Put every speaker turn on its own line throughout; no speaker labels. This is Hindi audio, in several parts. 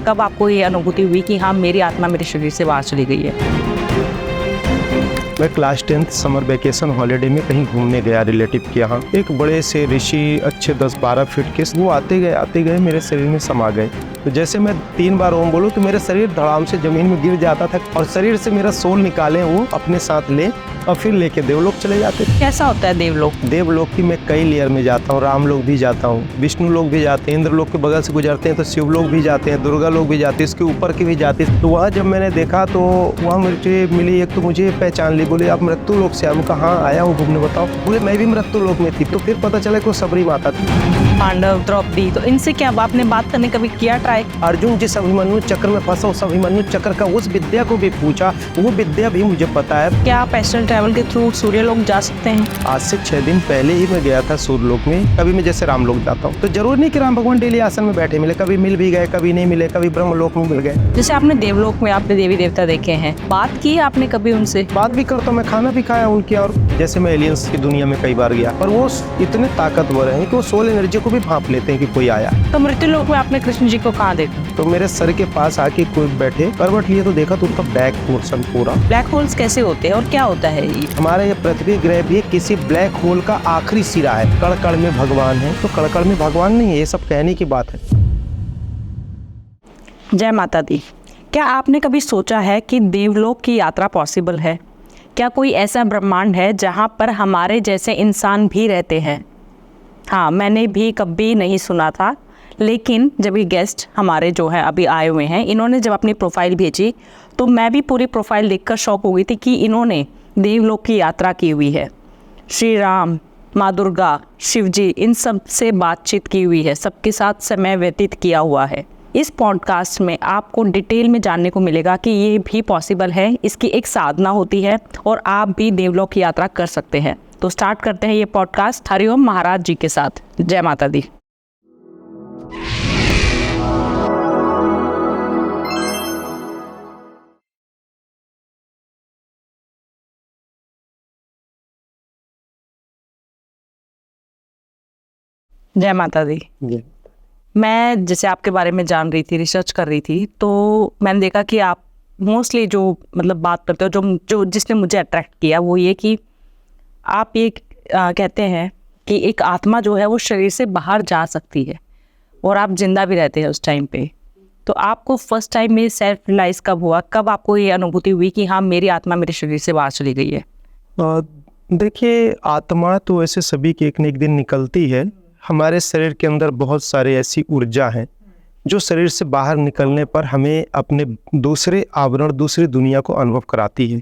कब आपको ये अनुभूति हुई कि हाँ मेरी आत्मा मेरे शरीर से बाहर चली गई है?
मैं class 10th summer vacation holiday में कहीं घूमने गया रिलेटिव के यहाँ। एक बड़े से ऋषि अच्छे 10-12 फीट के वो आते गए मेरे शरीर में समा गए। तो जैसे मैं 3 बार ओम बोलूँ तो मेरा शरीर धड़ाम से जमीन में गिर जाता था और शरीर से मेरा सोल निकाले वो अपने साथ ले और फिर लेके देवलोक चले जाते थे।
कैसा होता है देवलोक?
देवलोक की मैं कई लेयर में जाता हूँ, राम लोक भी जाता हूँ, विष्णु लोक भी जाते हैं, इंद्र लोक के बगल से गुजरते हैं तो शिव लोक भी जाते हैं, दुर्गा लोक भी जाते हैं, इसके ऊपर के भी जाते हैं। तो वहाँ जब मैंने देखा तो वहाँ मुझे मिली, एक तो मुझे पहचान ली, बोले आप मृत्यु लोक से? मैं कहा हाँ आया हूँ घूमने, बताओ। बोले मैं भी मृत्यु लोक में थी। तो फिर पता चला कि वो सबरी माता थी।
पांडव, द्रौपदी, तो इनसे क्या आपने बात करने कभी किया ट्राई?
अर्जुन जिस अभिमन्यु चक्र में फंसा उस अभिमन्यु चक्र का उस विद्या को भी पूछा, वो विद्या भी मुझे पता है।
क्या आप एस्ट्रल ट्रैवल के थ्रू सूर्यलोक जा सकते हैं?
आज से 6 दिन पहले ही मैं गया था सूर्यलोक में। कभी मैं जैसे राम लोक जाता हूँ तो जरूर नहीं कि राम भगवान डेली आसन में बैठे मिले, कभी मिल भी गए, कभी नहीं मिले, कभी ब्रह्मलोक में मिल गए।
जैसे आपने देवलोक में आपने देवी देवता देखे हैं, बात की आपने कभी उनसे?
बात भी करता हूँ मैं, खाना भी खाया उनके। और जैसे मैं एलियंस की दुनिया में कई बार गया, पर वो इतने ताकतवर हैं कि वो सोल एनर्जी को भी भांप लेते हैं कि कोई आया।
तो मृत्यु लोक में आपने कृष्ण जी को कहाँ देखा?
तो मेरे सर के पास आके कोई बैठे, करवट लिए तो देखा तो उनका बैक पोर्शन पूरा।
ब्लैक होल्स कैसे होते हैं और क्या होता है ये?
हमारे ये पृथ्वी ग्रह भी किसी ब्लैक होल का आखिरी सिरा है। कण कण में भगवान है, तो कण कण में भगवान नहीं है, ये सब कहने की बात है।
जय माता दी। क्या आपने कभी सोचा है कि देवलोक की यात्रा पॉसिबल है? क्या कोई ऐसा ब्रह्मांड है जहाँ पर हमारे जैसे इंसान भी रहते हैं? हाँ, मैंने भी कभी नहीं सुना था, लेकिन जब ये गेस्ट हमारे जो है अभी आए हुए हैं, इन्होंने जब अपनी प्रोफाइल भेजी तो मैं भी पूरी प्रोफाइल देखकर शॉक हो गई थी कि इन्होंने देवलोक की यात्रा की हुई है। श्री राम, माँ दुर्गा, शिव जी, इन सब से बातचीत की हुई है, सबके साथ समय व्यतीत किया हुआ है। इस पॉडकास्ट में आपको डिटेल में जानने को मिलेगा कि ये भी पॉसिबल है, इसकी एक साधना होती है और आप भी देवलोक की यात्रा कर सकते हैं। तो स्टार्ट करते हैं ये पॉडकास्ट हरिओम महाराज जी के साथ। जय माता दी। जय माता दी। मैं जैसे आपके बारे में जान रही थी, रिसर्च कर रही थी, तो मैंने देखा कि आप मोस्टली जो मतलब बात करते हो, जो जिसने मुझे अट्रैक्ट किया वो ये कि आप ये कहते हैं कि एक आत्मा जो है वो शरीर से बाहर जा सकती है और आप जिंदा भी रहते हैं उस टाइम पे। तो आपको फर्स्ट टाइम ये सेल्फ रियलाइज कब हुआ, कब आपको ये अनुभूति हुई कि हाँ मेरी आत्मा मेरे शरीर से बाहर चली गई है?
देखिए, आत्मा तो ऐसे सभी की एक न एक दिन निकलती है। हमारे शरीर के अंदर बहुत सारे ऐसी ऊर्जा हैं जो शरीर से बाहर निकलने पर हमें अपने दूसरे आवरण, दूसरी दुनिया को अनुभव कराती है।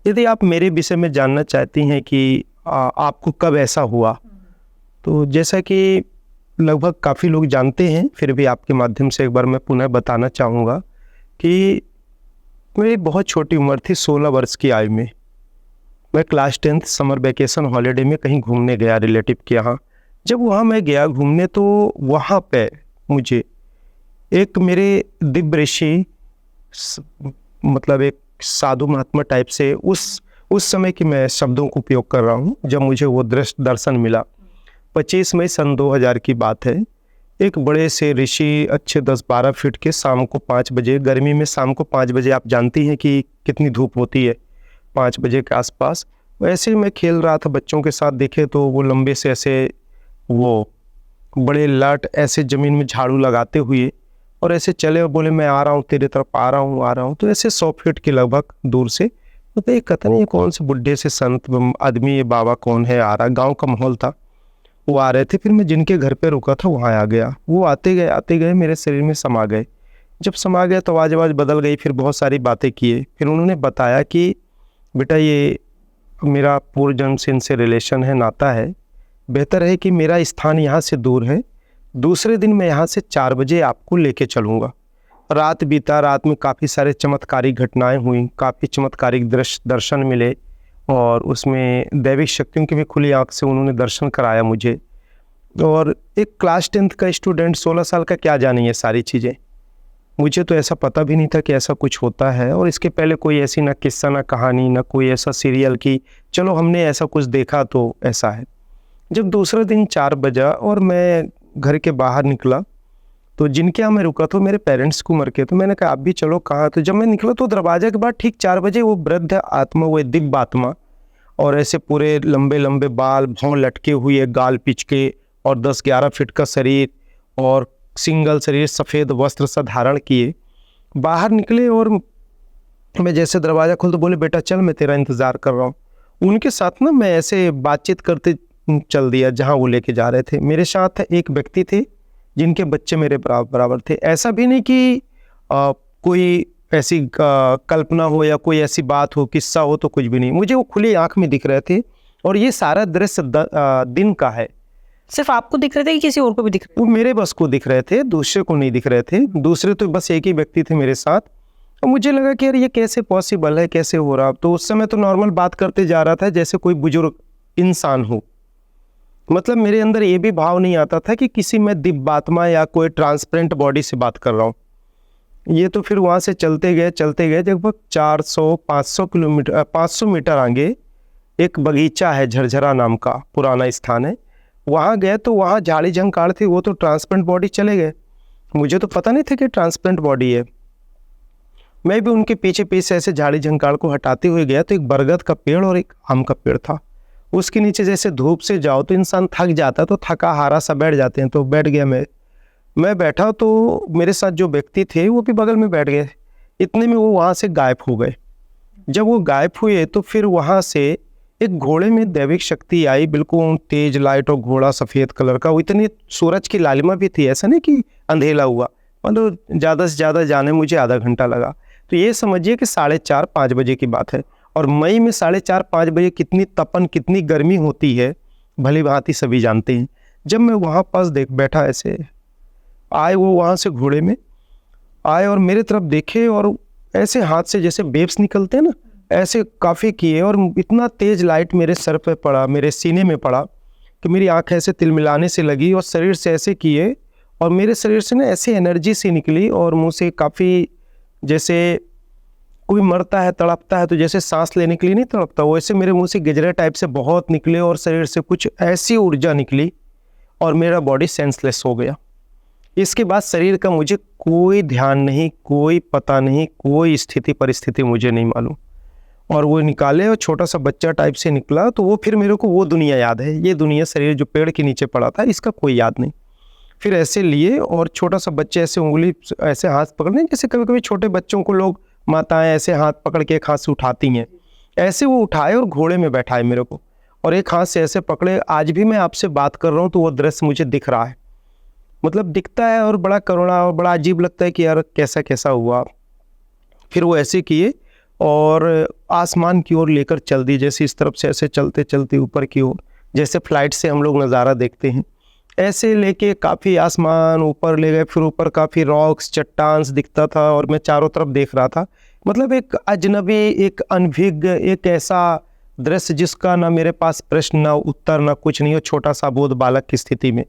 यदि आप मेरे विषय में जानना चाहती हैं कि आपको कब ऐसा हुआ, तो जैसा कि लगभग काफ़ी लोग जानते हैं, फिर भी आपके माध्यम से एक बार मैं पुनः बताना चाहूँगा कि मेरी बहुत छोटी उम्र थी, 16 वर्ष की आयु में मैं class 10th summer vacation holiday में कहीं घूमने गया रिलेटिव के यहाँ। जब वहाँ मैं गया घूमने तो वहाँ पे मुझे एक मेरे दिव्य ऋषि, मतलब एक साधु महात्मा टाइप से, उस समय की मैं शब्दों को उपयोग कर रहा हूँ, जब मुझे वो दृश्य दर्शन मिला। 25 मई सन 2000 की बात है। एक बड़े से ऋषि अच्छे 10-12 फीट के, शाम को 5 बजे, गर्मी में शाम को 5 बजे आप जानती हैं कि कितनी धूप होती है, 5 बजे के आसपास। वैसे ही मैं खेल रहा था बच्चों के साथ, देखे तो वो लंबे से ऐसे वो बड़े लाट ऐसे ज़मीन में झाड़ू लगाते हुए और ऐसे चले और बोले मैं आ रहा हूँ तेरे तरफ, आ रहा हूँ। तो ऐसे 100 फीट के लगभग दूर से, तो ये कहता नहीं कौन से बुढ़े से संत आदमी, ये बाबा कौन है आ रहा, गांव का माहौल था, वो आ रहे थे। फिर मैं जिनके घर पे रुका था वहाँ आ गया, वो आते गए मेरे शरीर में समा गए। जब समा गए तो आवाज़ बदल गई, फिर बहुत सारी बातें किए। फिर उन्होंने बताया कि बेटा ये मेरा पूर्व जन्म से इनसे रिलेशन है, नाता है, बेहतर है कि मेरा स्थान यहाँ से दूर है, दूसरे दिन मैं यहाँ से 4 बजे आपको लेके चलूँगा। रात बीता, रात में काफ़ी सारे चमत्कारिक घटनाएं हुई, काफ़ी चमत्कारिक दर्शन मिले और उसमें दैविक शक्तियों की भी खुली आँख से उन्होंने दर्शन कराया मुझे। और एक क्लास 10th का स्टूडेंट 16 साल का क्या जाने ये सारी चीज़ें, मुझे तो ऐसा पता भी नहीं था कि ऐसा कुछ होता है। और इसके पहले कोई ऐसी ना किस्सा, ना कहानी, ना कोई ऐसा सीरियल कि चलो हमने ऐसा कुछ देखा तो ऐसा है। जब दूसरे दिन 4 बजा और मैं घर के बाहर निकला तो जिनके यहाँ मैं रुका था मेरे पेरेंट्स की उम्र के, तो मैंने कहा आप भी चलो। कहाँ? तो जब मैं निकला तो दरवाजे के बाद ठीक 4 बजे वो वृद्ध आत्मा, वो दिव्य आत्मा, और ऐसे पूरे लंबे लंबे बाल, भौं लटके हुए, गाल पिचके, और 10-11 फीट का शरीर और सिंगल शरीर, सफ़ेद वस्त्र सा धारण किए बाहर निकले। और मैं जैसे दरवाज़ा खोल तो बोले बेटा चल, मैं तेरा इंतज़ार कर रहा हूँ। उनके साथ ना मैं ऐसे बातचीत करते चल दिया जहाँ वो लेके जा रहे थे। मेरे साथ एक व्यक्ति थे जिनके बच्चे मेरे बराबर थे। ऐसा भी नहीं कि कोई ऐसी कल्पना हो या कोई ऐसी बात हो, किस्सा हो, तो कुछ भी नहीं। मुझे वो खुली आंख में दिख रहे थे। और ये सारा दृश्य दिन का है।
सिर्फ आपको दिख रहे थे कि किसी और को भी दिख रहे
वो मेरे बस को दिख रहे थे, दूसरे को नहीं दिख रहे थे। दूसरे तो बस एक ही व्यक्ति थे मेरे साथ। और मुझे लगा कि यार ये कैसे पॉसिबल है, कैसे हो रहा। तो उस समय तो नॉर्मल बात करते जा रहा था जैसे कोई बुजुर्ग इंसान हो। मतलब मेरे अंदर ये भी भाव नहीं आता था कि किसी में दिव्य आत्मा या कोई ट्रांसपेरेंट बॉडी से बात कर रहा हूँ। ये तो फिर वहाँ से चलते गए लगभग 500 मीटर आगे एक बगीचा है, झरझरा नाम का पुराना स्थान है। वहाँ गए तो वहाँ झाड़ी झंकाड़ थी, वो तो ट्रांसपेरेंट बॉडी चले गए। मुझे तो पता नहीं था कि ट्रांसपेरेंट बॉडी है। मैं भी उनके पीछे पीछे ऐसे झाड़ी झंकाड़ को हटाते हुए गया तो एक बरगद का पेड़ और एक आम का पेड़ था। उसके नीचे जैसे धूप से जाओ तो इंसान थक जाता, तो थका हारा सा बैठ जाते हैं। तो बैठ गया मैं बैठा तो मेरे साथ जो व्यक्ति थे वो भी बगल में बैठ गए। इतने में वो वहाँ से गायब हो गए। जब वो गायब हुए तो फिर वहाँ से एक घोड़े में दैविक शक्ति आई, बिल्कुल तेज लाइट, और घोड़ा सफ़ेद कलर का। वो इतनी सूरज की लालिमा भी थी, ऐसा नहीं कि अंधेला हुआ। मतलब ज़्यादा से ज़्यादा जाने मुझे आधा घंटा लगा। तो ये समझिए कि 4:30-5 बजे की बात है। और मई में 4:30-5 बजे कितनी तपन, कितनी गर्मी होती है, भली भांति सभी जानते हैं। जब मैं वहाँ पास बैठा ऐसे आए, वो वहाँ से घोड़े में आए और मेरे तरफ देखे, और ऐसे हाथ से जैसे वेव्स निकलते हैं ना, ऐसे काफ़ी किए। और इतना तेज़ लाइट मेरे सर पे पड़ा, मेरे सीने में पड़ा कि मेरी आँख ऐसे तिलमिलाने से लगी, और शरीर से ऐसे किए, और मेरे शरीर से ना ऐसी एनर्जी सी निकली, और मुँह से काफ़ी जैसे कोई मरता है, तड़पता है, तो जैसे सांस लेने के लिए नहीं तड़पता, वो ऐसे मेरे मुंह से गजरे टाइप से बहुत निकले, और शरीर से कुछ ऐसी ऊर्जा निकली, और मेरा बॉडी सेंसलेस हो गया। इसके बाद शरीर का मुझे कोई ध्यान नहीं, कोई पता नहीं, कोई स्थिति परिस्थिति मुझे नहीं मालूम। और वो निकाले और छोटा सा बच्चा टाइप से निकला। तो वो फिर मेरे को वो दुनिया याद है। ये दुनिया, शरीर जो पेड़ के नीचे पड़ा था, इसका कोई याद नहीं। फिर ऐसे लिए, और छोटा सा बच्चे ऐसे उंगली ऐसे हाथ पकड़ने, जैसे कभी कभी छोटे बच्चों को लोग माताएं ऐसे हाथ पकड़ के एक हाथ से उठाती हैं, ऐसे वो उठाए और घोड़े में बैठाए मेरे को, और एक हाथ से ऐसे पकड़े। आज भी मैं आपसे बात कर रहा हूँ तो वो दृश्य मुझे दिख रहा है। मतलब दिखता है, और बड़ा करुणा और बड़ा अजीब लगता है कि यार कैसा कैसा हुआ। फिर वो ऐसे किए और आसमान की ओर लेकर चल दी, जैसे इस तरफ से ऐसे चलते चलते ऊपर की ओर, जैसे फ्लाइट से हम लोग नज़ारा देखते हैं, ऐसे लेके काफ़ी आसमान ऊपर ले गए। फिर ऊपर काफ़ी रॉक्स, चट्टान दिखता था, और मैं चारों तरफ देख रहा था। मतलब एक अजनबी, एक अनभिज्ञ, एक ऐसा दृश्य जिसका ना मेरे पास प्रश्न, ना उत्तर, ना कुछ नहीं हो। छोटा सा बोध बालक की स्थिति में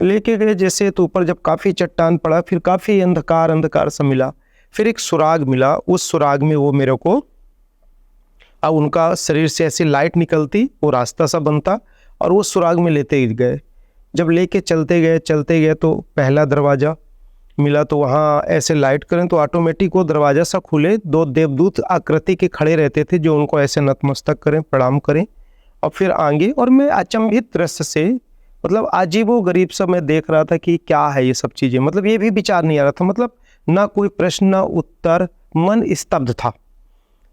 लेके गए जैसे। तो ऊपर जब काफ़ी चट्टान पड़ा, फिर काफ़ी अंधकार अंधकार सा मिला। फिर एक सुराग मिला, उस सुराग में वो मेरे को, अब उनका शरीर से ऐसी लाइट निकलती, वो रास्ता सा बनता, और वो सुराग में लेते ही गए। जब लेके चलते गए तो पहला दरवाज़ा मिला, तो वहाँ ऐसे लाइट करें तो ऑटोमेटिक वो दरवाज़ा सा खुले। 2 देवदूत आकृति के खड़े रहते थे जो उनको ऐसे नतमस्तक करें, प्रणाम करें, और फिर आगे। और मैं अचंभित दृश्य से, मतलब अजीबो गरीब सा मैं देख रहा था कि क्या है ये सब चीज़ें। मतलब ये भी विचार नहीं आ रहा था, मतलब ना कोई प्रश्न, ना उत्तर, मन स्तब्ध था।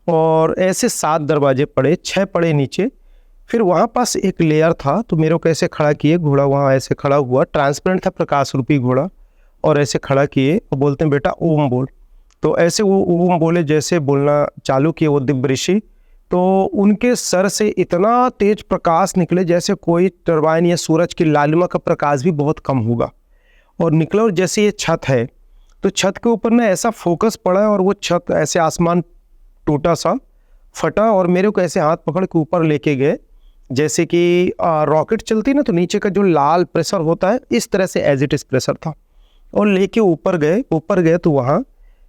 और ऐसे 7 दरवाजे पड़े, 6 पड़े नीचे। फिर वहाँ पास एक लेयर था, तो मेरे को ऐसे खड़ा किए, घोड़ा वहाँ ऐसे खड़ा हुआ, ट्रांसपेरेंट था, प्रकाश रूपी घोड़ा, और ऐसे खड़ा किए और बोलते हैं बेटा ओम बोल। तो ऐसे वो ओम बोले, जैसे बोलना चालू किए वो दिव्य ऋषि, तो उनके सर से इतना तेज प्रकाश निकले जैसे कोई टरबाइन या सूरज की लालिमा का प्रकाश भी बहुत कम होगा, और निकला। और जैसे ये छत है, तो छत के ऊपर ना ऐसा फोकस पड़ा, और वो छत ऐसे आसमान टूटा सा फटा, और मेरे को ऐसे हाथ पकड़ के ऊपर लेके गए, जैसे कि रॉकेट चलती ना, तो नीचे का जो लाल प्रेशर होता है, इस तरह से एज इट इज प्रेशर था। और लेके ऊपर गए तो वहाँ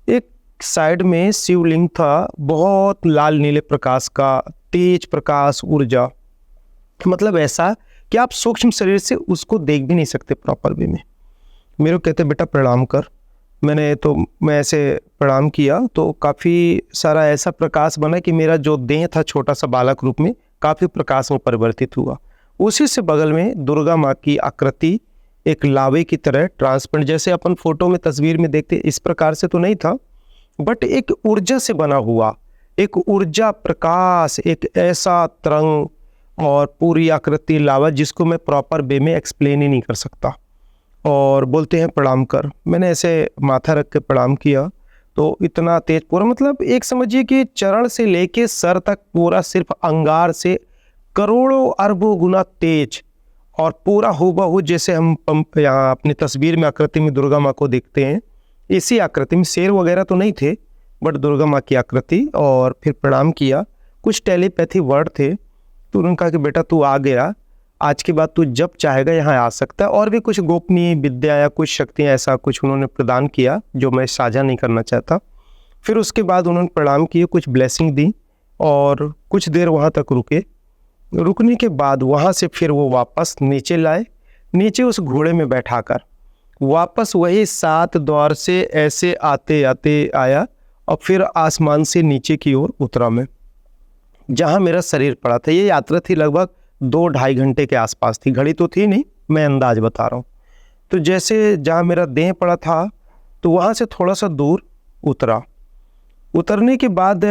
एक साइड में शिवलिंग था, बहुत लाल नीले प्रकाश का, तेज प्रकाश, ऊर्जा। मतलब ऐसा कि आप सूक्ष्म शरीर से उसको देख भी नहीं सकते प्रॉपर वे में। मेरे को कहते बेटा प्रणाम कर। मैं ऐसे प्रणाम किया तो काफ़ी सारा ऐसा प्रकाश बना कि मेरा जो देह था छोटा सा बालक रूप में काफ़ी प्रकाश में परिवर्तित हुआ। उसी से बगल में दुर्गा माँ की आकृति एक लावे की तरह ट्रांसपेरेंट, जैसे अपन फोटो में तस्वीर में देखते इस प्रकार से तो नहीं था, बट एक ऊर्जा से बना हुआ, एक ऊर्जा प्रकाश, एक ऐसा तरंग और पूरी आकृति लावा जिसको मैं प्रॉपर वे में एक्सप्लेन ही नहीं कर सकता। और बोलते हैं प्रणाम कर। मैंने ऐसे माथा रख के प्रणाम किया तो इतना तेज पूरा, मतलब एक समझिए कि चरण से लेके सर तक पूरा सिर्फ अंगार से करोड़ों अरबों गुना तेज और पूरा हूबहू जैसे हम यहाँ अपनी तस्वीर में आकृति में दुर्गा माँ को देखते हैं, इसी आकृति में शेर वगैरह तो नहीं थे बट दुर्गा माँ की आकृति। और फिर प्रणाम किया। कुछ टेलीपैथी वर्ड थे तो उन्होंने कहा कि बेटा तू आ गया, आज के बाद तू जब चाहेगा यहाँ आ सकता है। और भी कुछ गोपनीय विद्या या कुछ शक्तियाँ ऐसा कुछ उन्होंने प्रदान किया जो मैं साझा नहीं करना चाहता। फिर उसके बाद उन्होंने प्रणाम किए, कुछ ब्लेसिंग दी और कुछ देर वहाँ तक रुके। रुकने के बाद वहाँ से फिर वो वापस नीचे लाए, नीचे उस घोड़े में बैठाकर वापस वही 7 द्वार से ऐसे आते आते आया और फिर आसमान से नीचे की ओर उतरा मैं, जहाँ मेरा शरीर पड़ा था। ये यात्रा थी लगभग 2-2.5 घंटे के आसपास थी, घड़ी तो थी नहीं, मैं अंदाज बता रहा हूँ। तो जैसे जहाँ मेरा देह पड़ा था तो वहाँ से थोड़ा सा दूर उतरा। उतरने के बाद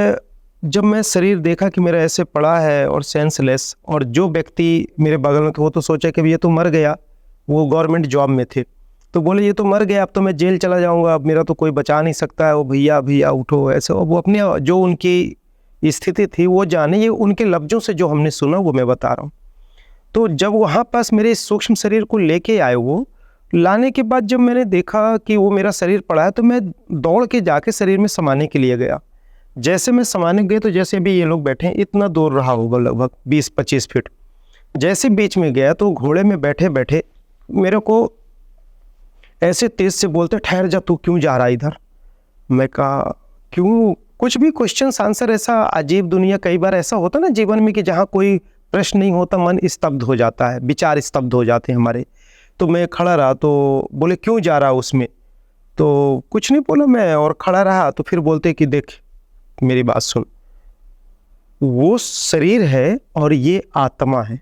जब मैं शरीर देखा कि मेरा ऐसे पड़ा है और सेंसलेस, और जो व्यक्ति मेरे बगल में था वो तो सोचा कि ये तो मर गया, वो गवर्नमेंट जॉब में थे, तो बोले ये तो मर गया, अब तो मैं जेल चला जाऊंगा, अब मेरा तो कोई बचा नहीं सकता है। वो भैया भैया उठो ऐसे, और वो अपने जो उनकी स्थिति थी वो जाने, ये उनके लफ्ज़ों से जो हमने सुना वो मैं बता रहा हूँ। तो जब वहाँ पास मेरे सूक्ष्म शरीर को लेके आए, वो लाने के बाद जब मैंने देखा कि वो मेरा शरीर पड़ा है तो मैं दौड़ के जाके शरीर में समाने के लिए गया। जैसे मैं समाने गए तो जैसे अभी ये लोग बैठे हैं इतना दूर रहा होगा, लगभग 20-25 फीट। जैसे बीच में गया तो घोड़े में बैठे बैठे मेरे को ऐसे तेज से बोलते ठहर जा, तू क्यों जा रहा है इधर। मैं कहा क्यों, कुछ भी क्वेश्चन आंसर, ऐसा अजीब दुनिया। कई बार ऐसा होता ना जीवन में कि जहाँ कोई प्रश्न नहीं होता मन स्तब्ध हो जाता है, विचार स्तब्ध हो जाते हैं हमारे। तो मैं खड़ा रहा तो बोले क्यों जा रहा उसमें, तो कुछ नहीं बोला मैं और खड़ा रहा। तो फिर बोलते कि देख मेरी बात सुन, वो शरीर है और ये आत्मा है।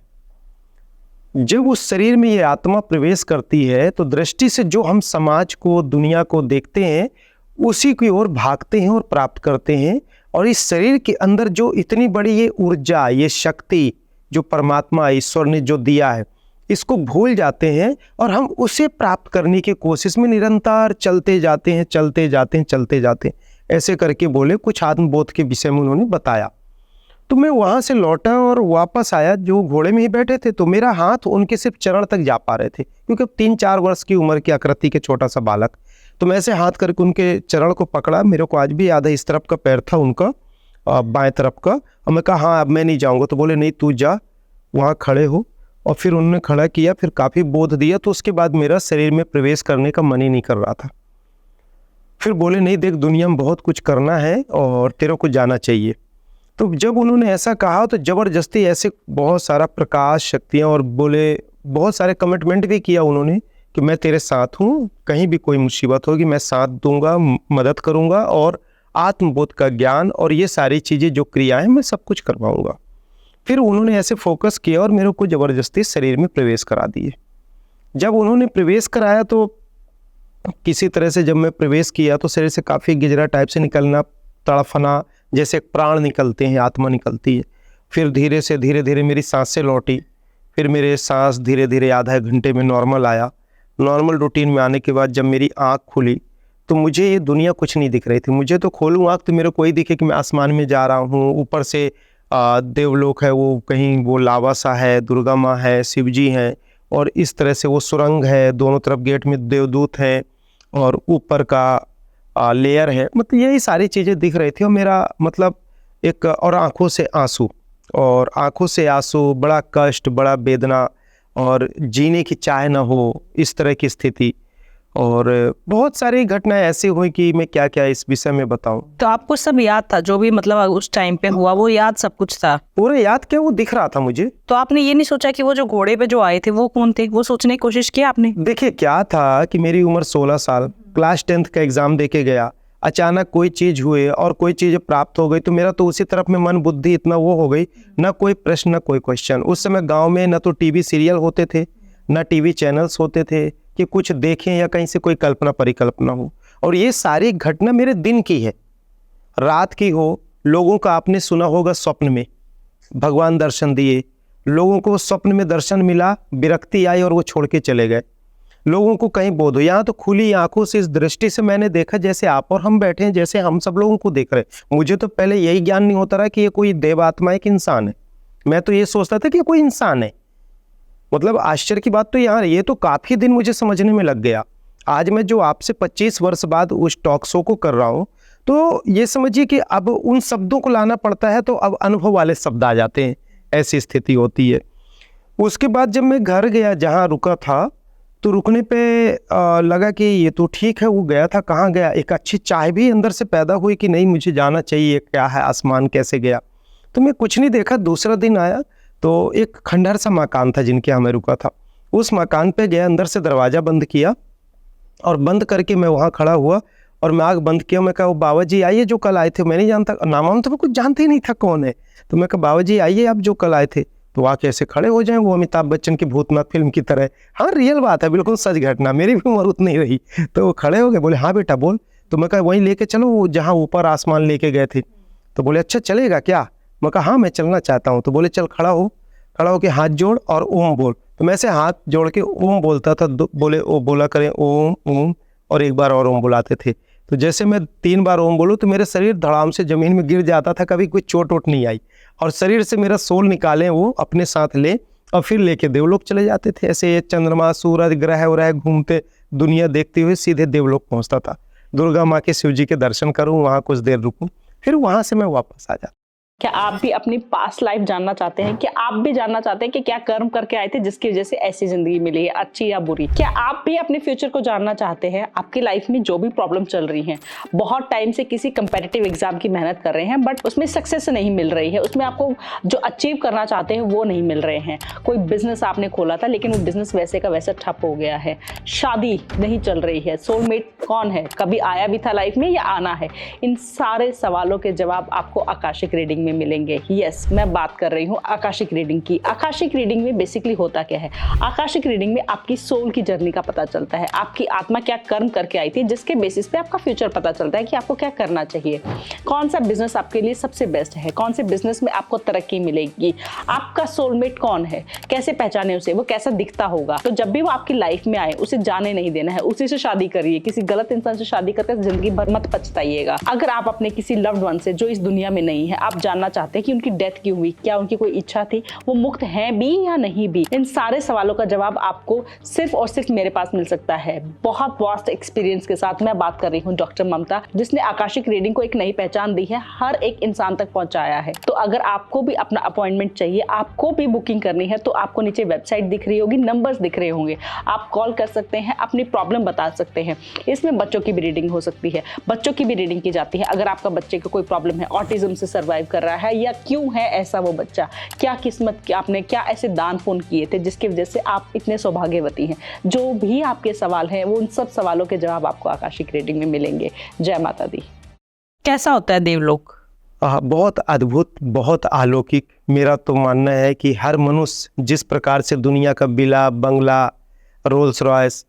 जब उस शरीर में ये आत्मा प्रवेश करती है तो दृष्टि से जो हम समाज को दुनिया को देखते हैं उसी की ओर भागते हैं और प्राप्त करते हैं। और इस शरीर के अंदर जो इतनी बड़ी ये ऊर्जा, ये शक्ति जो परमात्मा ईश्वर ने जो दिया है, इसको भूल जाते हैं और हम उसे प्राप्त करने की कोशिश में निरंतर चलते जाते हैं, चलते जाते हैं, चलते जाते हैं। ऐसे करके बोले, कुछ आत्मबोध के विषय में उन्होंने बताया। तो मैं वहाँ से लौटा और वापस आया, जो घोड़े में ही बैठे थे, तो मेरा हाथ उनके सिर्फ चरण तक जा पा रहे थे, क्योंकि 3-4 वर्ष की उम्र की आकृति के छोटा सा बालक। तो मैं ऐसे हाथ करके उनके चरण को पकड़ा। मेरे को आज भी याद है, इस तरफ का पैर था उनका, बाएं तरफ का। और मैं कहा हाँ अब मैं नहीं जाऊँगा। तो बोले नहीं तू जा, वहाँ खड़े हो। और फिर उन्होंने खड़ा किया, फिर काफ़ी बोध दिया। तो उसके बाद मेरा शरीर में प्रवेश करने का मन ही नहीं कर रहा था। फिर बोले नहीं देख, दुनिया में बहुत कुछ करना है और तेरे को जाना चाहिए। तो जब उन्होंने ऐसा कहा तो ज़बरदस्ती ऐसे बहुत सारा प्रकाश शक्तियाँ, और बोले बहुत सारे कमिटमेंट भी किया उन्होंने कि मैं तेरे साथ हूँ, कहीं भी कोई मुसीबत होगी मैं साथ दूंगा, मदद करूँगा, और आत्मबोध का ज्ञान और ये सारी चीज़ें जो क्रियाएं मैं सब कुछ करवाऊँगा। फिर उन्होंने ऐसे फोकस किया और मेरे को ज़बरदस्ती शरीर में प्रवेश करा दिए। जब उन्होंने प्रवेश कराया तो किसी तरह से जब मैं प्रवेश किया तो शरीर से काफ़ी गिजरा टाइप से निकलना, तड़फना, जैसे प्राण निकलते हैं, आत्मा निकलती है। फिर धीरे धीरे मेरी सांसें लौटी। फिर मेरे सांस धीरे धीरे आधा घंटे में नॉर्मल आया। नॉर्मल रूटीन में आने के बाद जब मेरी आँख खुली तो मुझे ये दुनिया कुछ नहीं दिख रही थी। मुझे तो खोलूँ आँख तो मेरे को ही दिखे कि मैं आसमान में जा रहा हूँ, ऊपर से देवलोक है, वो कहीं वो लावा सा है, दुर्गा माँ है, शिव जी हैं, और इस तरह से वो सुरंग है, दोनों तरफ गेट में देवदूत हैं, और ऊपर का लेयर है। मतलब यही सारी चीज़ें दिख रही थी। और मेरा मतलब एक, और आँखों से आंसू, और आँखों से आंसू, बड़ा कष्ट, बड़ा वेदना, और जीने की चाह ना हो, इस तरह की स्थिति। और बहुत सारी घटनाएं ऐसी हुई कि मैं क्या क्या इस विषय में बताऊं।
तो आपको सब याद था जो भी मतलब उस टाइम पे हुआ, वो याद सब कुछ था?
पूरा याद क्या, वो दिख रहा था मुझे।
तो आपने ये नहीं सोचा कि वो जो घोड़े पे जो आए थे वो कौन थे? वो सोचने की कोशिश की आपने?
देखिए क्या था कि मेरी उम्र 16 साल, क्लास 10th का एग्जाम दे के गया, अचानक कोई चीज हुए और कोई चीज प्राप्त हो गई तो मेरा तो उसी तरफ में मन बुद्धि इतना वो हो गई, ना कोई प्रश्न ना कोई क्वेश्चन। उस समय गांव में ना तो टीवी सीरियल होते थे, ना टीवी चैनल्स होते थे कि कुछ देखें या कहीं से कोई कल्पना परिकल्पना हो। और ये सारी घटना मेरे दिन की है, रात की हो। लोगों का आपने सुना होगा स्वप्न में भगवान दर्शन दिए, लोगों को स्वप्न में दर्शन मिला, विरक्ति आई और वो छोड़ के चले गए। लोगों को कहीं बोध हो, यहाँ तो खुली आंखों से इस दृष्टि से मैंने देखा जैसे आप और हम बैठे हैं, जैसे हम सब लोगों को देख रहे हैं। मुझे तो पहले यही ज्ञान नहीं होता रहा कि ये कोई देवात्मा एक इंसान है। मैं तो ये सोचता था कि ये कोई इंसान है। मतलब आश्चर्य की बात तो यहाँ, ये तो काफी दिन मुझे समझने में लग गया। आज मैं जो आपसे 25 वर्ष बाद उस टॉक शो को कर रहा हूँ, तो ये समझिए कि अब उन शब्दों को लाना पड़ता है, तो अब अनुभव वाले शब्द आ जाते हैं, ऐसी स्थिति होती है। उसके बाद जब मैं घर गया जहाँ रुका था, तो रुकने पे लगा कि ये तो ठीक है, वो गया था कहाँ गया। एक अच्छी चाय भी अंदर से पैदा हुई कि नहीं मुझे जाना चाहिए, क्या है आसमान कैसे गया। तो मैं कुछ नहीं देखा। दूसरा दिन आया तो एक खंडहर सा मकान था जिनके यहाँ मैं रुका था, उस मकान पे गया, अंदर से दरवाज़ा बंद किया और बंद करके मैं वहाँ खड़ा हुआ और मैं आँख बंद किया। मैं कहा वो बाबा जी आइए जो कल आए थे। मैं नहीं जानता, नाम तो मैं कुछ जानते ही नहीं था कौन है। तो मैं कहा बाबा जी आइए आप जो कल आए थे। तो वहाँ कैसे खड़े हो जाएं, वो अमिताभ बच्चन की भूतनाथ फिल्म की तरह। हाँ रियल बात है, बिल्कुल सच घटना, मेरी भी उम्र उतनी रही। तो वो खड़े हो गए, बोले हाँ बेटा बोल। तो मैं कहा वहीं लेके चलो वो जहाँ ऊपर आसमान लेके गए थे। तो बोले अच्छा चलेगा क्या? मैं कहा हाँ मैं चलना चाहता हूँ। तो बोले चल खड़ा हो, खड़ा होके हाथ जोड़ और ओम बोल। तो मैं ऐसे हाथ जोड़ के ओम बोलता था, बोले ओ बोला करें ओम ओम, और एक बार और ओम बुलाते थे। तो जैसे मैं 3 बार ओम बोलूँ तो मेरा शरीर धड़ाम से जमीन में गिर जाता था, कभी कोई चोट वोट नहीं आई। और शरीर से मेरा सोल निकाले वो अपने साथ ले और फिर लेके देवलोक चले जाते थे। ऐसे चंद्रमा सूरज ग्रह व्रह घूमते दुनिया देखते हुए सीधे देवलोक पहुंचता था। दुर्गा माँ के शिव जी के दर्शन करूँ, वहाँ कुछ देर रुकूँ, फिर वहाँ से मैं वापस आ जाता।
क्या आप भी अपनी पास्ट लाइफ जानना चाहते हैं? क्या आप भी जानना चाहते हैं कि क्या कर्म करके आए थे जिसकी वजह से ऐसी जिंदगी मिली है, अच्छी या बुरी? क्या आप भी अपने फ्यूचर को जानना चाहते हैं? आपकी लाइफ में जो भी प्रॉब्लम चल रही है, बहुत टाइम से किसी कंपेटिटिव एग्जाम की मेहनत कर रहे हैं बट उसमें सक्सेस नहीं मिल रही है, उसमें आपको जो अचीव करना चाहते हैं वो नहीं मिल रहे हैं। कोई बिजनेस आपने खोला था लेकिन वो बिजनेस वैसे का वैसा ठप हो गया है, शादी नहीं चल रही है, सोलमेट कौन है, कभी आया भी था लाइफ में या आना है? इन सारे सवालों के जवाब आपको आकाशिक रीडिंग में मिलेंगे। यस, मैं बात कर रही हूँ आकाशिक रीडिंग की। आकाशिक रीडिंग में बेसिकली होता क्या है? आकाशिक रीडिंग में आपकी सोल की जर्नी का पता चलता है, आपकी आत्मा क्या कर्म करके आई थी जिसके बेसिस पे आपका फ्यूचर पता चलता है कि आपको क्या करना चाहिए, कौन सा बिजनेस आपके लिए सबसे बेस्ट है, कौन से बिजनेस में आपको तरक्की मिलेगी, आपका सोलमेट कौन है, कैसे पहचाने उसे, वो कैसा दिखता होगा। तो जब भी वो आपकी लाइफ में आए उसे जाने नहीं देना है, उसी से शादी करिए। किसी गलत इंसान से शादी करके जिंदगी भर मत पछताइएगा। अगर आप अपने किसी लव्ड वन से जो इस दुनिया में नहीं है, आप जानना चाहते हैं कि उनकी डेथ क्यों हुई, क्या उनकी कोई इच्छा थी, वो मुक्त हैं भी या नहीं भी, इन सारे सवालों का जवाब आपको सिर्फ और सिर्फ मेरे पास मिल सकता है। बहुत वास्ट एक्सपीरियंस के साथ मैं बात कर रही हूँ डॉक्टर ममता, जिसने आकाशिक रीडिंग को एक नई पहचान दी है, हर एक इंसान तक पहुंचाया है। तो अगर आपको भी अपना अपॉइंटमेंट चाहिए, आपको भी बुकिंग करनी है, तो आपको नीचे वेबसाइट दिख रही होगी, नंबर्स दिख रहे होंगे, आप कॉल कर सकते हैं, अपनी प्रॉब्लम बता सकते हैं। इसमें बच्चों की भी रीडिंग हो सकती है, बच्चों की भी रीडिंग की जाती है। अगर आपका बच्चे को कोई प्रॉब्लम है, ऑटिज्म से सर्वाइव कर रहा है या क्यों है ऐसा वो बच्चा, क्या किस्मत की आपने क्या ऐसे दान पुण्य किए थे जिसकी वजह से आप इतने सौभाग्यवती हैं, जो भी आपके सवाल हैं वो उन सब सवालों के जवाब आपको आकाशिक रीडिंग में मिलेंगे। जय माता दी। कैसा होता है देवलोक?
बहुत अद्भुत, बहुत अलौकिक। मेरा तो मानना है कि हर मनुष्य जिस प्रकार से दुनिया का विला बंगला, रोल्स रॉयस,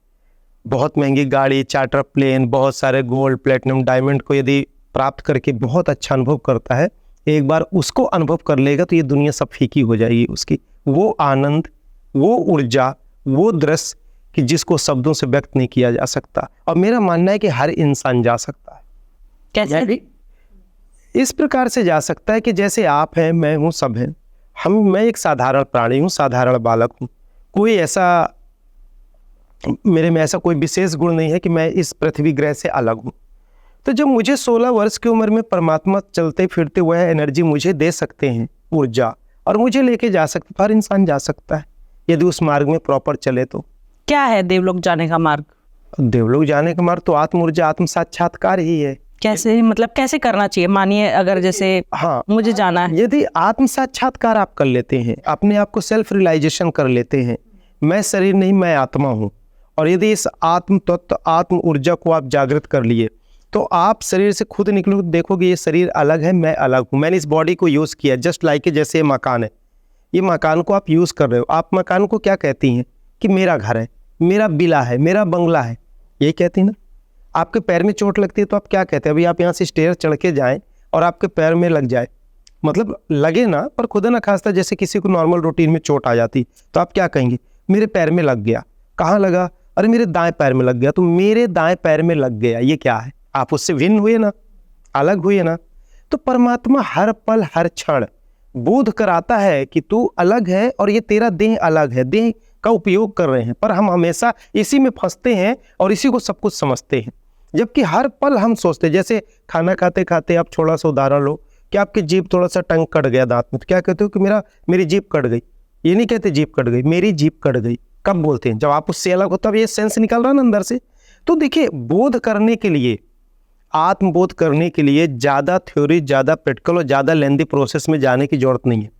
बहुत महंगी गाड़ी, चार्टर प्लेन, बहुत सारे गोल्ड प्लेटिनम डायमंड को यदि प्राप्त करके बहुत अच्छा अनुभव करता है, एक बार उसको अनुभव कर लेगा तो ये दुनिया सब फीकी हो जाएगी उसकी। वो आनंद, वो ऊर्जा, वो दृश्य कि जिसको शब्दों से व्यक्त नहीं किया जा सकता। और मेरा मानना है कि हर इंसान जा सकता है।
कैसे?
इस प्रकार से जा सकता है कि जैसे आप हैं, मैं हूँ, सब हैं। मैं एक साधारण प्राणी हूँ, साधारण बालक हूँ। कोई ऐसा मेरे में ऐसा कोई विशेष गुण नहीं है कि मैं इस पृथ्वी ग्रह से अलग हूँ। तो जब मुझे 16 वर्ष की उम्र में परमात्मा चलते फिरते वह एनर्जी मुझे दे सकते हैं, ऊर्जा, और मुझे लेके जा सकते, हर इंसान जा सकता है यदि उस मार्ग में प्रॉपर चले तो।
क्या है देवलोक जाने का मार्ग?
देवलोक जाने का मार्ग तो आत्म ऊर्जा, आत्म साक्षात्कार ही है।
कैसे, मतलब कैसे करना चाहिए? मानिए अगर जैसे
हाँ,
मुझे जाना है,
यदि आत्म साक्षात्कार आप कर लेते हैं, अपने आप को सेल्फ रियलाइजेशन कर लेते हैं, मैं शरीर नहीं मैं आत्मा हूँ, और यदि इस आत्म तत्व आत्म ऊर्जा को आप जागृत कर लिए, तो आप शरीर से खुद निकलो, देखोगे ये शरीर अलग है, मैं अलग हूँ। मैंने इस बॉडी को यूज़ किया, जस्ट लाइक जैसे ये मकान है, ये मकान को आप यूज़ कर रहे हो, आप मकान को क्या कहती हैं कि मेरा घर है, मेरा बिला है, मेरा बंगला है, ये कहती ना। आपके पैर में चोट लगती है तो आप क्या कहते हैं? अभी आप यहाँ से स्टेयर चढ़ के जाएँ और आपके पैर में लग जाए, मतलब लगे ना, पर खुदा ना खास्ता जैसे किसी को नॉर्मल रूटीन में चोट आ जाती, तो आप क्या कहेंगे? मेरे पैर में लग गया। कहाँ लगा? अरे मेरे दाएं पैर में लग गया। तो मेरे दाएं पैर में लग गया, ये क्या है? आप उससे भिन्न हुए ना, अलग हुए ना। तो परमात्मा हर पल हर क्षण बोध कराता है कि तू अलग है और ये तेरा देह अलग है, देह का उपयोग कर रहे हैं, पर हम हमेशा इसी में फंसते हैं और इसी को सब कुछ समझते हैं। जबकि हर पल हम सोचते हैं, जैसे खाना खाते खाते आप थोड़ा सा उदाहरण लो कि आपकी जीभ थोड़ा सा टंग कट गया दांत में, तो क्या कहते हो कि मेरी जीभ कट गई? ये नहीं कहते जीभ कट गई, मेरी जीभ कट गई। कब बोलते हैं? जब आप उससे अलग हो, तब ये सेंस निकल रहा है ना अंदर से। तो देखिए, बोध करने के लिए, आत्मबोध करने के लिए ज़्यादा थ्योरी, ज़्यादा प्रैक्टिकल और ज़्यादा लेंदी प्रोसेस में जाने की जरूरत नहीं है।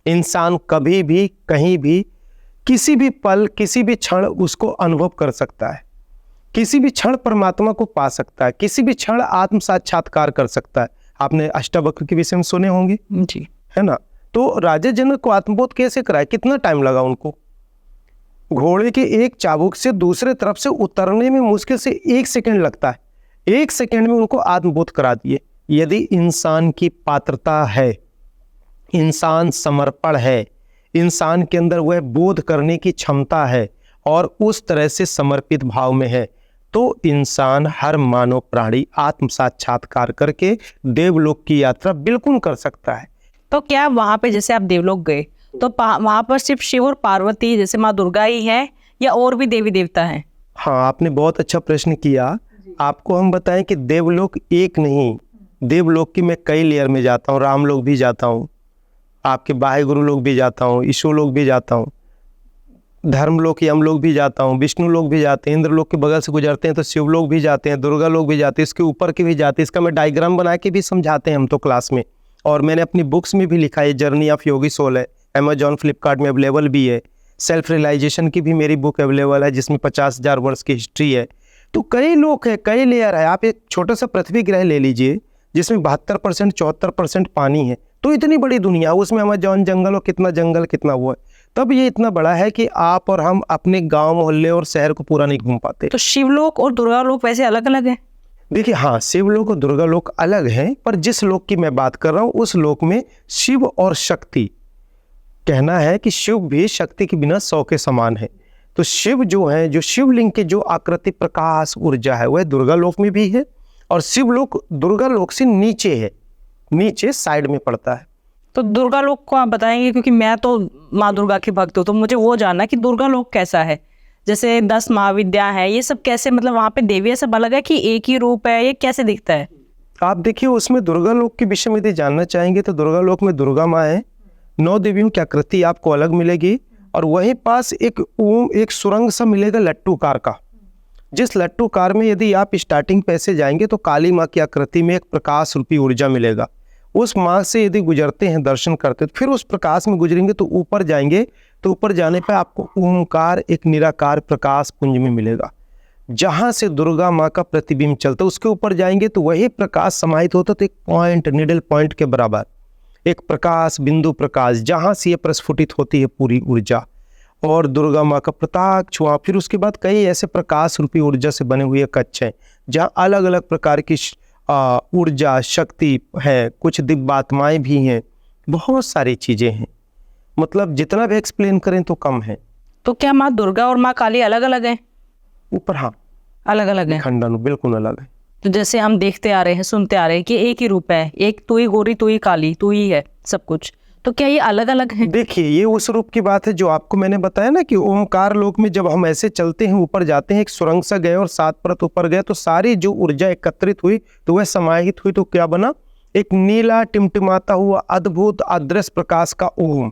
इंसान कभी भी, कहीं भी, किसी भी पल, किसी भी क्षण उसको अनुभव कर सकता है, किसी भी क्षण परमात्मा को पा सकता है, किसी भी क्षण आत्म साक्षात्कार कर सकता है। आपने अष्टावक्र के विषय में सुने होंगे
जी,
है ना। तो राजा जनक को आत्मबोध कैसे कराया? कितना टाइम लगा उनको? घोड़े के एक चाबुक से दूसरे तरफ से उतरने में मुश्किल से 1 सेकंड लगता है, 1 सेकंड में उनको आत्मबोध करा दिए। यदि इंसान की पात्रता है, इंसान समर्पण है, इंसान के अंदर वह बोध करने की क्षमता है और उस तरह से समर्पित भाव में है, तो इंसान, हर मानव प्राणी आत्म साक्षात्कार करके देवलोक की यात्रा बिल्कुल कर सकता है।
तो क्या वहाँ पे जैसे आप देवलोक गए तो वहाँ पर सिर्फ शिव और पार्वती जैसे माँ दुर्गा ही है या और भी देवी देवता हैं?
हाँ, आपने बहुत अच्छा प्रश्न किया। आपको हम बताएं कि देवलोक एक नहीं, देवलोक की मैं कई लेयर में जाता हूँ। रामलोक भी जाता हूँ, आपके बाह्य गुरु लोग भी जाता हूँ, ईश्वर लोग भी जाता हूँ, धर्मलोक यमलोक भी जाता हूँ, विष्णु लोग भी जाते हैं, इंद्र लोक के बगल से गुजरते हैं तो शिव लोग भी जाते हैं, दुर्गा लोग भी जाते हैं, इसके ऊपर के भी जाते हैं। इसका मैं डायग्राम बना के भी समझाते हैं हम तो क्लास में, और मैंने अपनी बुक्स में भी लिखा है। जर्नी ऑफ योगी सोल है, अमेजॉन फ्लिपकार्ट में अवेलेबल भी है। सेल्फ रियलाइजेशन की भी मेरी बुक अवेलेबल है जिसमें 50,000 वर्ष की हिस्ट्री है। तो कई लोग हैं, कई लेयर है। आप एक छोटा सा पृथ्वी ग्रह ले लीजिए जिसमें 72% 74% पानी है, तो इतनी बड़ी दुनिया, उसमें अमेजॉन जंगल और कितना जंगल, कितना वो है, तब ये इतना बड़ा है कि आप और हम अपने गांव, मोहल्ले और शहर को पूरा नहीं घूम पाते।
तो शिवलोक और दुर्गा लोक वैसे अलग अलग है?
देखिए, हाँ, शिवलोक और दुर्गा लोक अलग हैं, पर जिस लोक की मैं बात कर रहा हूँ उस लोक में शिव और शक्ति, कहना है कि शिव भी शक्ति के बिना 100 के समान है। तो शिव जो है, जो शिवलिंग की जो आकृति, प्रकाश, ऊर्जा है, वह दुर्गा लोक में भी है, और शिवलोक दुर्गा लोक से नीचे है, नीचे साइड में पड़ता है।
तो दुर्गा लोक को आप बताएंगे, क्योंकि मैं तो माँ दुर्गा की भक्त हूँ, तो मुझे वो जानना है कि दुर्गा लोक कैसा है। जैसे 10 महाविद्या है, ये सब कैसे, मतलब वहाँ पे देवी सब अलग है कि एक ही रूप है, ये कैसे दिखता है?
आप देखिए, उसमें दुर्गा लोक के विषय में यदि जानना चाहेंगे तो दुर्गा लोक में दुर्गा माँ है, 9 देवियों की आकृति आपको अलग मिलेगी, और वहीं पास एक सुरंग सा मिलेगा लट्टूकार का। जिस लट्टूकार में यदि आप स्टार्टिंग पे से जाएंगे तो काली माँ की आकृति में एक प्रकाश रूपी ऊर्जा मिलेगा। उस माँ से यदि गुजरते हैं, दर्शन करते, तो फिर उस प्रकाश में गुजरेंगे तो ऊपर जाएंगे, तो ऊपर जाने पर आपको ओंकार, एक निराकार प्रकाश पुंज में मिलेगा, जहाँ से दुर्गा माँ का प्रतिबिंब चलता है। उसके ऊपर जाएंगे तो वही प्रकाश समाहित होता, तो एक पॉइंट, निडल पॉइंट के बराबर एक प्रकाश, बिंदु प्रकाश, जहाँ से ये प्रस्फुटित होती है पूरी ऊर्जा, और दुर्गा माँ का प्रत्यक्ष हुआ। फिर उसके बाद कई ऐसे प्रकाश रूपी ऊर्जा से बने हुए कक्ष हैं जहाँ अलग अलग प्रकार की ऊर्जा, शक्ति है, कुछ दिव्यात्माएँ भी हैं, बहुत सारी चीज़ें हैं। मतलब जितना भी एक्सप्लेन करें तो कम है।
तो क्या माँ दुर्गा और माँ काली अलग अलग हैं?
ऊपर हाँ,
अलग अलग है,
खंडन बिल्कुल अलग है।
तो जैसे हम देखते आ रहे हैं, सुनते आ रहे हैं कि एक ही रूप है, एक तू ही गोरी, तू ही काली, तू ही है सब कुछ, तो क्या ये अलग अलग है?
देखिए, ये उस रूप की बात है जो आपको मैंने बताया ना कि ओमकार लोक में जब हम ऐसे चलते हैं, ऊपर जाते हैं, एक सुरंग सा गए और 7 परत ऊपर गए, तो सारी जो ऊर्जा एकत्रित हुई तो वह समाहित हुई, तो क्या बना? एक नीला टिमटिमाता हुआ अद्भुत अदृश्य प्रकाश का ओम,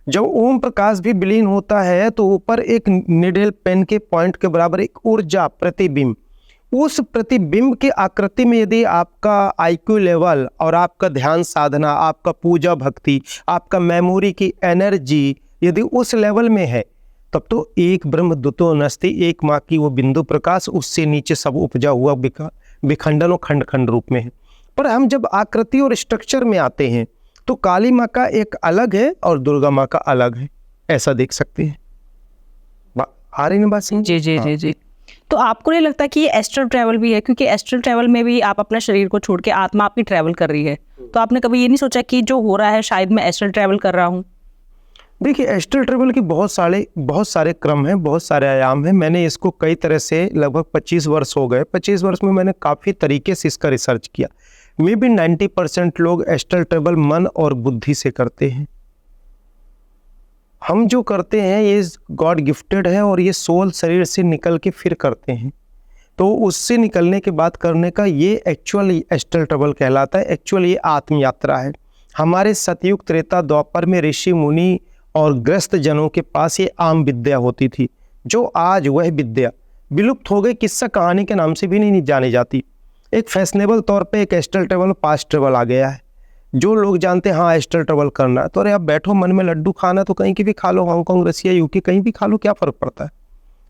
जब ओम प्रकाश भी विलीन होता है तो ऊपर एक निडल पेन के पॉइंट के बराबर एक ऊर्जा प्रतिबिंब, उस प्रतिबिंब की आकृति में यदि आपका आईक्यू लेवल और आपका ध्यान साधना, आपका पूजा भक्ति, आपका मेमोरी की एनर्जी यदि उस लेवल में है, तब तो एक ब्रह्म द्वितो नस्ति, एक माँ की वो बिंदु प्रकाश, उससे नीचे सब उपजा हुआ विखंडन और खंड खंड रूप में है। पर हम जब आकृति और स्ट्रक्चर में आते हैं तो काली माँ का एक अलग है और दुर्गा माँ का अलग है, ऐसा देख सकते हैं। आ रही ना बात समझ?
जी जी जी जी। तो आपको नहीं लगता कि ये एस्ट्रल ट्रैवल भी है? क्योंकि एस्ट्रल ट्रैवल में भी आप अपना शरीर को छोड़ के आत्मा आपकी ट्रैवल कर रही है, तो आपने कभी ये नहीं सोचा कि जो हो रहा है शायद मैं एस्ट्रल ट्रैवल कर रहा हूँ?
देखिए, एस्ट्रल ट्रैवल के बहुत सारे क्रम हैं, बहुत सारे आयाम हैं। मैंने इसको कई तरह से लगभग 25 वर्ष हो गए। 25 वर्ष में मैंने काफ़ी तरीके से इसका रिसर्च किया। मे बी 90% लोग एस्ट्रल ट्रैवल मन और बुद्धि से करते हैं। हम जो करते हैं ये गॉड गिफ्टेड है और ये सोल शरीर से निकल के फिर करते हैं, तो उससे निकलने के बाद करने का ये एक्चुअली एस्ट्रल ट्रैवल कहलाता है। एक्चुअल ये आत्म यात्रा है। हमारे सतयुग त्रेता द्वापर में ऋषि मुनि और ग्रस्त जनों के पास ये आम विद्या होती थी, जो आज वह विद्या विलुप्त हो गई, किस्सा कहानी के नाम से भी नहीं जानी जाती। एक फैशनेबल तौर पे एक एस्ट्रल ट्रैवल, पास्ट ट्रैवल आ गया है। जो लोग जानते हैं हाँ एस्ट्रल ट्रैवल करना, तो अरे आप बैठो, मन में लड्डू खाना तो कहीं की भी खा लो, हांगकांग, रसिया, यूके, कहीं भी खा लो, क्या फ़र्क पड़ता है।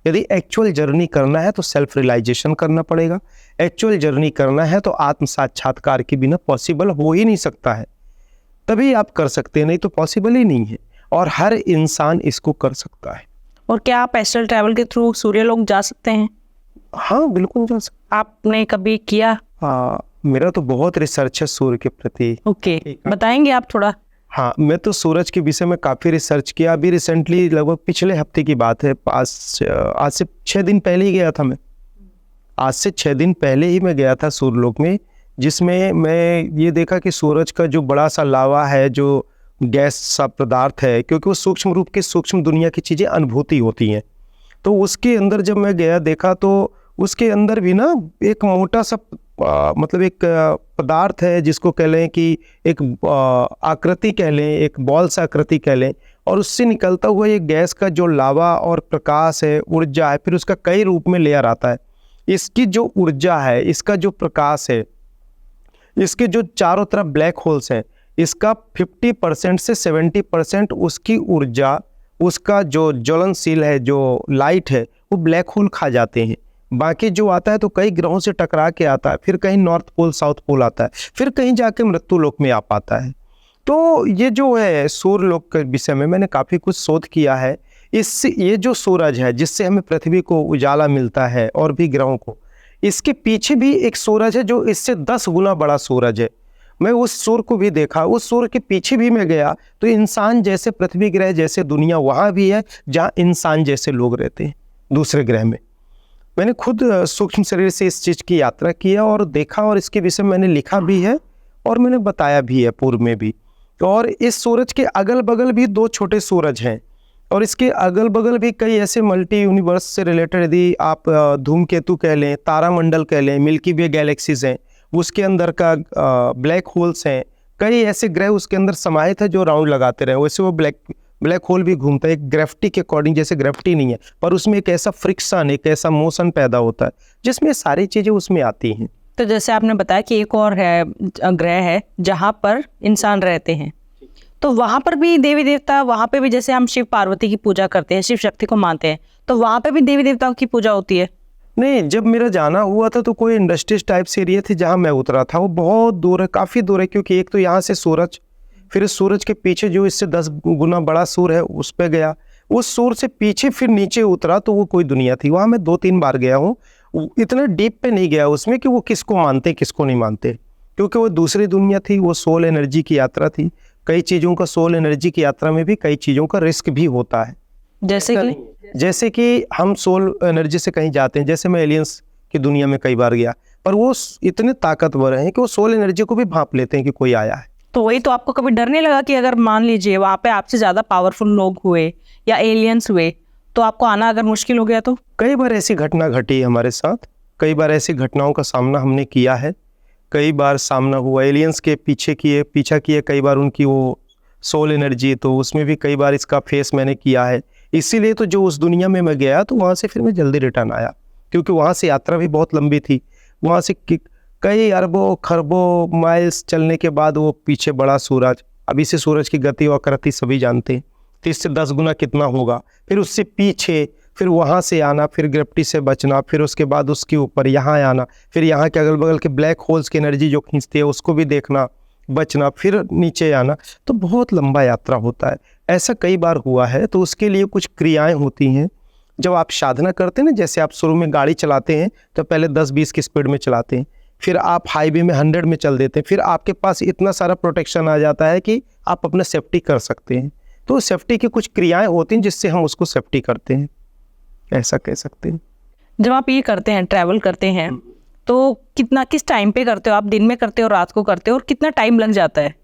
यदि एक्चुअल जर्नी करना है तो सेल्फ रियलाइजेशन करना पड़ेगा। एक्चुअल जर्नी करना है तो आत्म साक्षात्कार के बिना पॉसिबल हो ही नहीं सकता है, तभी आप कर सकते हैं, नहीं तो पॉसिबल ही नहीं है। और हर इंसान इसको कर सकता है।
और क्या आप एस्ट्रल ट्रैवल के थ्रू सूर्यलोक जा सकते हैं?
हाँ बिल्कुल जा सकते।
आपने कभी किया?
हाँ, मेरा तो बहुत रिसर्च है सूर्य के प्रति।
ओके, बताएंगे आप थोड़ा?
हाँ, मैं तो सूरज के विषय में काफ़ी रिसर्च किया। अभी रिसेंटली लगभग पिछले हफ्ते की बात है, आज से 6 दिन पहले ही गया था मैं। आज से 6 दिन पहले ही मैं गया था सूर्यलोक में, जिसमें मैं ये देखा कि सूरज का जो बड़ा सा लावा है, जो गैस सा पदार्थ है, क्योंकि वो सूक्ष्म रूप की सूक्ष्म दुनिया की चीज़ें अनुभूति होती हैं, तो उसके अंदर जब मैं गया देखा तो उसके अंदर भी ना एक मोटा सा मतलब एक पदार्थ है, जिसको कह लें कि एक आकृति कह लें, एक बॉल सा आकृति कह लें, और उससे निकलता हुआ ये गैस का जो लावा और प्रकाश है, ऊर्जा है, फिर उसका कई रूप में लेयर आता है। इसकी जो ऊर्जा है, इसका जो प्रकाश है, इसके जो चारों तरफ ब्लैक होल्स हैं, इसका 50% से 70% उसकी ऊर्जा, उसका जो ज्वलनशील है, जो लाइट है, वो ब्लैक होल खा जाते हैं। बाकी जो आता है तो कई ग्रहों से टकरा के आता है, फिर कहीं नॉर्थ पोल साउथ पोल आता है, फिर कहीं जाके मृत्यु लोक में आ पाता है। तो ये जो है सूर्य लोक के विषय में मैंने काफ़ी कुछ शोध किया है। इससे ये जो सूरज है जिससे हमें पृथ्वी को उजाला मिलता है और भी ग्रहों को, इसके पीछे भी एक सूरज है जो इससे 10 गुना बड़ा सूरज है। मैं उस सूर्य को भी देखा, उस सूर्य के पीछे भी मैं गया तो इंसान जैसे पृथ्वी ग्रह जैसे दुनिया वहाँ भी है, जहाँ इंसान जैसे लोग रहते हैं दूसरे ग्रह में। मैंने खुद सूक्ष्म शरीर से इस चीज़ की यात्रा किया और देखा, और इसके विषय में मैंने लिखा भी है और मैंने बताया भी है पूर्व में भी। और इस सूरज के अगल बगल भी 2 छोटे सूरज हैं, और इसके अगल बगल भी कई ऐसे मल्टी यूनिवर्स से रिलेटेड, यदि आप धूमकेतु कह लें, तारामंडल कह लें, मिल्की वे गैलेक्सीज हैं, उसके अंदर का ब्लैक होल्स हैं, कई ऐसे ग्रह उसके अंदर समाहित है जो राउंड लगाते रहे। वैसे वो ब्लैक होल भी घूमता है एक ग्रेविटी के अकॉर्डिंग, जैसे ग्रेविटी नहीं है पर उसमें एक ऐसा फ्रिक्शन, एक ऐसा मोशन पैदा होता है जिसमें सारी चीज़ें उसमें आती हैं।
तो जैसे आपने बताया कि एक और है ग्रह है जहाँ पर इंसान रहते हैं, तो वहाँ पर भी देवी देवता, वहाँ पे भी जैसे हम शिव पार्वती की पूजा करते हैं, शिव शक्ति को मानते हैं, तो वहाँ पे भी देवी देवताओं की पूजा होती है?
नहीं, जब मेरा जाना हुआ था तो कोई इंडस्ट्रीज टाइप से एरिया थी जहाँ मैं उतरा था, वो बहुत दूर है, काफ़ी दूर है, क्योंकि एक तो यहाँ से सूरज, फिर इस सूरज के पीछे जो इससे 10 गुना बड़ा सूर्य है उस पर गया, उस सूर्य से पीछे फिर नीचे उतरा तो वो कोई दुनिया थी। वहाँ मैं 2-3 बार गया हूँ, इतना डीप पे नहीं गया उसमें कि वो किसको मानते किसको नहीं मानते, क्योंकि वो दूसरी दुनिया थी, वो सोल एनर्जी की यात्रा थी। कई चीज़ों का सोल एनर्जी की यात्रा में भी कई चीज़ों का रिस्क भी होता है। जैसे कि हम सोल एनर्जी से कहीं जाते हैं, जैसे मैं एलियंस की दुनिया में कई बार गया, पर वो इतने ताकतवर हैं कि वो सोल एनर्जी को भी भांप लेते हैं कि कोई आया है।
तो वही तो, आपको कभी डर नहीं लगा कि अगर मान लीजिए वहाँ पे आपसे ज़्यादा पावरफुल लोग हुए या एलियंस हुए तो आपको आना अगर मुश्किल हो गया तो?
कई बार ऐसी घटना घटी है हमारे साथ, कई बार ऐसी घटनाओं का सामना हमने किया है, कई बार सामना हुआ, एलियंस के पीछा किए, कई बार उनकी वो सोल एनर्जी, तो उसमें भी कई बार इसका फेस मैंने किया है। इसीलिए तो जो उस दुनिया में मैं गया तो वहाँ से फिर मैं जल्दी रिटर्न आया, क्योंकि वहाँ से यात्रा भी बहुत लंबी थी। वहाँ से कई अरबों खरबों माइल्स चलने के बाद वो पीछे बड़ा सूरज, अभी से सूरज की गति और आकृति सभी जानते हैं, 30 से 10 गुना कितना होगा। फिर उससे पीछे, फिर वहाँ से आना, फिर ग्रेविटी से बचना, फिर उसके बाद उसके ऊपर यहाँ आना, फिर यहाँ के अगल बगल के ब्लैक होल्स की एनर्जी जो खींचती है उसको भी देखना, बचना, फिर नीचे आना। तो बहुत लंबा यात्रा होता है। ऐसा कई बार हुआ है। तो उसके लिए कुछ क्रियाएं होती हैं। जब आप साधना करते हैं ना, जैसे आप शुरू में गाड़ी चलाते हैं तो पहले 10-20 की स्पीड में चलाते हैं, फिर आप हाईवे में 100 में चल देते हैं, फिर आपके पास इतना सारा प्रोटेक्शन आ जाता है कि आप अपना सेफ्टी कर सकते हैं। तो सेफ्टी की कुछ क्रियाएं होती हैं जिससे हम उसको सेफ्टी करते हैं, ऐसा कह सकते हैं।
जब आप ये करते हैं, ट्रैवल करते हैं, तो किस टाइम पे करते हो आप? दिन में करते हो, रात को करते हो, और कितना टाइम लग जाता है?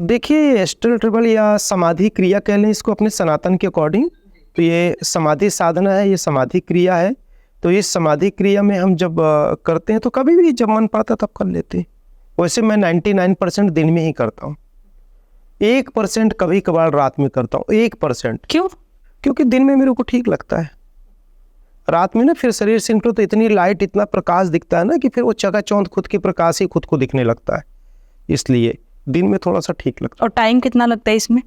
देखिए, एस्ट्रल ट्रैवल या समाधि क्रिया कह लें इसको अपने सनातन के अकॉर्डिंग, तो ये समाधि साधना है, ये समाधि क्रिया है। तो इस समाधि क्रिया में हम जब करते हैं तो कभी भी जब मन पाता तब कर लेते हैं। वैसे मैं 99% दिन में ही करता हूँ, 1% कभी कभार रात में करता हूँ, 1%।
क्यों?
क्योंकि दिन में मेरे को ठीक लगता है। रात में ना फिर शरीर से निकलो तो इतनी लाइट, इतना प्रकाश दिखता है ना कि फिर वो चकाचौंध खुद की प्रकाश ही खुद को दिखने लगता है। इसलिए दिन में थोड़ा सा ठीक लगता है।
और टाइम कितना लगता है इसमें?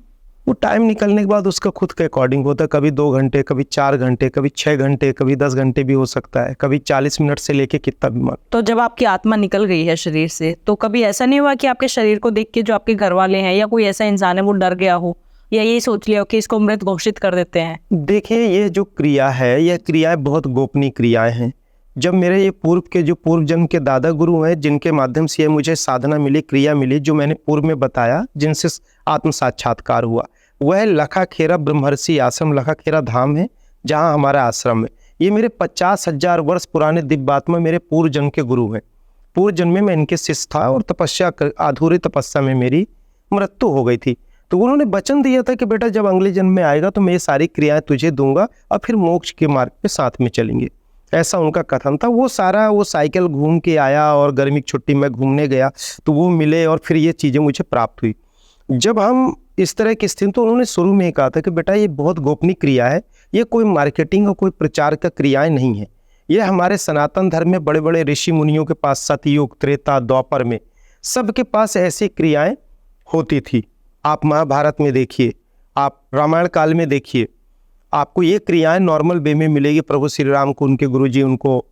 वो टाइम निकलने के बाद उसका खुद के अकॉर्डिंग होता है। कभी 2 घंटे, कभी 4 घंटे, कभी 6 घंटे, कभी 10 घंटे भी हो सकता है, कभी 40 मिनट से लेके कितना भी मन।
तो जब आपकी आत्मा निकल गई है शरीर से, तो कभी ऐसा नहीं हुआ कि आपके शरीर को देख के जो आपके घर वाले हैं या कोई ऐसा इंसान है वो डर गया हो, या यही सोच लिया हो कि इसको मृत घोषित कर देते हैं?
देखिए, ये जो क्रिया है, यह क्रियाएं बहुत गोपनीय क्रियाएं हैं। जब मेरे ये पूर्व जन्म के दादा गुरु हैं, जिनके माध्यम से ये मुझे साधना मिली, क्रिया मिली, जो मैंने पूर्व में बताया, जिनसे आत्म साक्षात्कार हुआ, वह लखाखेरा ब्रह्मर्षि आश्रम, लखाखेरा धाम है जहाँ हमारा आश्रम है। ये मेरे 50,000 वर्ष पुराने दिव्यात्मा मेरे पूर्व जन्म के गुरु हैं। पूर्व जन्म में मैं इनके शिष्य था और अधूरी तपस्या में मेरी मृत्यु हो गई थी। तो उन्होंने वचन दिया था कि बेटा जब अगले जन्म में आएगा तो मैं ये सारी क्रियाएं तुझे दूंगा और फिर मोक्ष के मार्ग पे साथ में चलेंगे, ऐसा उनका कथन था। वो साइकिल घूम के आया और गर्मी की छुट्टी में घूमने गया तो वो मिले और फिर ये चीज़ें मुझे प्राप्त हुई। जब हम इस तरह की स्थिति, तो उन्होंने शुरू में ही कहा था कि बेटा ये बहुत गोपनीय क्रिया है, ये कोई मार्केटिंग और कोई प्रचार का क्रियाएं नहीं है। ये हमारे सनातन धर्म में बड़े बड़े ऋषि मुनियों के पास सतयुग, त्रेता, द्वापर में सबके पास ऐसी क्रियाएं होती थी। आप महाभारत में देखिए, आप रामायण काल में देखिए, आपको ये क्रियाएं नॉर्मल वे में मिलेगी। प्रभु श्री राम को उनके गुरुजी उनको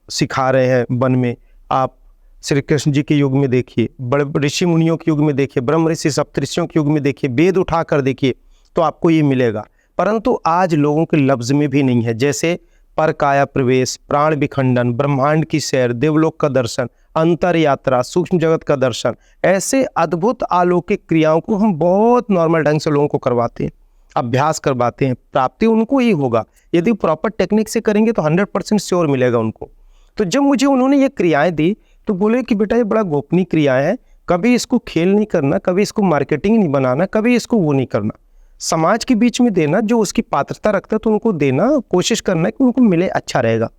सिखा रहे हैं वन में। आप श्री कृष्ण जी के युग में देखिए, बड़े ऋषि मुनियों के युग में देखिए, ब्रह्म ऋषि सप्तऋषियों के युग में देखिए, वेद उठा कर देखिए तो आपको ये मिलेगा। परंतु आज लोगों के लफ्ज में भी नहीं है। जैसे पर काया प्रवेश, प्राण विखंडन, ब्रह्मांड की सैर, देवलोक का दर्शन, अंतर यात्रा, सूक्ष्म जगत का दर्शन, ऐसे अद्भुत अलौकिक क्रियाओं को हम बहुत नॉर्मल ढंग से लोगों को करवाते हैं, अभ्यास करवाते हैं। प्राप्ति उनको ही होगा, यदि प्रॉपर टेक्निक से करेंगे तो 100% श्योर मिलेगा उनको। तो जब मुझे उन्होंने ये क्रियाएं दी तो बोले कि बेटा ये बड़ा गोपनीय क्रियाएं है, कभी इसको खेल नहीं करना, कभी इसको मार्केटिंग नहीं बनाना, कभी इसको वो नहीं करना, समाज के बीच में देना, जो उसकी पात्रता रखता है तो उनको देना, कोशिश करना है कि उनको मिले, अच्छा रहेगा।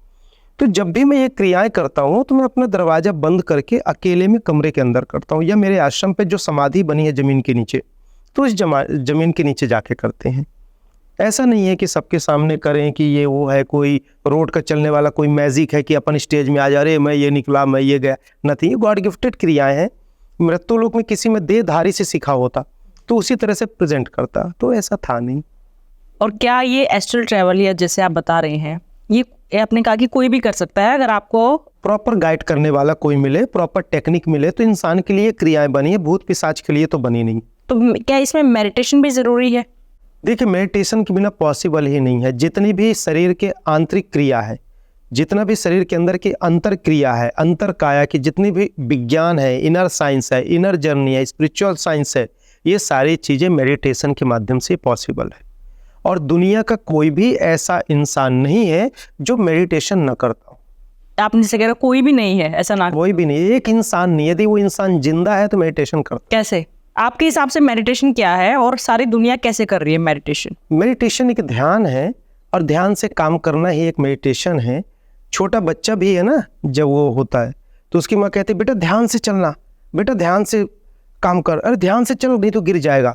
तो जब भी मैं ये क्रियाएं करता हूँ तो मैं अपना दरवाज़ा बंद करके अकेले में कमरे के अंदर करता हूँ, या मेरे आश्रम पे जो समाधि बनी है ज़मीन के नीचे, तो इस ज़मीन के नीचे जाके करते हैं। ऐसा नहीं है कि सबके सामने करें कि ये वो है, कोई रोड का चलने वाला कोई मैजिक है कि अपन स्टेज में आ जा रहे, मैं ये निकला, मैं ये गया, नहीं। ये गॉड गिफ्टेड क्रियाएं हैं। मृत्यु लोक में किसी में देहधारी से सीखा होता तो उसी तरह से प्रेजेंट करता, तो ऐसा था नहीं।
और क्या ये एस्ट्रल ट्रैवल या जैसे आप बता रहे हैं, ये आपने कहा कि कोई भी कर सकता है अगर आपको
प्रॉपर गाइड करने वाला कोई मिले, प्रॉपर टेक्निक मिले, तो इंसान के लिए क्रियाएं बनी है, भूत पिशाच के लिए तो बनी नहीं।
तो क्या इसमें मेडिटेशन भी ज़रूरी है?
देखिए, मेडिटेशन के बिना पॉसिबल ही नहीं है। जितनी भी शरीर के आंतरिक क्रिया है, जितना भी शरीर के अंदर की अंतर क्रिया है, अंतर काया की जितनी भी विज्ञान है, इनर साइंस है, इनर जर्नी है, स्पिरिचुअल साइंस है, ये सारी चीज़ें मेडिटेशन के माध्यम से पॉसिबल है। और दुनिया का कोई भी ऐसा इंसान नहीं है जो मेडिटेशन न करता हो।
आपने जैसे कह रहे कोई भी नहीं है ऐसा? ना,
कोई भी नहीं, एक इंसान नहीं। यदि वो इंसान जिंदा है तो मेडिटेशन करता।
कैसे? आपके हिसाब से मेडिटेशन क्या है और सारी दुनिया कैसे कर रही है मेडिटेशन?
मेडिटेशन एक ध्यान है और ध्यान से काम करना ही एक मेडिटेशन है। छोटा बच्चा भी है ना, जब वो होता है तो उसकी माँ कहती है बेटा ध्यान से चलना, बेटा ध्यान से काम कर, अरे ध्यान से चलो नहीं तो गिर जाएगा।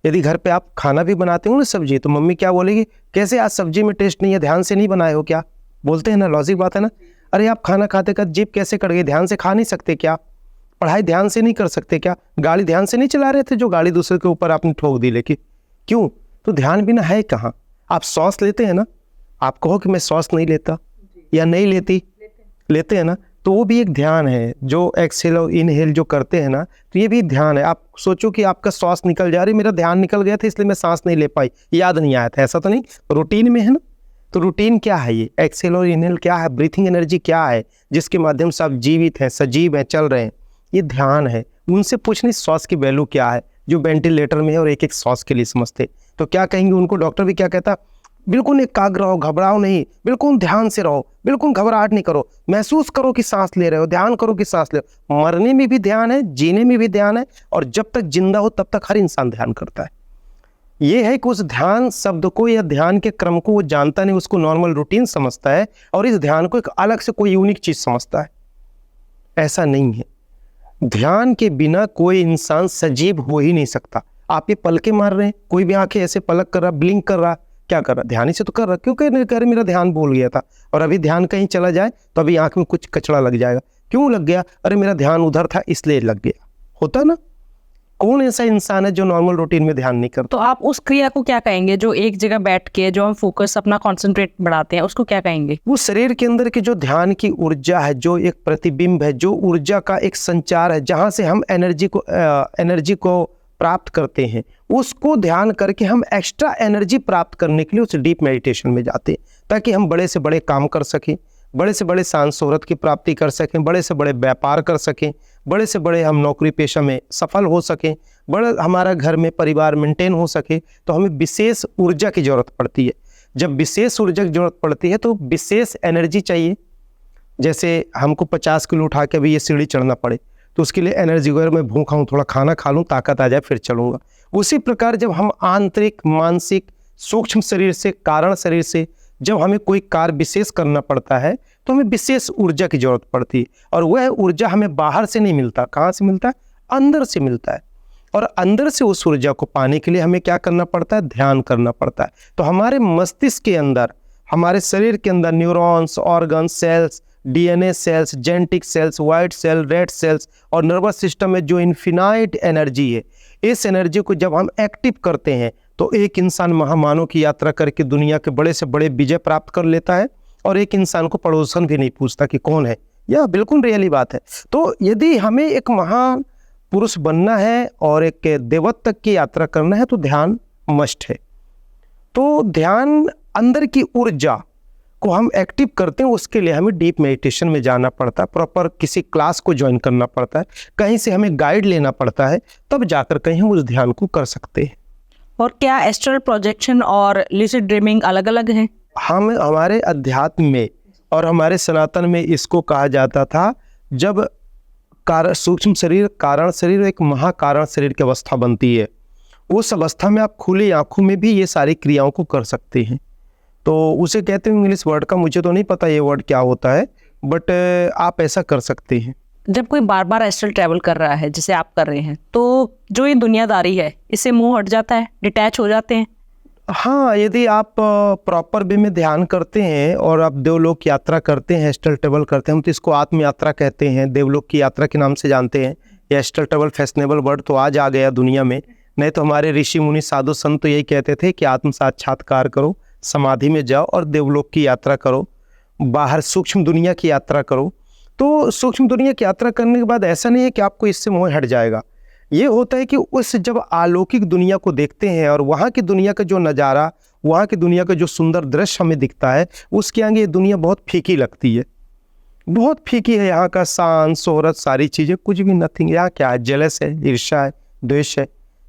यदि घर पे आप खाना भी बनाते हो ना सब्जी, तो मम्मी क्या बोलेगी, कैसे आज सब्जी में टेस्ट नहीं है, ध्यान से नहीं बनाए हो क्या? बोलते हैं ना, लॉजिक बात है ना। अरे आप खाना खाते खाते जीभ कैसे कट गई, ध्यान से खा नहीं सकते क्या? पढ़ाई ध्यान से नहीं कर सकते क्या? गाड़ी ध्यान से नहीं चला रहे थे जो गाड़ी दूसरे के ऊपर आपने ठोक दी लेके? क्यों? तो ध्यान बिना है कहाँ? आप सांस लेते हैं ना, आप कहो कि मैं सांस नहीं लेता या नहीं लेती, लेते हैं ना, तो वो भी एक ध्यान है। जो एक्सहेल और इनहेल जो करते हैं ना, तो ये भी ध्यान है। आप सोचो कि आपका सांस निकल जा रही, मेरा ध्यान निकल गया था इसलिए मैं सांस नहीं ले पाई, याद नहीं आया था, ऐसा तो नहीं, रूटीन में है ना। तो रूटीन क्या है? ये एक्सहेल और इनहेल क्या है? ब्रीथिंग एनर्जी क्या है जिसके माध्यम से आप जीवित हैं, सजीव हैं, चल रहे हैं? ये ध्यान है। उनसे पूछने श्वास की वैल्यू क्या है, जो वेंटिलेटर में है और एक एक श्वास के लिए समझते, तो क्या कहेंगे उनको? डॉक्टर भी क्या कहता, बिल्कुल एकाग्र रहो, घबराओ नहीं, बिल्कुल ध्यान से रहो, बिल्कुल घबराहट नहीं करो, महसूस करो कि सांस ले रहे हो, ध्यान करो कि सांस ले रहे हो। मरने में भी ध्यान है, जीने में भी ध्यान है, और जब तक जिंदा हो तब तक हर इंसान ध्यान करता है। ये है कि उस ध्यान शब्द को या ध्यान के क्रम को वो जानता नहीं, उसको नॉर्मल रूटीन समझता है, और इस ध्यान को एक अलग से कोई यूनिक चीज समझता है। ऐसा नहीं है। ध्यान के बिना कोई इंसान सजीव हो ही नहीं सकता। आप ये पलके मार रहे हैं, कोई भी आंखें ऐसे पलक कर रहा, ब्लिंक कर रहा, क्या कर रहा? ध्यान ही से तो कर रहा। क्यों कह रहे मेरा ध्यान भूल गया था, और अभी ध्यान कहीं चला जाए तो अभी आंख में कुछ कचड़ा लग जाएगा। क्यों लग गया? अरे मेरा ध्यान उधर था इसलिए लग गया। होता ना? कौन ऐसा इंसान है जो नॉर्मल रूटीन में ध्यान नहीं करता?
तो आप उस क्रिया को क्या कहेंगे, जो एक जगह बैठ के जो हम फोकस अपना कंसंट्रेट बढ़ाते हैं, उसको क्या कहेंगे?
वो शरीर के अंदर की जो ध्यान की ऊर्जा है, जो एक प्रतिबिंब है, जो ऊर्जा का एक संचार है, जहां से हम एनर्जी को प्राप्त करते हैं, उसको ध्यान करके हम एक्स्ट्रा एनर्जी प्राप्त करने के लिए उस डीप मेडिटेशन में जाते हैं, ताकि हम बड़े से बड़े काम कर सकें, बड़े से बड़े शान शोहरत की प्राप्ति कर सकें, बड़े से बड़े व्यापार कर सकें, बड़े से बड़े हम नौकरी पेशा में सफल हो सकें, बड़ा हमारा घर में परिवार मेंटेन हो सके। तो हमें विशेष ऊर्जा की जरूरत पड़ती है। जब विशेष ऊर्जा की जरूरत पड़ती है तो विशेष एनर्जी चाहिए। जैसे हमको 50 किलो उठा के अभी ये सीढ़ी चढ़ना पड़े, तो उसके लिए एनर्जी, अगर मैं भूखा हूँ, थोड़ा खाना खा लूँ, ताकत आ जाए, फिर चलूँगा। उसी प्रकार जब हम आंतरिक, मानसिक, सूक्ष्म शरीर से, कारण शरीर से जब हमें कोई कार्य विशेष करना पड़ता है, तो हमें विशेष ऊर्जा की जरूरत पड़ती है। और वह ऊर्जा हमें बाहर से नहीं मिलता। कहाँ से मिलता है? अंदर से मिलता है। और अंदर से उस ऊर्जा को पाने के लिए हमें क्या करना पड़ता है? ध्यान करना पड़ता है। तो हमारे मस्तिष्क के अंदर, हमारे शरीर के अंदर neurons, organ, cells, DNA cells, genetic cells, white cell, red cells और नर्वस सिस्टम में जो इन्फिनाइट एनर्जी है, इस एनर्जी को जब हम एक्टिव करते हैं तो एक इंसान महामानव की यात्रा करके दुनिया के बड़े से बड़े विजय प्राप्त कर लेता है, और एक इंसान को पड़ोसन भी नहीं पूछता कि कौन है। यह बिल्कुल रियली बात है। तो यदि हमें एक महान पुरुष बनना है और एक देवत्व तक की यात्रा करना है, तो ध्यान मस्ट है। तो ध्यान, अंदर की ऊर्जा को हम एक्टिव करते हैं, उसके लिए हमें डीप मेडिटेशन में जाना पड़ता है, प्रॉपर किसी क्लास को ज्वाइन करना पड़ता है, कहीं से हमें गाइड लेना पड़ता है, तब जाकर कहीं हम उस ध्यान को कर सकते हैं।
और क्या एस्ट्रल प्रोजेक्शन और लूसिड ड्रीमिंग अलग अलग हैं?
हम हमारे अध्यात्म में और हमारे सनातन में इसको कहा जाता था, जब सूक्ष्म शरीर, कारण शरीर, एक महाकारण शरीर की अवस्था बनती है, उस अवस्था में आप खुली आंखों में भी ये सारी क्रियाओं को कर सकते हैं। तो उसे कहते हैं इंग्लिश वर्ड का, मुझे तो नहीं पता ये वर्ड क्या होता है, बट आप ऐसा कर सकते हैं।
जब कोई बार बार एस्ट्रल ट्रैवल कर रहा है, जैसे आप कर रहे हैं, तो जो ये दुनियादारी है, इससे मुंह हट जाता है, डिटैच हो जाते हैं?
हाँ, यदि आप प्रॉपर वे में ध्यान करते हैं और आप देवलोक की यात्रा करते हैं, एस्ट्रल ट्रैवल करते हैं, हम तो इसको आत्म यात्रा कहते हैं, देवलोक की यात्रा के नाम से जानते हैं। ये एस्ट्रल ट्रैवल फैशनेबल वर्ड तो आज आ गया दुनिया में, नहीं तो हमारे ऋषि मुनि साधु संत तो यही कहते थे कि आत्म साक्षात्कार करो, समाधि में जाओ और देवलोक की यात्रा करो, बाहर सूक्ष्म दुनिया की यात्रा करो। तो सूक्ष्म दुनिया की यात्रा करने के बाद ऐसा नहीं है कि आपको इससे मोह हट जाएगा। ये होता है कि उस जब अलौकिक दुनिया को देखते हैं और वहाँ की दुनिया का जो नज़ारा, वहाँ की दुनिया का जो सुंदर दृश्य हमें दिखता है, उसके आगे ये दुनिया बहुत फीकी लगती है, बहुत फीकी है। यहाँ का शान शोहरत, सारी चीज़ें कुछ भी नथिंग। यहाँ क्या है? जलस है, ईर्ष्या है, द्वेष है,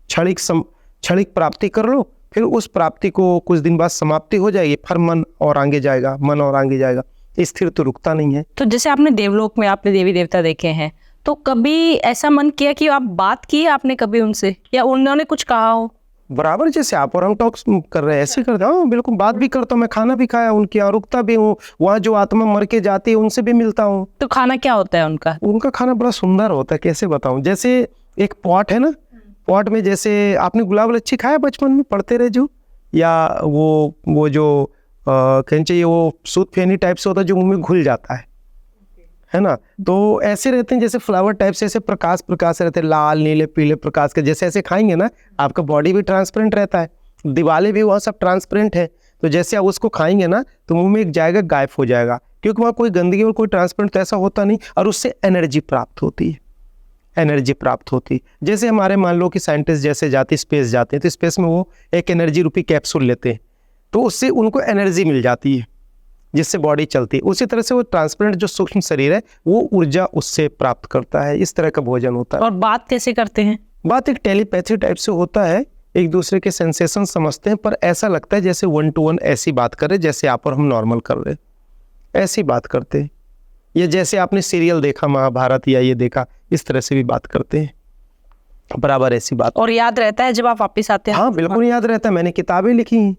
क्षणिक प्राप्ति कर लो, फिर उस प्राप्ति को कुछ दिन बाद समाप्ति हो जाएगी, फिर मन और आगे जाएगा, मन और आगे जाएगा, स्थिर तो रुकता नहीं है।
तो जैसे आपने देवलोक में आपने देवी देवता देखे हैं, तो कभी ऐसा मन किया कि आप बात की आपने कभी उनसे, या उन्होंने कुछ कहा हो?
बराबर जैसे आप और हम टॉक्स कर रहे हैं ऐसे करते हैं। बिल्कुल, बात भी करता हूँ मैं, खाना भी खाया उनकी, और रुकता भी हूँ। वहाँ जो आत्मा मर के जाती है उनसे भी मिलता हूँ।
तो खाना क्या होता है उनका?
उनका खाना बड़ा सुंदर होता है, कैसे बताऊँ। जैसे एक पॉट है ना, पॉट में जैसे आपने गुलाब लच्छी खाया बचपन में पढ़ते रहे जो, या वो जो कहना चाहिए वो सूत फेनी टाइप से होता है जो मुंह में घुल जाता है ना। तो ऐसे रहते हैं जैसे फ्लावर टाइप से, ऐसे प्रकाश प्रकाश रहते हैं, लाल नीले पीले प्रकाश के। जैसे ऐसे खाएंगे ना आपका बॉडी भी ट्रांसपेरेंट रहता है, दिवाले भी वहाँ सब ट्रांसपेरेंट है। तो जैसे आप उसको खाएंगे ना तो मुंह में एक जाएगा, गायब हो जाएगा, क्योंकि वहाँ कोई गंदगी और कोई ट्रांसपेरेंट तो ऐसा होता नहीं, और उससे एनर्जी प्राप्त होती है, एनर्जी प्राप्त होती। जैसे हमारे मान लो कि साइंटिस्ट जैसे जाते स्पेस जाते हैं तो स्पेस में वो एक एनर्जी रूपी कैप्सूल लेते हैं, तो उससे उनको एनर्जी मिल जाती है जिससे बॉडी चलती है। उसी तरह से वो ट्रांसपेरेंट जो सूक्ष्म शरीर है वो ऊर्जा उससे प्राप्त करता है। इस तरह का भोजन होता है।
और बात कैसे करते हैं?
बात एक टेलीपैथी टाइप से होता है, एक दूसरे के सेंसेशन समझते हैं, पर ऐसा लगता है जैसे 1 to 1 ऐसी बात कर रहे जैसे आप और हम नॉर्मल कर रहे, ऐसी बात करते हैं। या जैसे आपने सीरियल देखा महाभारत या ये देखा, इस तरह से भी बात करते हैं, बराबर ऐसी बात।
और याद रहता है जब आप वापस आते हैं?
हाँ बिल्कुल याद रहता है, मैंने किताबें लिखी हैं।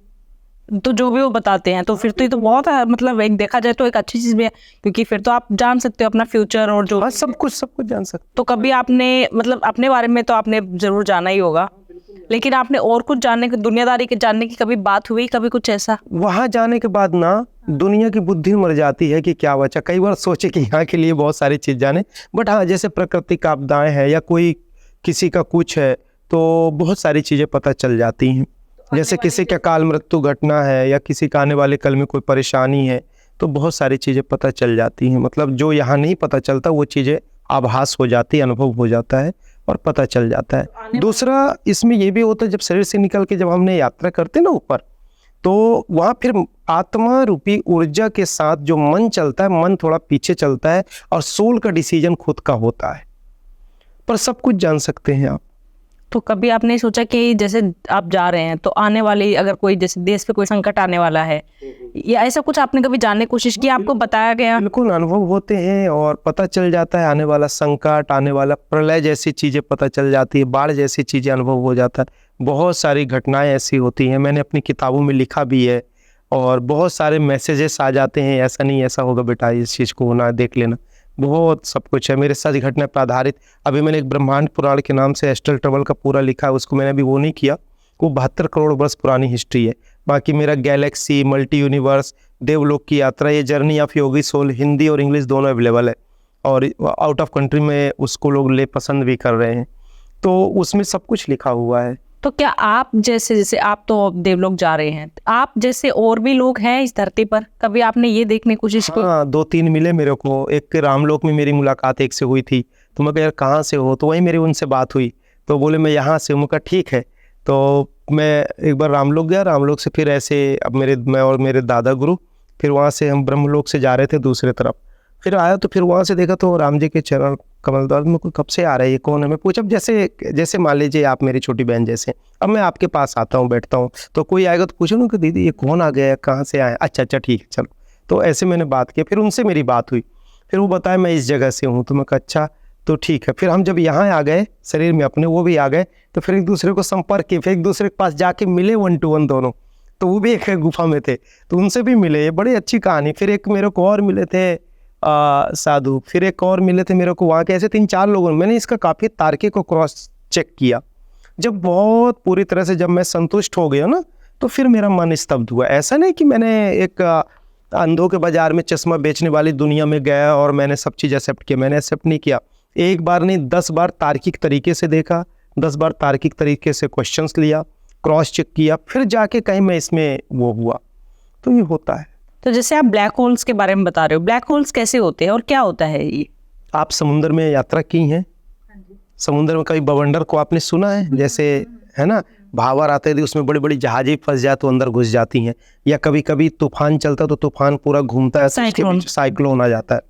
तो जो भी वो बताते हैं तो फिर तो ये तो बहुत है, मतलब एक देखा जाए तो एक अच्छी चीज भी है, क्योंकि फिर तो आप जान सकते हो अपना फ्यूचर और जो
हाँ सब कुछ जान सकते।
तो कभी आपने मतलब अपने बारे में तो आपने जरूर जाना ही होगा, लेकिन आपने और कुछ जानने की, दुनियादारी के जानने की कभी बात हुई, कभी कुछ ऐसा?
वहाँ जाने के बाद ना दुनिया की बुद्धि मर जाती है कि क्या बचा। कई बार सोचे कि यहाँ के लिए बहुत सारी चीज़ जाने, बट हाँ जैसे प्राकृतिक आपदाएं हैं या कोई किसी का कुछ है तो बहुत सारी चीज़ें पता चल जाती हैं। जैसे किसी का काल मृत्यु घटना है या किसी का आने वाले कल में कोई परेशानी है तो बहुत सारी चीज़ें पता चल जाती हैं। मतलब जो यहाँ नहीं पता चलता वो चीज़ें आभास हो जाती है, अनुभव हो जाता है और पता चल जाता है। दूसरा इसमें ये भी होता है जब शरीर से निकल के जब हमने यात्रा करते ना ऊपर, तो वहाँ फिर आत्मा रूपी ऊर्जा के साथ जो मन चलता है, मन थोड़ा पीछे चलता है और सोल का डिसीजन खुद का होता है, पर सब कुछ जान सकते हैं आप।
तो कभी आपने सोचा कि जैसे आप जा रहे हैं तो आने वाली अगर कोई जैसे देश पे कोई संकट आने वाला है या ऐसा कुछ आपने कभी जानने की कोशिश की, आपको बताया गया?
बिल्कुल अनुभव होते हैं और पता चल जाता है, आने वाला संकट, आने वाला प्रलय जैसी चीज़ें पता चल जाती है, बाढ़ जैसी चीज़ें अनुभव हो जाता है। बहुत सारी घटनाएं ऐसी होती हैं, मैंने अपनी किताबों में लिखा भी है, और बहुत सारे मैसेजेस आ जाते हैं, ऐसा नहीं ऐसा होगा बेटा, इस चीज़ को होना देख लेना, बहुत सब कुछ है मेरे साथ घटना पर आधारित। अभी मैंने एक ब्रह्मांड पुराण के नाम से एस्ट्रल ट्रैवल का पूरा लिखा है, उसको मैंने अभी वो नहीं किया, वो 72 करोड़ वर्ष पुरानी हिस्ट्री है। बाकी मेरा गैलेक्सी, मल्टी यूनिवर्स, देवलोक की यात्रा, ये journey of yogi soul Hindi और इंग्लिश दोनों अवेलेबल है, और आउट ऑफ कंट्री में उसको लोग ले पसंद भी कर रहे हैं, तो उसमें सब कुछ लिखा हुआ है।
तो क्या आप जैसे आप तो देवलोक जा रहे हैं, आप जैसे और भी लोग हैं इस धरती पर, कभी आपने ये देखने की कोशिश की?
हाँ 2-3 मिले मेरे को। एक रामलोक में मेरी मुलाकात एक से हुई थी, तो मैं कहा यार कहाँ से हो, तो वहीं मेरी उनसे बात हुई, तो बोले मैं यहाँ से हूँ। मैं कहा ठीक है। तो मैं एक बार रामलोक गया, रामलोक से फिर ऐसे अब मैं और मेरे दादा गुरु, फिर वहाँ से हम ब्रह्मलोक से जा रहे थे दूसरे तरफ, फिर आया तो फिर वहाँ से देखा तो राम जी के चरण कमलदल में कोई कब से आ रहा है, ये कौन है। मैं पूछा, अब जैसे मान लीजिए आप मेरी छोटी बहन जैसे, अब मैं आपके पास आता हूँ, बैठता हूँ, तो कोई आएगा तो पूछो ना कि दीदी ये कौन आ गया है, कहाँ से आए। अच्छा ठीक है चलो। तो ऐसे मैंने बात की, फिर उनसे मेरी बात हुई, फिर वो बताया मैं इस जगह से हूँ, तो मैं कहा अच्छा तो ठीक है। फिर हम जब यहाँ आ गए शरीर में अपने, वो भी आ गए, तो फिर एक दूसरे को संपर्क किए, फिर एक दूसरे के पास जाके मिले 1 to 1 दोनों, तो वो भी एक गुफा में थे तो उनसे भी मिले, ये बड़ी अच्छी कहानी। फिर एक मेरे को और मिले थे साधु, फिर एक और मिले थे मेरे को वहाँ के, ऐसे 3-4 लोगों ने। मैंने इसका काफ़ी तार्किक और क्रॉस चेक किया। जब बहुत पूरी तरह से जब मैं संतुष्ट हो गया ना, तो फिर मेरा मन स्तब्ध हुआ। ऐसा नहीं कि मैंने एक अंधों के बाजार में चश्मा बेचने वाली दुनिया में गया और मैंने सब चीज़ एक्सेप्ट किया, मैंने एक्सेप्ट नहीं किया। एक बार नहीं 10 बार तार्किक तरीके से देखा, 10 बार तार्किक तरीके से क्वेश्चंस लिया, क्रॉस चेक किया, फिर जाके कहीं मैं इसमें वो हुआ। तो ये होता है।
तो जैसे आप ब्लैक होल्स के बारे में बता रहे हो, ब्लैक होल्स कैसे होते हैं और क्या होता है ये?
आप समुद्र में यात्रा की हैं? समुद्र में कभी बवंडर को आपने सुना है? जैसे है ना, भावर आते थे, उसमें बड़ी बड़ी जहाजें फंस जाए तो अंदर घुस जाती हैं, या कभी कभी तूफान चलता तो तूफान पूरा घूमता है, साइक्लोन आ जाता है।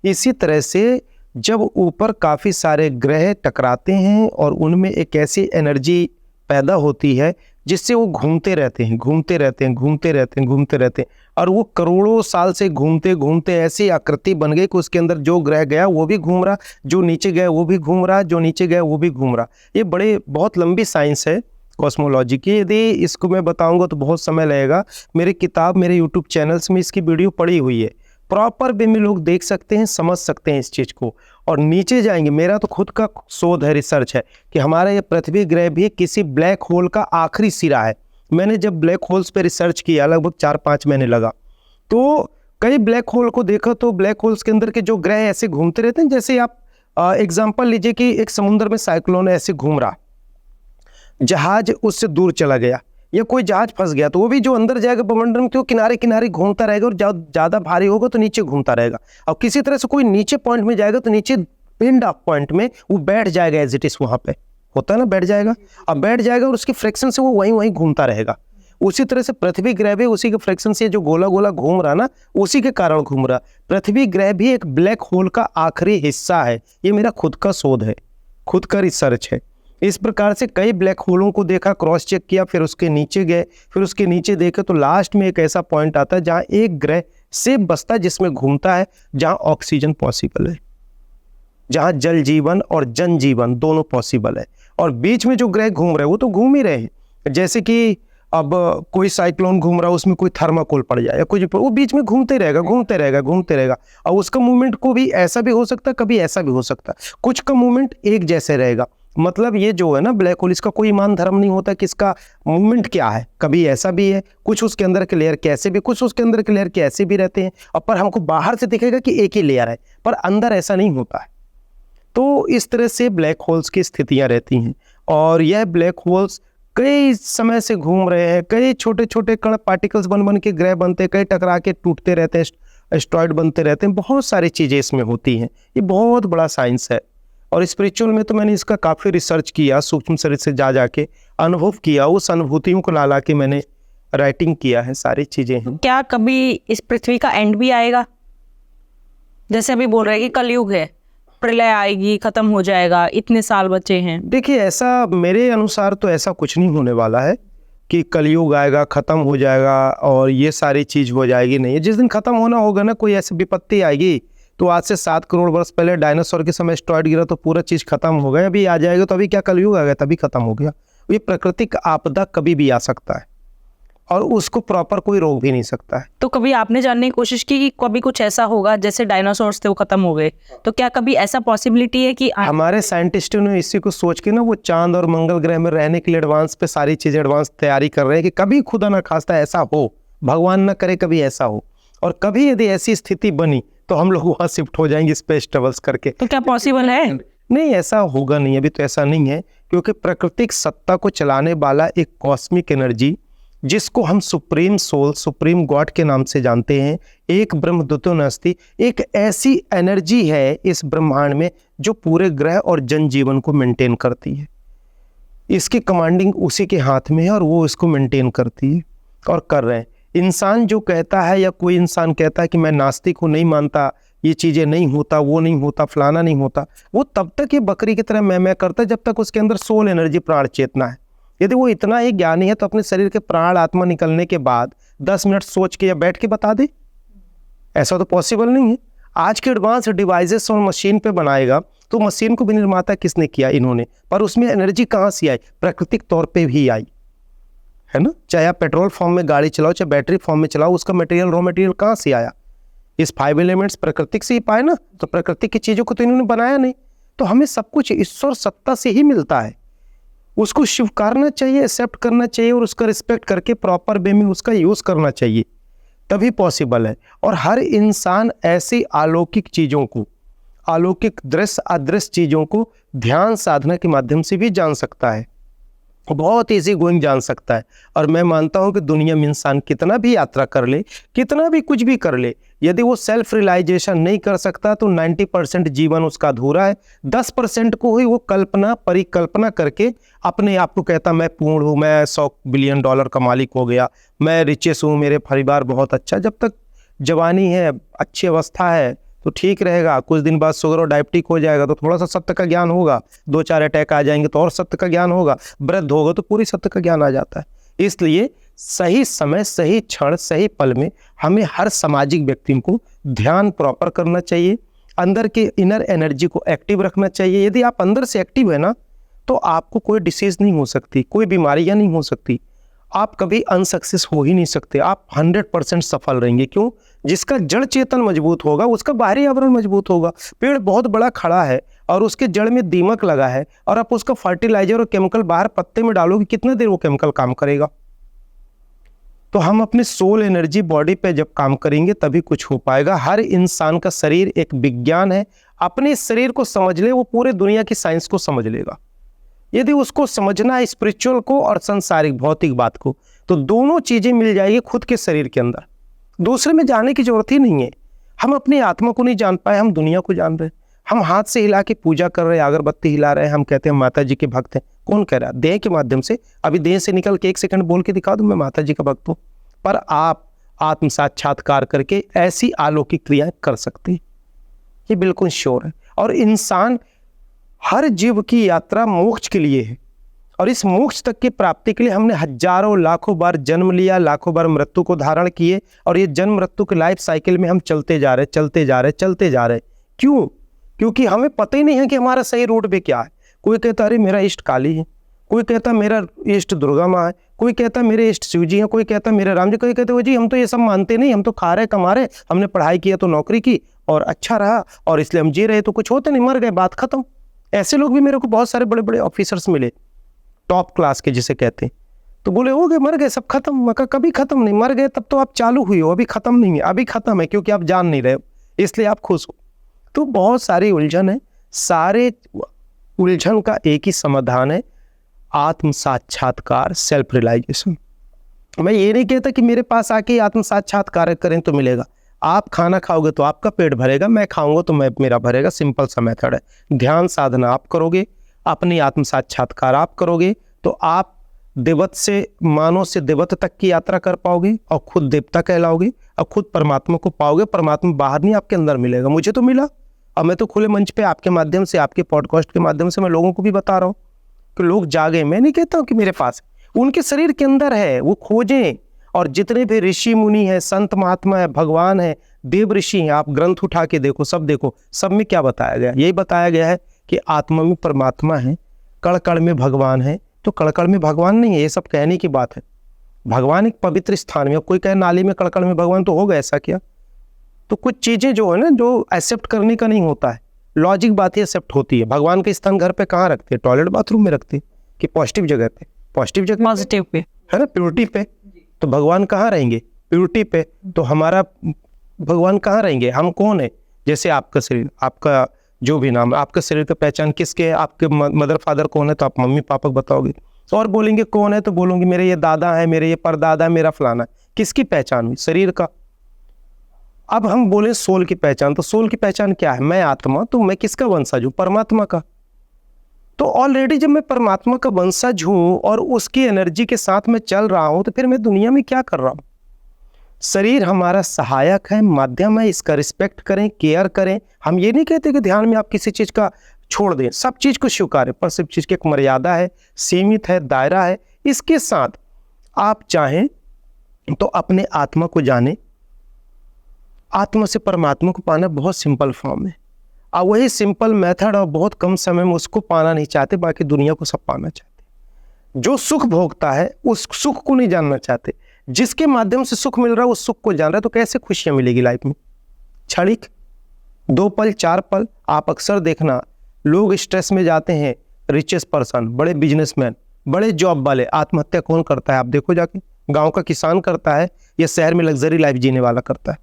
इसी तरह से जब ऊपर काफ़ी सारे ग्रह टकराते हैं और उनमें एक ऐसी एनर्जी पैदा होती है जिससे वो घूमते रहते हैं, घूमते रहते हैं, घूमते रहते हैं, घूमते रहते हैं, और वो करोड़ों साल से घूमते घूमते ऐसी आकृति बन गई कि उसके अंदर जो ग्रह गया वो भी घूम रहा, जो नीचे गया वो भी घूम रहा, जो नीचे गया वो भी घूम रहा। ये बहुत लंबी साइंस है कॉस्मोलॉजी की। यदि इसको मैं बताऊंगा तो बहुत समय लगेगा। मेरी किताब, मेरे यूट्यूब चैनल्स में इसकी वीडियो पड़ी हुई है, प्रॉपर वे में लोग देख सकते हैं, समझ सकते हैं इस चीज़ को। और नीचे जाएंगे, मेरा तो खुद का शोध है, रिसर्च है कि हमारा ये पृथ्वी ग्रह भी किसी ब्लैक होल का आखिरी सिरा है। मैंने जब ब्लैक होल्स पे रिसर्च किया, लगभग 4-5 महीने लगा, तो कई ब्लैक होल को देखा तो ब्लैक होल्स के अंदर के जो ग्रह ऐसे घूमते रहते हैं, जैसे आप एग्जाम्पल लीजिए कि एक समुद्र में साइक्लोन ऐसे घूम रहा, जहाज उससे दूर चला गया या कोई जहाज फंस गया, तो वो भी जो अंदर जाएगा बवंडर में, तो किनारे किनारे घूमता रहेगा, और ज़्यादा भारी होगा तो नीचे घूमता रहेगा। और किसी तरह से कोई नीचे पॉइंट में जाएगा तो नीचे एंड ऑफ पॉइंट में वो बैठ जाएगा, एज इट इज वहाँ पे होता है ना, बैठ जाएगा। अब बैठ जाएगा और उसकी फ्रिक्शन से वो वहीं घूमता रहेगा। उसी तरह से पृथ्वी ग्रह भी उसी के फ्रिक्शन से जो गोला गोला घूम रहा ना, उसी के कारण घूम रहा। पृथ्वी ग्रह भी एक ब्लैक होल का आखिरी हिस्सा है। ये मेरा खुद का शोध है, खुद का रिसर्च है। इस प्रकार से कई ब्लैक होलों को देखा, क्रॉस चेक किया, फिर उसके नीचे गए, फिर उसके नीचे देखे, तो लास्ट में एक ऐसा पॉइंट आता है जहाँ एक ग्रह सिर्फ बसता है, जिसमें घूमता है, जहाँ ऑक्सीजन पॉसिबल है, जहाँ जल जीवन और जन जीवन दोनों पॉसिबल है। और बीच में जो ग्रह घूम रहे हैं वो तो घूम ही रहे हैं। जैसे कि अब कोई साइक्लोन घूम रहा है, उसमें कोई थर्माकोल पड़ जाए या कुछ, वो बीच में घूमते रहेगा, घूमते रहेगा, घूमते रहेगा। और उसका मूवमेंट को भी ऐसा भी हो सकता है, कभी ऐसा भी हो सकता है, कुछ का मूवमेंट एक जैसे रहेगा। मतलब ये जो है ना ब्लैक होल, इसका कोई ईमान धर्म नहीं होता कि इसका मूवमेंट क्या है, कभी ऐसा भी है, कुछ उसके अंदर के लेयर कैसे भी, कुछ उसके अंदर के लेयर कैसे भी रहते हैं। और पर हमको बाहर से दिखेगा कि एक ही लेयर है, पर अंदर ऐसा नहीं होता है। तो इस तरह से ब्लैक होल्स की स्थितियां रहती हैं। और यह ब्लैक होल्स कई समय से घूम रहे हैं, कई छोटे छोटे कण पार्टिकल्स बन के ग्रह बनते हैं, कई टकरा के टूटते रहते हैं, एस्ट्रॉयड बनते रहते हैं, बहुत सारी चीज़ें इसमें होती हैं। ये बहुत बड़ा साइंस है। और स्पिरिचुअल में तो मैंने इसका काफ़ी रिसर्च किया, सूक्ष्म शरीर से जाके अनुभव किया, उस अनुभूतियों को ला के मैंने राइटिंग किया है, सारी चीज़ें हैं।
क्या कभी इस पृथ्वी का एंड भी आएगा? जैसे अभी बोल रहे हैं कि कलयुग है, प्रलय आएगी, खत्म हो जाएगा, इतने साल बचे हैं।
देखिए, ऐसा मेरे अनुसार तो ऐसा कुछ नहीं होने वाला है कि कलयुग आएगा, ख़त्म हो जाएगा और ये सारी चीज़ हो जाएगी। नहीं है, जिस दिन ख़त्म होना होगा ना, कोई ऐसी विपत्ति आएगी, तो आज से 7 करोड़ वर्ष पहले डायनासोर के समय एस्ट्रॉयड गिरा तो पूरा चीज़ खत्म हो गया। अभी आ जाएगा तो अभी क्या कलयुग आ गया, तभी खत्म हो गया। ये प्राकृतिक आपदा कभी भी आ सकता है और उसको प्रॉपर कोई रोक भी नहीं सकता है।
तो कभी आपने जानने की कोशिश की कि कभी कुछ ऐसा होगा, जैसे डायनासोर्स थे वो खत्म हो गए, तो क्या कभी ऐसा पॉसिबिलिटी है कि
हमारे साइंटिस्टों ने इसी को सोच के ना, वो चांद और मंगल ग्रह में रहने के लिए एडवांस पे सारी चीज़ें एडवांस तैयारी कर रहे हैं कि कभी खुदा ना खास्ता ऐसा हो, भगवान ना करे कभी ऐसा हो, और कभी यदि ऐसी स्थिति बनी तो हम लोग वहाँ शिफ्ट हो जाएंगे स्पेस ट्रेवल्स करके।
तो क्या पॉसिबल है?
नहीं, ऐसा होगा नहीं, अभी तो ऐसा नहीं है, क्योंकि प्राकृतिक सत्ता को चलाने वाला एक कॉस्मिक एनर्जी, जिसको हम सुप्रीम सोल, सुप्रीम गॉड के नाम से जानते हैं, एक ब्रह्म द्वितीयो नास्ति, एक ऐसी एनर्जी है इस ब्रह्मांड में जो पूरे ग्रह और जनजीवन को मेंटेन करती है। इसकी कमांडिंग उसी के हाथ में है और वो इसको मेंटेन करती है और कर रहे हैं। इंसान जो कहता है या कोई इंसान कहता है कि मैं नास्तिक हूँ, नहीं मानता, ये चीज़ें नहीं होता, वो नहीं होता, फलाना नहीं होता, वो तब तक ये बकरी की तरह मैं करता है जब तक उसके अंदर सोल एनर्जी, प्राण चेतना है। यदि वो इतना ही ज्ञानी है तो अपने शरीर के प्राण आत्मा निकलने के बाद 10 मिनट सोच के या बैठ के बता दे। ऐसा तो पॉसिबल नहीं है। आज के एडवांस डिवाइसेस और मशीन पे बनाएगा तो मशीन को भी निर्माता किसने किया? इन्होंने। पर उसमें एनर्जी कहाँ से आई? प्राकृतिक तौर पे भी आई है ना। चाहे आप पेट्रोल फॉर्म में गाड़ी चलाओ, चाहे बैटरी फॉर्म में चलाओ, उसका मटेरियल, रॉ मटेरियल कहाँ से आया? इस 5 एलिमेंट्स प्राकृतिक से ही पाए ना। तो प्राकृतिक की चीज़ों को तो इन्होंने बनाया नहीं। तो हमें सब कुछ ईश्वर सत्ता से ही मिलता है। उसको स्वीकारना चाहिए, एक्सेप्ट करना चाहिए और उसका रिस्पेक्ट करके प्रॉपर वे में उसका यूज़ करना चाहिए, तभी पॉसिबल है। और हर इंसान ऐसी अलौकिक चीज़ों को, अलौकिक दृश्य अदृश्य चीज़ों को ध्यान साधना के माध्यम से भी जान सकता है, बहुत ईजी गोइंग जान सकता है। और मैं मानता हूं कि दुनिया में इंसान कितना भी यात्रा कर ले, कितना भी कुछ भी कर ले, यदि वो सेल्फ रियलाइजेशन नहीं कर सकता तो 90% जीवन उसका अधूरा है। 10% को ही वो कल्पना, परिकल्पना करके अपने आप को कहता मैं पूर्ण हूँ, मैं 100 बिलियन डॉलर का मालिक हो गया, मैं रिचेस हूँ, मेरे परिवार बहुत अच्छा। जब तक जवानी है, अच्छी अवस्था है तो ठीक रहेगा। कुछ दिन बाद शुगर और डायबिटिक हो जाएगा तो थोड़ा सा सत्य का ज्ञान होगा, 2-4 अटैक आ जाएंगे तो और सत्य का ज्ञान होगा, वृद्ध होगा तो पूरी सत्य का ज्ञान आ जाता है। इसलिए सही समय, सही क्षण, सही पल में हमें हर सामाजिक व्यक्ति को ध्यान प्रॉपर करना चाहिए, अंदर के इनर एनर्जी को एक्टिव रखना चाहिए। यदि आप अंदर से एक्टिव है ना तो आपको कोई डिसीज़ नहीं हो सकती, कोई बीमारियां नहीं हो सकती। आप कभी अनसक्सेस हो ही नहीं सकते। आप 100% सफल रहेंगे। क्यों? जिसका जड़ चेतन मजबूत होगा उसका बाहरी आवरण मजबूत होगा। पेड़ बहुत बड़ा खड़ा है और उसके जड़ में दीमक लगा है और आप उसका फर्टिलाइजर और केमिकल बाहर पत्ते में डालोगे, कितने देर वो केमिकल काम करेगा? तो हम अपने सोल एनर्जी बॉडी पे जब काम करेंगे तभी कुछ हो पाएगा। हर इंसान का शरीर एक विज्ञान है। अपने शरीर को समझ ले, वो पूरे दुनिया की साइंस को समझ लेगा। यदि उसको समझना है स्पिरिचुअल को और संसारिक भौतिक बात को, तो दोनों चीजें मिल जाएगी खुद के शरीर के अंदर। दूसरे में जाने की जरूरत ही नहीं है। हम अपनी आत्मा को नहीं जान पाए, हम दुनिया को जान रहे हैं। हम हाथ से हिला के पूजा कर रहे हैं, अगरबत्ती हिला रहे हैं, हम कहते हैं माता जी के भक्त हैं। कौन कह रहा है? देह के माध्यम से। अभी देह से निकल के 1 सेकंड बोल के दिखा दूं मैं माता जी का भक्त हूं। पर आप आत्म साक्षात्कार करके ऐसी अलौकिक क्रियाएं कर सकते हैं, ये बिल्कुल श्योर है। और इंसान, हर जीव की यात्रा मोक्ष के लिए है और इस मोक्ष तक की प्राप्ति के लिए हमने हजारों लाखों बार जन्म लिया, लाखों बार मृत्यु को धारण किए और ये जन्म मृत्यु के लाइफ साइकिल में हम चलते जा रहे। क्यों? क्योंकि हमें पता ही नहीं है कि हमारा सही रूट पे क्या है। कोई कहता अरे मेरा इष्ट काली है, कोई कहता मेरा इष्ट दुर्गा माँ है, कोई कहता मेरे इष्ट शिव जी हैं, कोई कहता मेरे राम जी, कोई कहते वो जी हम तो ये सब मानते नहीं, हम तो खा रहे कमा रहे, हमने पढ़ाई किया तो नौकरी की और अच्छा रहा और इसलिए हम जी रहे, तो कुछ होते नहीं, मर गए, बात खत्म। ऐसे लोग भी मेरे को बहुत सारे बड़े बड़े ऑफिसर्स मिले, टॉप क्लास के जिसे कहते हैं। तो बोले हो गए, मर गए, सब खत्म। मैं कहा कभी खत्म नहीं, मर गए तब तो आप चालू हुई हो, अभी खत्म नहीं है। अभी खत्म है क्योंकि आप जान नहीं रहे हो, इसलिए आप खुश हो। तो बहुत सारी उलझन है। सारे उलझन का एक ही समाधान है, आत्म साक्षात्कार, सेल्फ रियलाइजेशन। मैं ये नहीं कहता कि मेरे पास आके आत्म साक्षात्कार करें तो मिलेगा। आप खाना खाओगे तो आपका पेट भरेगा, मैं खाऊंगा तो मेरा भरेगा। सिंपल सा मेथड है। ध्यान साधना आप करोगे, अपनी आत्म साक्षात्कार आप करोगे, तो आप देवत से, मानव से देवत तक की यात्रा कर पाओगे और खुद देवता कहलाओगे और खुद परमात्मा को पाओगे। परमात्मा बाहर नहीं, आपके अंदर मिलेगा। मुझे तो मिला और मैं तो खुले मंच पे आपके माध्यम से, आपके पॉडकास्ट के माध्यम से मैं लोगों को भी बता रहा हूँ कि लोग जागे। मैं नहीं कहता हूँ कि मेरे पास, उनके शरीर के अंदर है, वो खोजें। और जितने भी ऋषि मुनि हैं, संत महात्मा है, भगवान है, देव ऋषि हैं, आप ग्रंथ उठा के देखो, सब देखो, सब में क्या बताया गया? यही बताया गया है कि आत्मा में परमात्मा है, कण कण में भगवान है। तो कण कण में भगवान नहीं है, ये सब कहने की बात है। भगवान एक पवित्र स्थान में, अब कोई कहे नाली में कण कण में भगवान, तो होगा ऐसा क्या? तो कुछ चीजें जो है ना, जो एक्सेप्ट करने का नहीं होता है, लॉजिक बात ही एक्सेप्ट होती है। भगवान का स्थान घर पे कहाँ रखते हैं? टॉयलेट बाथरूम में रखते हैं कि पॉजिटिव जगह पे? पॉजिटिव जगह,
पॉजिटिव पे
है ना, प्योरिटी पे। तो भगवान कहाँ रहेंगे? प्योरिटी पे। तो हमारा भगवान कहाँ रहेंगे? हम कौन है? जैसे आपका शरीर, आपका जो भी नाम है, आपका शरीर का पहचान किसके है? आपके मदर फादर कौन है? तो आप मम्मी पापा को बताओगे। और बोलेंगे कौन है? तो बोलोगे मेरे ये दादा है, मेरे ये परदादा है, मेरा फलाना है। किसकी पहचान हुई? शरीर का। अब हम बोले सोल की पहचान, तो सोल की पहचान क्या है? मैं आत्मा, तो मैं किसका वंशज हूँ? परमात्मा का। तो ऑलरेडी जब मैं परमात्मा का वंशज हूँ और उसकी एनर्जी के साथ मैं चल रहा हूँ, तो फिर मैं दुनिया में क्या कर रहा हूँ? शरीर हमारा सहायक है, माध्यम है, इसका रिस्पेक्ट करें, केयर करें। हम ये नहीं कहते कि ध्यान में आप किसी चीज का छोड़ दें, सब चीज को स्वीकारें, पर सब चीज की एक मर्यादा है, सीमित है, दायरा है। इसके साथ आप चाहें तो अपने आत्मा को जाने। आत्मा से परमात्मा को पाना बहुत सिंपल फॉर्म है, और वही सिंपल मेथड और बहुत कम समय में उसको पाना नहीं चाहते, बाकी दुनिया को सब पाना चाहते। जो सुख भोगता है उस सुख को नहीं जानना चाहते, जिसके माध्यम से सुख मिल रहा है उस सुख को जान रहा है। तो कैसे खुशियां मिलेगी लाइफ में? क्षणिक 2 पल 4 पल। आप अक्सर देखना, लोग स्ट्रेस में जाते हैं, रिचेस्ट पर्सन, बड़े बिजनेसमैन, बड़े जॉब वाले, आत्महत्या कौन करता है? आप देखो जाके, गांव का किसान करता है या शहर में लग्जरी लाइफ जीने वाला करता है?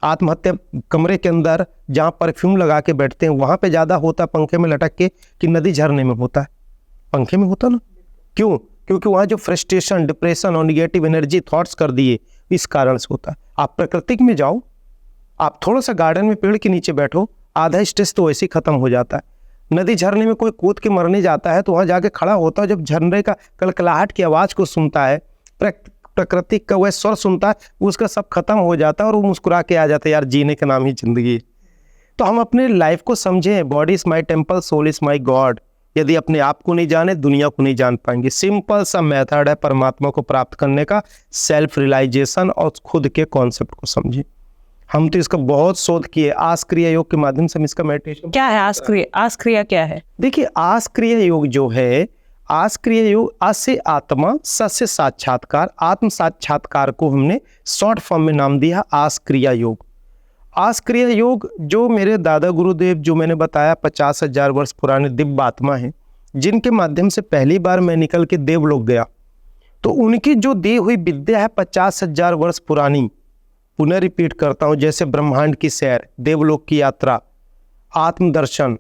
आत्महत्या कमरे के अंदर जहाँ परफ्यूम लगा के बैठते हैं वहाँ पे ज़्यादा होता है पंखे में लटक के, कि नदी झरने में होता है? पंखे में होता ना। क्यों? क्योंकि वहाँ जो फ्रस्ट्रेशन, डिप्रेशन और निगेटिव एनर्जी थॉट्स कर दिए, इस कारण से होता है। आप प्रकृति में जाओ, आप थोड़ा सा गार्डन में पेड़ के नीचे बैठो, आधा स्ट्रेस तो वैसे ही खत्म हो जाता है। नदी झरने में कोई कूद के मरने जाता है तो वहाँ जाके खड़ा होता है, जब झरने का कलकलाहट की आवाज़ को सुनता है, प्रकृति का वह स्वर सुनता है, उसका सब खत्म हो जाता है और वो मुस्कुरा के आ जाता है, यार जीने का नाम ही जिंदगी। तो हम अपने लाइफ को समझें, body is my temple, soul is my God. यदि अपने आप को नहीं जाने, दुनिया को नहीं जान पाएंगे। सिंपल सा मेथड है परमात्मा को प्राप्त करने का, सेल्फ रियलाइजेशन और खुद के कॉन्सेप्ट को समझें। हम तो इसका बहुत शोध किए, आस्क्रिया योग के माध्यम से हम इसका मेडिटेशन।
क्या है आस्क्रिया? आस्क्रिया क्या है?
देखिए, आस्क्रिया योग जो है, आस क्रिया योग, आ से आत्मा, स से साक्षात्कार, आत्म साक्षात्कार को हमने शॉर्ट फॉर्म में नाम दिया आस क्रिया योग। आस क्रिया योग जो मेरे दादा गुरुदेव, जो मैंने बताया 50,000 वर्ष पुराने दिव्य आत्मा हैं, जिनके माध्यम से पहली बार मैं निकल के देवलोक गया, तो उनकी जो दी हुई विद्या है 50,000 वर्ष पुरानी, पुनः रिपीट करता हूँ, जैसे ब्रह्मांड की सैर, देवलोक की यात्रा, आत्मदर्शन,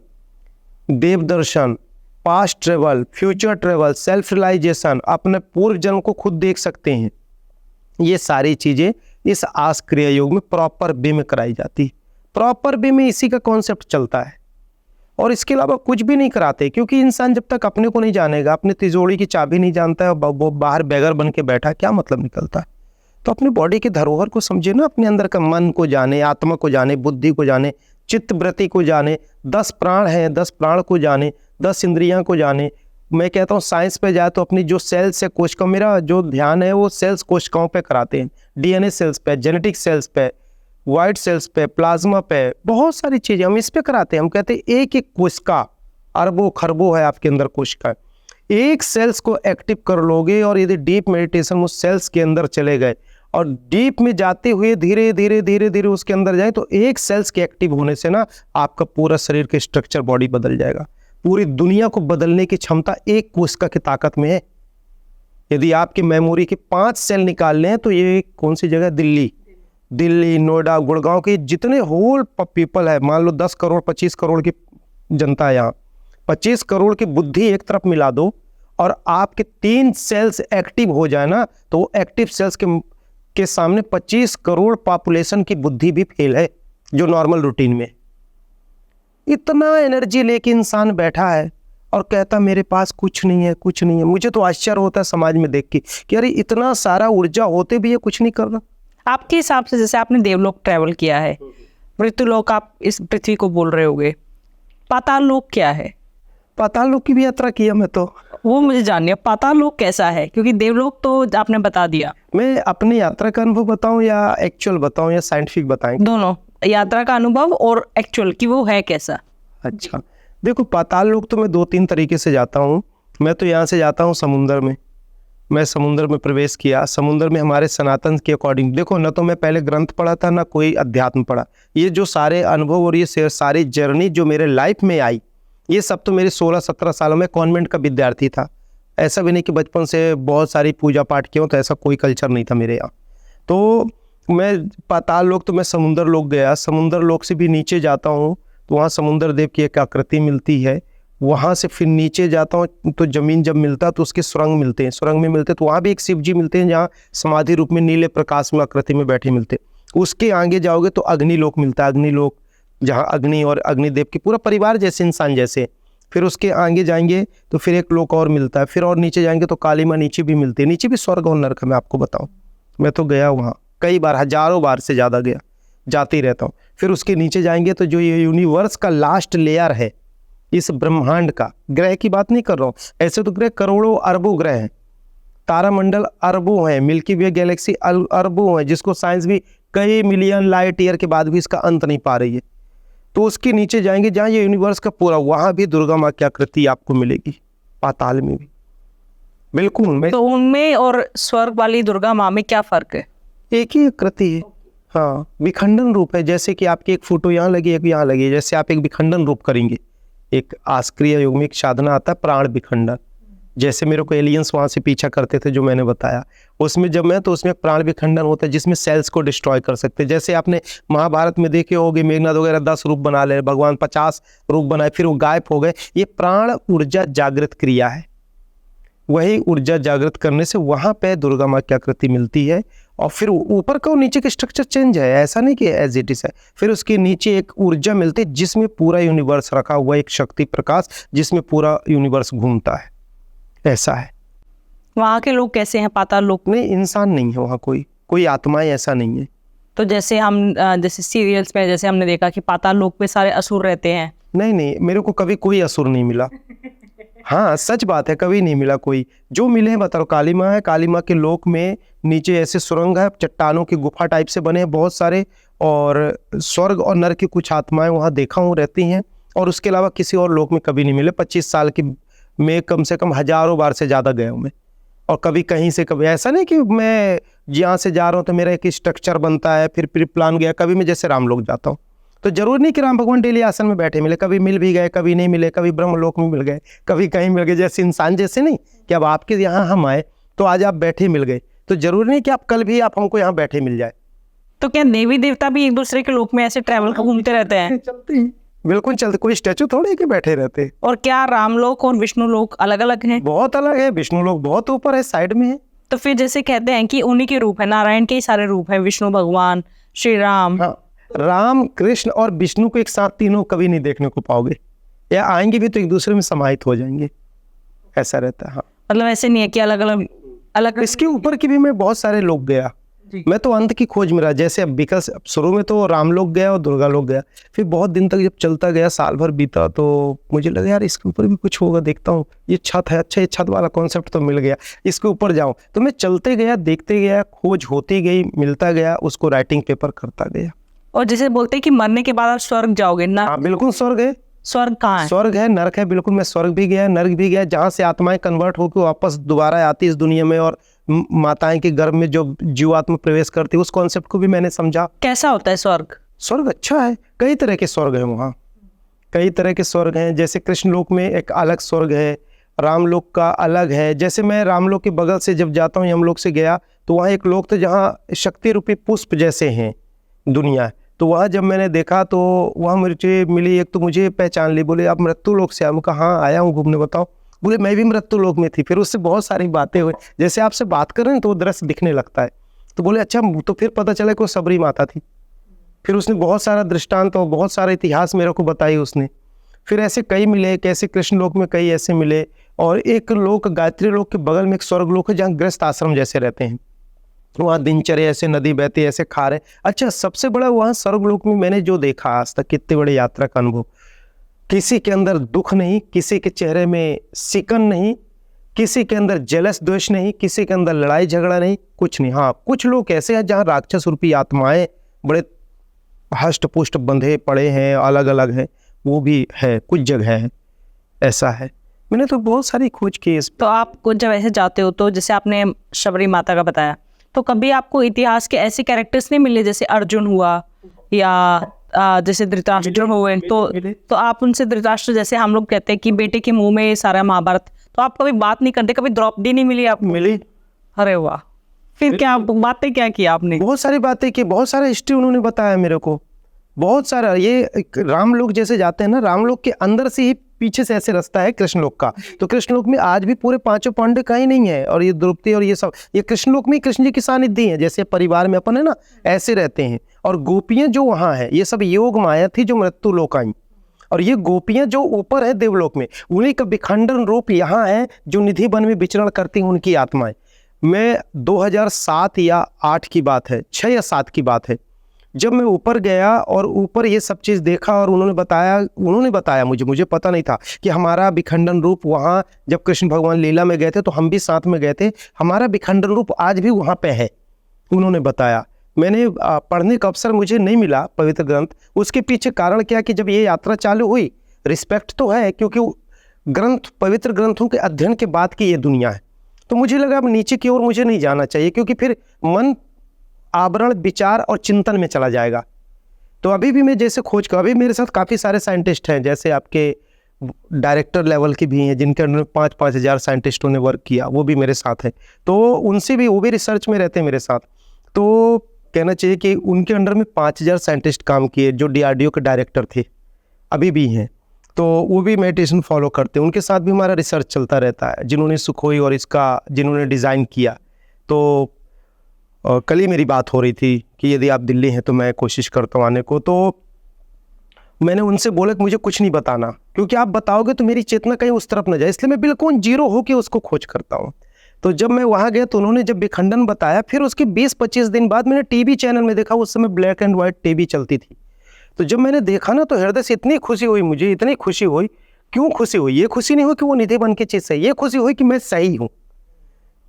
देव दर्शन, past travel, future travel, self realization, अपने पूर्व जन्म को खुद देख सकते हैं, ये सारी चीज़ें इस आस क्रिया योग में प्रॉपर वे में कराई जाती है। प्रॉपर वे में इसी का कॉन्सेप्ट चलता है और इसके अलावा कुछ भी नहीं कराते, क्योंकि इंसान जब तक अपने को नहीं जानेगा, अपने तिजोरी की चाबी नहीं जानता है, वो बाहर बेगर बन के बैठा, क्या मतलब निकलता है। तो अपनी बॉडी के धरोहर को समझे ना, अपने अंदर का मन को जाने, आत्मा को जाने, बुद्धि को जाने, चित्त वृत्ति को जाने, 10 प्राण हैं, 10 प्राण को जाने, 10 इंद्रियां को जाने। मैं कहता हूँ साइंस पे जाए तो अपनी जो सेल्स है, कोशिका, मेरा जो ध्यान है वो सेल्स कोशिकाओं पे कराते हैं, डीएनए सेल्स पे, जेनेटिक सेल्स पे, वाइट सेल्स पे, प्लाज्मा पे, बहुत सारी चीज़ें हम इस पे कराते हैं। हम कहते हैं एक एक कोशिका, अरबों खरबों है आपके अंदर कोशिका, एक सेल्स को एक्टिव कर लोगे और यदि डीप मेडिटेशन उस सेल्स के अंदर चले गए और डीप में जाते हुए धीरे धीरे धीरे धीरे उसके अंदर जाए, तो एक सेल्स के एक्टिव होने से ना आपका पूरा शरीर के स्ट्रक्चर, बॉडी बदल जाएगा। पूरी दुनिया को बदलने की क्षमता एक कोशिका की ताकत में है। यदि आपकी मेमोरी के 5 सेल निकालने हैं तो ये कौन सी जगह, दिल्ली, नोएडा, गुड़गांव के जितने होल पीपल है, मान लो 10 करोड़ 25 करोड़ की जनता है यहाँ, 25 करोड़ की बुद्धि एक तरफ मिला दो और आपके 3 सेल्स एक्टिव हो जाए ना, तो वो एक्टिव सेल्स के सामने 25 करोड़ पॉपुलेशन की बुद्धि भी फेल है, जो नॉर्मल रूटीन में। इतना एनर्जी लेके इंसान बैठा है और कहता मेरे पास कुछ नहीं है, कुछ नहीं है। मुझे तो आश्चर्य होता है समाज में देख के कि अरे इतना सारा ऊर्जा होते भी ये कुछ नहीं कर रहा।
आपके हिसाब से, जैसे आपने देवलोक ट्रैवल किया है, मृत्युलोक आप इस पृथ्वी को बोल रहे होगे, पाताल लोक क्या है?
पाताल लोक की भी यात्रा किया मैं तो,
वो मुझे जाननी है, पाताल लोक कैसा है? क्योंकि देवलोक तो आपने बता दिया।
मैं अपनी यात्रा का अनुभव बताऊं या एक्चुअल बताऊं या साइंटिफिक बताएं?
दोनों, यात्रा का अनुभव और एक्चुअल कि वो है कैसा।
अच्छा, देखो पाताल लोक तो मैं 2-3 तरीके से जाता हूँ। मैं तो यहाँ से जाता हूँ समुंदर में, मैं समुंदर में प्रवेश किया। समुंदर में हमारे सनातन के अकॉर्डिंग, देखो ना तो मैं पहले ग्रंथ पढ़ा था ना कोई अध्यात्म पढ़ा, ये जो सारे अनुभव और ये सारी जर्नी जो मेरे लाइफ में आई, ये सब तो मेरे 16-17 सालों में कॉन्वेंट का विद्यार्थी था। ऐसा भी नहीं कि बचपन से बहुत सारी पूजा पाठ किया, तो ऐसा कोई कल्चर नहीं था मेरे यहाँ। तो मैं पाताल लोक तो मैं समुंदर लोक गया, समुंदर लोक से भी नीचे जाता हूँ तो वहाँ समुंदर देव की एक आकृति मिलती है। वहाँ से फिर नीचे जाता हूँ तो ज़मीन जब मिलता तो उसके सुरंग मिलते हैं, सुरंग में मिलते तो वहाँ भी एक शिव जी मिलते हैं, जहाँ समाधि रूप में नीले प्रकाश में आकृति में बैठे मिलते। उसके आगे जाओगे तो अग्निलोक मिलता है, अग्निलोक जहाँ अग्नि और अग्निदेव के पूरा परिवार जैसे, इंसान जैसे। फिर उसके आगे जाएंगे तो फिर एक लोक और मिलता है, फिर और नीचे जाएंगे तो काली माँ नीचे भी मिलती है। नीचे भी स्वर्ग और नरक है, मैं आपको बताऊँ, मैं तो गया वहाँ कई बार, हजारों बार से ज़्यादा गया, जाते ही रहता हूँ। फिर उसके नीचे जाएंगे तो जो ये यूनिवर्स का लास्ट लेयर है इस ब्रह्मांड का, ग्रह की बात नहीं कर रहा हूँ, ऐसे तो ग्रह करोड़ों अरबों ग्रह हैं, तारामंडल अरबों हैं, मिल्की वे गैलेक्सी अरबों हैं, जिसको साइंस भी कई मिलियन लाइट ईयर के बाद भी इसका अंत नहीं पा रही है। तो उसके नीचे जाएंगे जहाँ ये यूनिवर्स का पूरा, वहाँ भी दुर्गा माँ की आकृति आपको मिलेगी, पाताल में भी बिल्कुल।
तो उनमें और स्वर्ग वाली दुर्गा माँ में क्या फर्क है?
एक ही आकृति है, हाँ, विखंडन रूप है। जैसे कि आपकी एक फोटो यहाँ लगी, एक यहाँ लगी, जैसे आप एक विखंडन रूप करेंगे। एक आस्क्रिय योग में एक साधना आता है प्राण विखंडन, जैसे मेरे को एलियंस वहाँ से पीछा करते थे जो मैंने बताया, उसमें जब मैं तो उसमें प्राण विखंडन होता है जिसमें सेल्स को डिस्ट्रॉय कर सकते हैं। जैसे आपने महाभारत में देखे होगे, मेघनाथ वगैरह 10 रूप बना ले, भगवान 50 रूप बनाए, फिर वो गायब हो गए। ये प्राण ऊर्जा जागृत क्रिया है, वही ऊर्जा जागृत करने से वहाँ पे दुर्गा माँ की आकृति मिलती है। और फिर ऊपर का और नीचे का स्ट्रक्चर चेंज है, ऐसा नहीं कि एज इट इज है। फिर उसके नीचे एक ऊर्जा मिलती है जिसमें पूरा यूनिवर्स रखा हुआ, एक शक्ति प्रकाश जिसमें पूरा यूनिवर्स घूमता है, ऐसा है।
वहाँ के लोग कैसे हैं पाताल लोक में?
इंसान नहीं है वहाँ, कोई आत्माएं ऐसा नहीं है।
तो जैसे हम जैसे सीरियल्स में जैसे हमने देखा कि पाताल लोक में सारे असुर रहते हैं।
नहीं, मेरे को कभी कोई असुर नहीं मिला। हाँ, सच बात है, कभी नहीं मिला कोई। जो मिले हैं बता रहा हूँ, काली माँ है, काली माँ के लोक में नीचे ऐसे सुरंग है, चट्टानों की गुफा टाइप से बने हैं बहुत सारे, और स्वर्ग और नरक की कुछ आत्माएं वहाँ देखा हूँ रहती हैं, और उसके अलावा किसी और लोक में कभी नहीं मिले। 25 साल की मैं कम से कम हजारों बार से ज़्यादा गया हूँ मैं। और कभी कहीं से कभी ऐसा नहीं कि मैं यहाँ से जा रहा हूँ तो मेरा एक स्ट्रक्चर बनता है फिर प्लान गया। कभी मैं जैसे राम लोक जाता हूँ तो जरूर नहीं कि राम भगवान डेली आसन में बैठे मिले, कभी मिल भी गए, कभी नहीं मिले, कभी ब्रह्मलोक में मिल गए, कभी कहीं मिल गए। जैसे इंसान जैसे नहीं कि अब आपके यहाँ हम आए तो आज आप बैठे मिल गए, तो जरूरी नहीं कि आप कल भी आप हमको यहाँ बैठे मिल जाए।
तो क्या देवी देवता भी एक दूसरे के लोक में ऐसे ट्रैवल कर घूमते रहते हैं?
चलते ही, बिल्कुल चलते, कोई स्टैचू थोड़ी के बैठे रहते।
और क्या रामलोक और विष्णु लोक अलग अलग हैं?
बहुत अलग है, विष्णु लोक बहुत ऊपर है, साइड में है।
तो फिर जैसे कहते हैं कि उन्हीं के रूप है, नारायण के ही सारे रूप है, विष्णु भगवान, श्री राम।
हाँ, राम कृष्ण और विष्णु को एक साथ तीनों कभी नहीं देखने को पाओगे, या आएंगे भी तो एक दूसरे में समाहित हो जाएंगे, ऐसा रहता है। हाँ,
मतलब ऐसे नहीं है कि अलग अलग अलग।
इसके ऊपर की भी मैं बहुत सारे लोग गया, मैं तो अंत की खोज में रहा। जैसे अब विकास शुरू में तो राम लोग गया और दुर्गा लोग गया, फिर बहुत दिन तक जब चलता गया, साल भर बीता, तो मुझे लगा यार इसके ऊपर भी कुछ होगा, देखता हूँ। ये छत है, अच्छा ये छत वाला कॉन्सेप्ट तो मिल गया, इसके ऊपर जाऊँ। तो मैं चलते गया, देखते गया, खोज होती गई, मिलता गया, उसको राइटिंग पेपर करता गया।
और जैसे बोलते हैं कि मरने के बाद आप स्वर्ग जाओगे ना?
हाँ बिल्कुल, स्वर्ग है।
स्वर्ग कहाँ है?
स्वर्ग है, नरक है, बिल्कुल। मैं स्वर्ग भी गया, नरक भी गया, जहाँ से आत्माएं कन्वर्ट होकर वापस दोबारा आती इस दुनिया में, और माताएं के गर्भ में जो जीवात्मा प्रवेश करती है, उस कॉन्सेप्ट को भी मैंने समझा।
कैसा होता है स्वर्ग?
स्वर्ग अच्छा है, कई तरह के स्वर्ग हैं वहाँ, कई तरह के स्वर्ग हैं। जैसे कृष्ण लोक में एक अलग स्वर्ग है, राम लोक का अलग है। जैसे मैं राम लोक के बगल से जब जाता हूँ, यमलोक से गया, तो वहाँ एक लोक था जहाँ शक्ति रूपी पुष्प जैसे हैं दुनिया। तो वहाँ जब मैंने देखा तो वहाँ मुझे मिली, एक तो मुझे पहचान ली, बोले आप मृत्यु लोक से आए? मैं कहा हाँ आया हूँ घूमने, बताओ। बोले मैं भी मृत्यु लोक में थी। फिर उससे बहुत सारी बातें हुई, जैसे आपसे बात कर रहे हैं तो वो दृश्य दिखने लगता है। तो बोले अच्छा, तो फिर पता चला कि वो सबरी माता थी। फिर उसने बहुत सारा दृष्टांत और बहुत सारा इतिहास मेरे को बताई उसने। फिर ऐसे कई मिले, कैसे कृष्ण लोक में कई ऐसे मिले। और एक लोक गायत्री लोक के बगल में एक स्वर्ग लोक है जहाँ गृहस्थ आश्रम जैसे रहते हैं, वहाँ दिनचर्या ऐसे, नदी बहती ऐसे, खा रहे। अच्छा, सबसे बड़ा वहाँ स्वर्गलोक में मैंने जो देखा आज तक, कितने बड़े यात्रा का अनुभव, किसी के अंदर दुख नहीं, किसी के चेहरे में सिकन नहीं, किसी के अंदर जलस द्वेष नहीं, किसी के अंदर लड़ाई झगड़ा नहीं, कुछ नहीं। हाँ, कुछ लोग ऐसे हैं जहाँ राक्षस रूपी आत्माएं बड़े हष्ट पुष्ट बंधे पड़े हैं, अलग अलग हैं, वो भी है, कुछ जगह है ऐसा है। मैंने तो बहुत सारी खोज की इस।
तो आप कुछ जब ऐसे जाते हो, तो जैसे आपने शबरी माता का बताया, तो कभी आपको इतिहास के ऐसे कैरेक्टर्स नहीं मिले, जैसे अर्जुन हुआ या जैसे धृतराष्ट्र हुए, तो आप उनसे, धृतराष्ट्र जैसे हम लोग कहते हैं कि बेटे के मुंह में सारा महाभारत, तो आप कभी बात नहीं करते? कभी द्रौपदी नहीं मिली आपको?
मिली।
अरे वाह, फिर क्या बातें क्या की आपने?
बहुत सारी बातें की, बहुत सारा हिस्ट्री उन्होंने बताया मेरे को, बहुत सारा। ये राम लोक जैसे जाते हैं ना, राम लोक के अंदर से ही पीछे से ऐसे रास्ता है कृष्ण लोक का। तो कृष्ण लोक में आज भी पूरे पांचों पांडे का ही नहीं है, और ये द्रौपदी और ये सब, ये कृष्ण लोक में कृष्ण जी की सानिध्य है। जैसे परिवार में अपन है ना, ऐसे रहते हैं। और गोपियां जो वहाँ है, ये सब योग माया थी जो मृत्यु लोक आई। और ये गोपियां जो ऊपर है देवलोक में, उन्हीं का विखंडन रूप यहाँ है, जो निधि वन में विचरण करती हैं उनकी आत्माएं। मैं 2007 या 8 की बात है, 6 या 7 की बात है, जब मैं ऊपर गया और ऊपर ये सब चीज़ देखा, और उन्होंने बताया मुझे पता नहीं था कि हमारा विखंडन रूप वहाँ, जब कृष्ण भगवान लीला में गए थे तो हम भी साथ में गए थे, हमारा विखंडन रूप आज भी वहाँ पे है, उन्होंने बताया। मैंने पढ़ने का अवसर मुझे नहीं मिला पवित्र ग्रंथ, उसके पीछे कारण क्या कि जब ये यात्रा चालू हुई, रिस्पेक्ट तो है क्योंकि ग्रंथ, पवित्र ग्रंथों के अध्ययन के बाद की ये दुनिया है, तो मुझे लगा अब नीचे की ओर मुझे नहीं जाना चाहिए, क्योंकि फिर मन आवरण, विचार और चिंतन में चला जाएगा। तो अभी भी मैं जैसे खोज कर, अभी मेरे साथ काफ़ी सारे साइंटिस्ट हैं, जैसे आपके डायरेक्टर लेवल के भी हैं जिनके अंडर 5-5 हज़ार साइंटिस्टों ने वर्क किया, वो भी मेरे साथ हैं। तो उनसे भी, वो भी रिसर्च में रहते हैं मेरे साथ। तो कहना चाहिए कि उनके अंडर में 5000 साइंटिस्ट काम किए, जो DRDO के डायरेक्टर थे, अभी भी हैं। तो वो भी मेडिटेशन फॉलो करते हैं, उनके साथ भी हमारा रिसर्च चलता रहता है, जिन्होंने सुखोई और इसका जिन्होंने डिज़ाइन किया। तो कल ही मेरी बात हो रही थी कि यदि आप दिल्ली हैं तो मैं कोशिश करता हूँ आने को। तो मैंने उनसे बोला कि मुझे कुछ नहीं बताना, क्योंकि आप बताओगे तो मेरी चेतना कहीं उस तरफ न जाए, इसलिए मैं बिल्कुल जीरो होकर उसको खोज करता हूँ। तो जब मैं वहाँ गया तो उन्होंने जब विखंडन बताया, फिर उसके 20-25 दिन बाद मैंने टीवी चैनल में देखा, उस समय ब्लैक एंड वाइट टीवी चलती थी। तो जब मैंने देखा ना, तो हृदय से इतनी खुशी हुई मुझे, इतनी खुशी हुई। क्यों खुशी हुई? ये खुशी नहीं हुई कि वो निधि बन के चीज़ से, ये खुशी हुई कि मैं सही हूँ,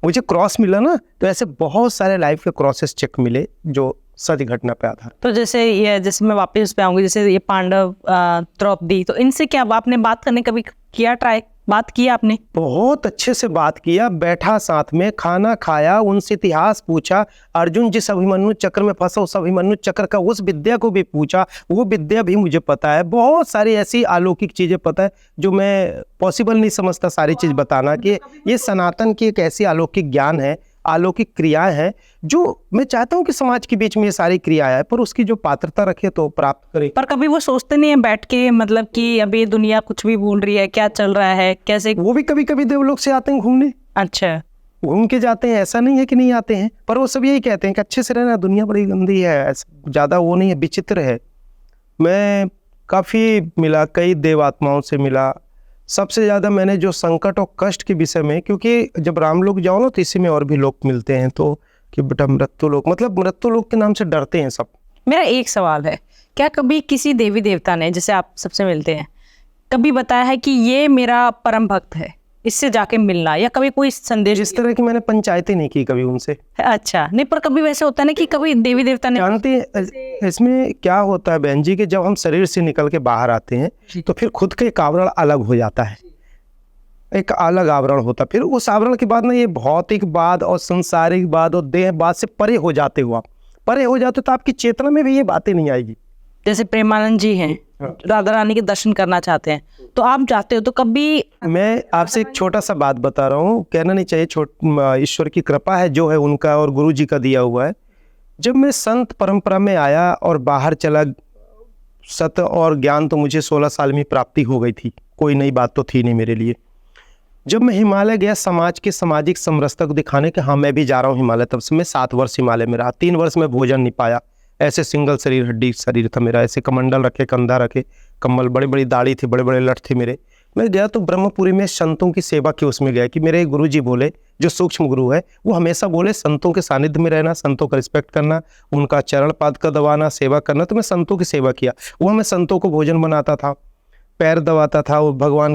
मुझे क्रॉस मिला ना। तो ऐसे बहुत सारे लाइफ के क्रॉसेस चेक मिले जो सत्य घटना पे आधार।
तो जैसे मैं वापस पे आऊँगी, जैसे ये पांडव, द्रौपदी, तो इनसे क्या आपने बात करने कभी किया ट्राई? बात किया आपने?
बहुत अच्छे से बात किया, बैठा साथ में, खाना खाया, उनसे इतिहास पूछा, अर्जुन जिस अभिमन्यु चक्र में फंसा उस अभिमन्यु चक्र का उस विद्या को भी पूछा, वो विद्या भी मुझे पता है। बहुत सारी ऐसी अलौकिक चीज़ें पता है जो मैं पॉसिबल नहीं समझता सारी चीज़ बताना, कि ये सनातन की एक ऐसी अलौकिक ज्ञान है, अलौकिक क्रियाएं हैं जो मैं चाहता हूं कि समाज के बीच में ये सारी क्रियाएं है, पर उसकी जो पात्रता रखे तो प्राप्त करे।
पर कभी वो सोचते नहीं है बैठ के, मतलब कि अभी दुनिया कुछ भी बोल रही है, क्या चल रहा है, कैसे?
वो भी कभी कभी देवलोक से आते हैं घूमने,
अच्छा,
घूम के जाते हैं, ऐसा नहीं है कि नहीं आते हैं, पर वो सब यही कहते हैं कि अच्छे से रहना, दुनिया बड़ी गंदी है, ज़्यादा वो नहीं है, विचित्र है। मैं काफ़ी मिला, कई देवात्माओं से मिला। सबसे ज़्यादा मैंने जो संकट और कष्ट के विषय में, क्योंकि जब राम लोक जाओ ना तो इसी में और भी लोग मिलते हैं, तो कि बेटा मृत्यु लोक, मतलब मृत्यु लोक के नाम से डरते हैं सब।
मेरा एक सवाल है, क्या कभी किसी देवी देवता ने, जैसे आप सबसे मिलते हैं, कभी बताया है कि ये मेरा परम भक्त है, इससे जाके मिलना, या कभी कोई संदेश?
जिस तरह की मैंने पंचायतें नहीं की कभी उनसे।
अच्छा, नहीं, पर कभी वैसे होता है ना कि कभी देवी देवता ने?
जानते हैं इसमें क्या होता है बहन जी, कि जब हम शरीर से निकल के बाहर आते हैं तो फिर खुद का एक आवरण अलग हो जाता है, एक अलग आवरण होता है। फिर उस आवरण के बाद ना ये भौतिकवाद और सांसारिकवाद और देहवाद से परे हो जाते हो, आप परे हो जाते हो तो आपकी चेतना में भी ये बातें नहीं आएगी।
जैसे प्रेमानंद जी हैं, राधा रानी के दर्शन करना चाहते हैं, तो आप जाते हो तो कभी?
मैं आपसे एक छोटा सा बात बता रहा हूँ, कहना नहीं चाहिए, ईश्वर की कृपा है जो है उनका और गुरु जी का दिया हुआ है। जब मैं संत परंपरा में आया और बाहर चला, सत्य और ज्ञान तो मुझे 16 साल में प्राप्ति हो गई थी, कोई नई बात तो थी नहीं मेरे लिए। जब मैं हिमालय गया समाज के सामाजिक समरसता को दिखाने के, हाँ मैं भी जा रहा हूँ हिमालय, तब से मैं 7 वर्ष हिमालय में रहा। 3 वर्ष में भोजन नहीं पाया, ऐसे सिंगल शरीर, हड्डी शरीर था मेरा, ऐसे कमंडल रखे, कंधा रखे, कम्बल, बड़ी बड़ी दाढ़ी थी, बड़े बड़े लठ थे मेरे। मैं गया तो ब्रह्मपुरी में संतों की सेवा की उसमें गया, कि मेरे गुरु जी बोले, जो सूक्ष्म गुरु है, वो हमेशा बोले संतों के सानिध्य में रहना, संतों का रिस्पेक्ट करना, उनका चरण पाद का दबाना, सेवा करना। तो मैं संतों की सेवा किया, वहाँ मैं संतों को भोजन बनाता था, पैर दबाता था। वो भगवान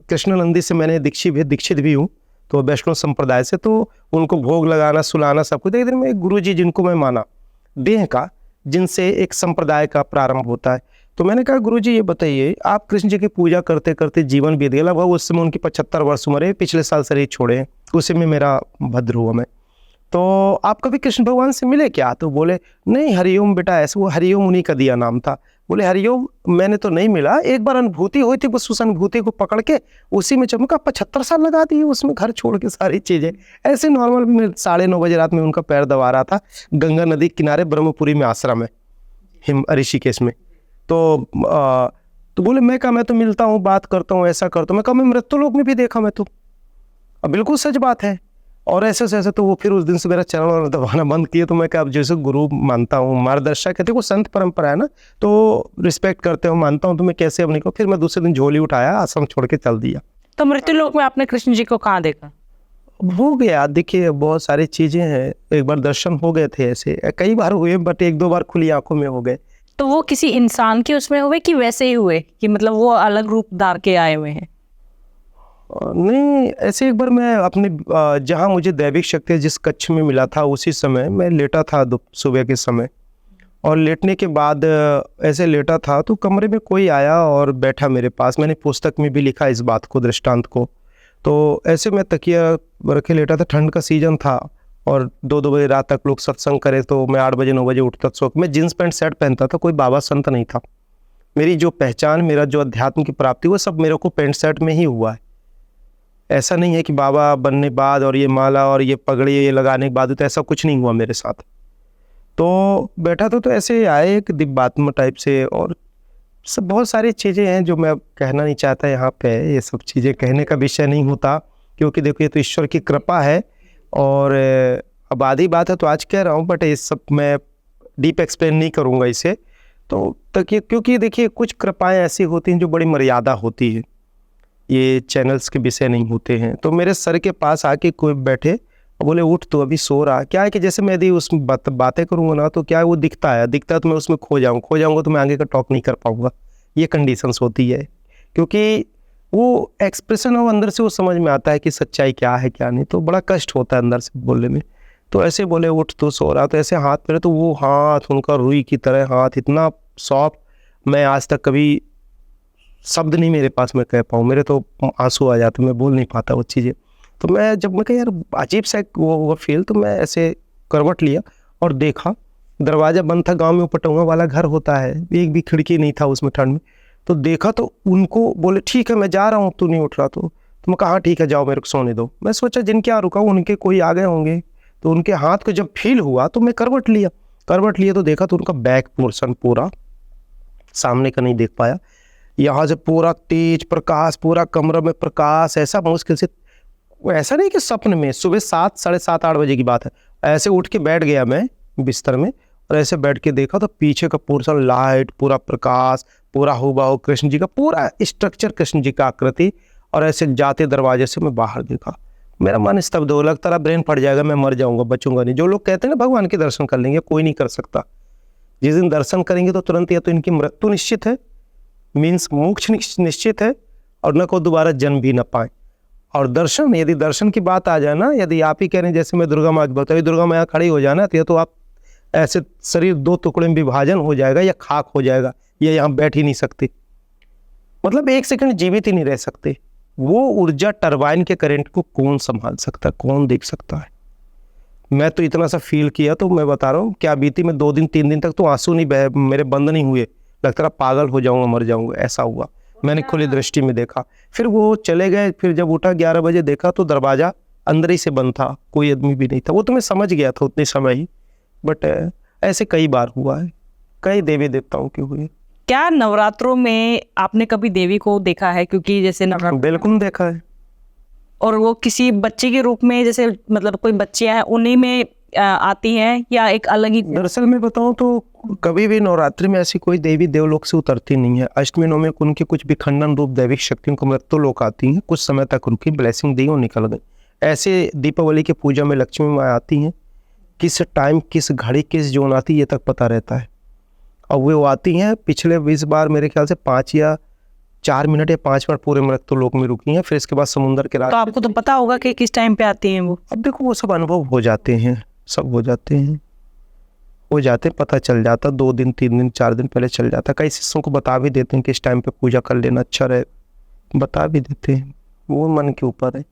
कृष्णानंदी से मैंने दीक्षित भी हूँ, तो वैष्णव संप्रदाय से, तो उनको भोग लगाना, सुलाना, सब कुछ। एक दिन में एक गुरु जी जिनको मैं माना देह का, जिनसे एक संप्रदाय का प्रारंभ होता है, तो मैंने कहा गुरु जी ये बताइए, आप कृष्ण जी की पूजा करते करते जीवन बीत गया, लगभग उस समय उनकी 75 वर्ष उम्र है, पिछले साल शरीर छोड़े हैं, उसी में मेरा भद्र हुआ मैं, तो आप कभी कृष्ण भगवान से मिले क्या? तो बोले नहीं, हरिओम बेटा, ऐसे, वो हरिओम उन्हीं का दिया नाम था। बोले हरिओम मैंने तो नहीं मिला, एक बार अनुभूति हुई थी, बस उस अनुभूति को पकड़ के उसी में चमका, 75 साल लगा दिए उसमें, घर छोड़ के सारी चीज़ें। ऐसे नॉर्मल मैं 9:30 बजे रात में उनका पैर दबा रहा था, गंगा नदी किनारे ब्रह्मपुरी में आश्रम है ऋषिकेश में। तो बोले, मैं कहा मैं तो मिलता हूँ, बात करता हूँ, ऐसा करता हूँ। मैं कहा मैं मृत्युलोक में भी देखा मैं तो, अब बिल्कुल सच बात है। और ऐसे से ऐसे तो वो फिर उस दिन से मेरा चरण दबाना बंद किए। तो मैं क्या, अब जैसे गुरु मानता हूँ, मार्गदर्शक कहते, वो संत परंपरा है ना, तो रिस्पेक्ट करते हो, मानता हूँ, तो मैं कैसे अब निकलूँ। फिर मैं दूसरे दिन झोली उठाया, आश्रम छोड़ के चल दिया।
तो मृत्युलोक में आपने कृष्ण जी को कहाँ देखा?
हो गया, देखिए बहुत सारी चीज़ें हैं, एक बार दर्शन हो गए थे, ऐसे कई बार हुए, बट 1-2 बार खुली आंखों में हो गए।
तो वो किसी इंसान के उसमें हुए कि वैसे ही हुए, कि मतलब वो अलग रूप धार के आए हुए हैं?
नहीं, ऐसे एक बार मैं अपने जहाँ मुझे दैविक शक्ति जिस कक्ष में मिला था, उसी समय मैं लेटा था सुबह के समय, और लेटने के बाद ऐसे लेटा था तो कमरे में कोई आया और बैठा मेरे पास। मैंने पुस्तक में भी लिखा इस बात को, दृष्टांत को। तो ऐसे मैं तकिया रखे लेटा था, ठंड का सीजन था, और 2-2 बजे रात तक लोग सत्संग करे, तो मैं 8 बजे 9 बजे उठता। सो मैं जींस पैंट शर्ट पहनता था, कोई बाबा संत नहीं था। मेरी जो पहचान, मेरा जो अध्यात्म की प्राप्ति, वो सब मेरे को पैंट शर्ट में ही हुआ है। ऐसा नहीं है कि बाबा बनने बाद और ये माला और ये पगड़ी ये लगाने के बाद, तो ऐसा कुछ नहीं हुआ मेरे साथ। तो बैठा तो ऐसे आए एक दिव्यात्मा टाइप से, और सब बहुत सारी चीज़ें हैं जो मैं कहना नहीं चाहता यहाँ पे। ये सब चीज़ें कहने का विषय नहीं होता, क्योंकि देखो ये तो ईश्वर की कृपा है, और अब आधी बात है तो आज कह रहा हूँ, बट ये सब मैं डीप एक्सप्लेन नहीं करूँगा इसे। तो क्योंकि देखिए कुछ कृपाएँ ऐसी होती हैं जो बड़ी मर्यादा होती है, ये चैनल्स के विषय नहीं होते हैं। तो मेरे सर के पास आके कोई बैठे और बोले उठ, तो अभी सो रहा। क्या है कि जैसे मैं यदि उसमें बातें करूँगा ना, तो क्या है वो दिखता है तो मैं उसमें खो जाऊँगा तो मैं आगे का टॉक नहीं कर पाऊँगा। ये कंडीशंस होती है, क्योंकि वो एक्सप्रेशन और अंदर से वो समझ में आता है कि सच्चाई क्या है क्या नहीं। तो बड़ा कष्ट होता है अंदर से बोलने में। तो ऐसे बोले उठ, तो सो रहा, तो ऐसे हाथ मेरे, तो वो हाथ उनका रुई की तरह हाथ, इतना सॉफ्ट, मैं आज तक कभी शब्द नहीं मेरे पास मैं कह पाऊँ, मेरे तो आंसू आ जाते, मैं बोल नहीं पाता वो चीज़ें। तो मैं जब मैं कहा यार अजीब सा एक वो फील, तो मैं ऐसे करवट लिया और देखा, दरवाज़ा बंद था। गांव में वो पटौआ वाला घर होता है, एक भी खिड़की नहीं था उसमें ठंड में। तो देखा तो उनको बोले ठीक है मैं जा रहा हूँ, तू नहीं उठ रहा तो मैं कहा ठीक है जाओ मेरे को सोने दो। मैं सोचा जिनके यहाँ रुका उनके कोई आ गए होंगे, तो उनके हाथ को जब फील हुआ तो मैं करवट लिया तो देखा तो उनका बैक पोर्शन पूरा सामने का नहीं देख पाया। यहाँ से पूरा तेज प्रकाश, पूरा कमरे में प्रकाश, ऐसा मुश्किल से, ऐसा नहीं कि सपने में, सुबह 7, साढ़े 7, 8 बजे की बात है, ऐसे उठ के बैठ गया मैं बिस्तर में और ऐसे बैठ के देखा तो पीछे का पोर्शन लाइट, पूरा प्रकाश, पूरा हुबहू कृष्ण जी का पूरा स्ट्रक्चर, कृष्ण जी का आकृति, और ऐसे जाते दरवाजे से मैं बाहर देखा। मेरा मन स्तब्ध हो, लगता रहा ब्रेन फट जाएगा, मैं मर जाऊंगा, बचूंगा नहीं। जो लोग कहते हैं ना भगवान के दर्शन कर लेंगे, कोई नहीं कर सकता। जिस दिन दर्शन करेंगे तो तुरंत या तो इनकी मृत्यु निश्चित है, मीन्स मोक्ष निश्चित है, और न को दोबारा जन्म भी न पाए। और दर्शन, यदि दर्शन की बात आ जाए ना, यदि आप ही कह रहे हैं जैसे मैं दुर्गा माँ की बताई, दुर्गा माँ खड़ी हो जाना तो आप ऐसे शरीर 2 टुकड़े में विभाजन हो जाएगा या खाक हो जाएगा, या यहाँ बैठ ही नहीं सकते, मतलब 1 सेकंड जीवित ही नहीं रह सकते। वो ऊर्जा टरबाइन के करंट को कौन संभाल सकता है, कौन देख सकता है। मैं तो इतना सा फील किया, तो मैं बता रहा हूँ क्या बीती। मैं 2 दिन 3 दिन तक तो आंसू नहीं बहे, मेरे बंद नहीं हुए, लगता रहा पागल हो जाऊंगा, मर जाऊंगा, ऐसा हुआ। मैंने खुली दृष्टि में देखा। फिर वो चले गए। फिर जब उठा 11 बजे देखा तो दरवाजा अंदर ही से बंद था, कोई आदमी भी नहीं था। वो तो मैं समझ गया था उतने समय ही, बट ऐसे कई बार हुआ है, कई देवी देवताओं के हुए।
क्या नवरात्रों में आपने कभी देवी को देखा है? क्योंकि जैसे नवरात्र,
बिल्कुल देखा है।
और वो किसी बच्चे के रूप में, जैसे मतलब कोई बच्चियां हैं उन्हीं में आती हैं, या एक अलग ही?
दरअसल मैं बताऊं तो कभी भी नवरात्रि में ऐसी कोई देवी देवलोक से उतरती नहीं है। अष्टमी नवमी को उनके कुछ विखंडन रूप दैविक शक्तियों को मृत्यु लोक आती हैं, कुछ समय तक रुकी, ब्लेसिंग दी और निकल गई। ऐसे दीपावली की पूजा में लक्ष्मी माँ आती हैं, किस टाइम, किस घड़ी, किस जोन आती है ये तक पता रहता है। और वो आती हैं, पिछले 20 बार मेरे ख्याल से 5 या 4 मिनट या 5 मिनट पूरे मृत्यु लोक में रुकी हैं। फिर इसके बाद समुद्र के
तो आपको तो पता होगा कि किस टाइम पे आती हैं वो।
अब देखो वो सब अनुभव हो जाते हैं, सब हो जाते हैं, पता चल जाता। 2 दिन 3 दिन 4 दिन पहले चल जाता। कई शिष्यों को बता भी देते हैं कि इस टाइम पे पूजा कर लेना अच्छा रहे, बता भी देते हैं, वो मन के ऊपर है।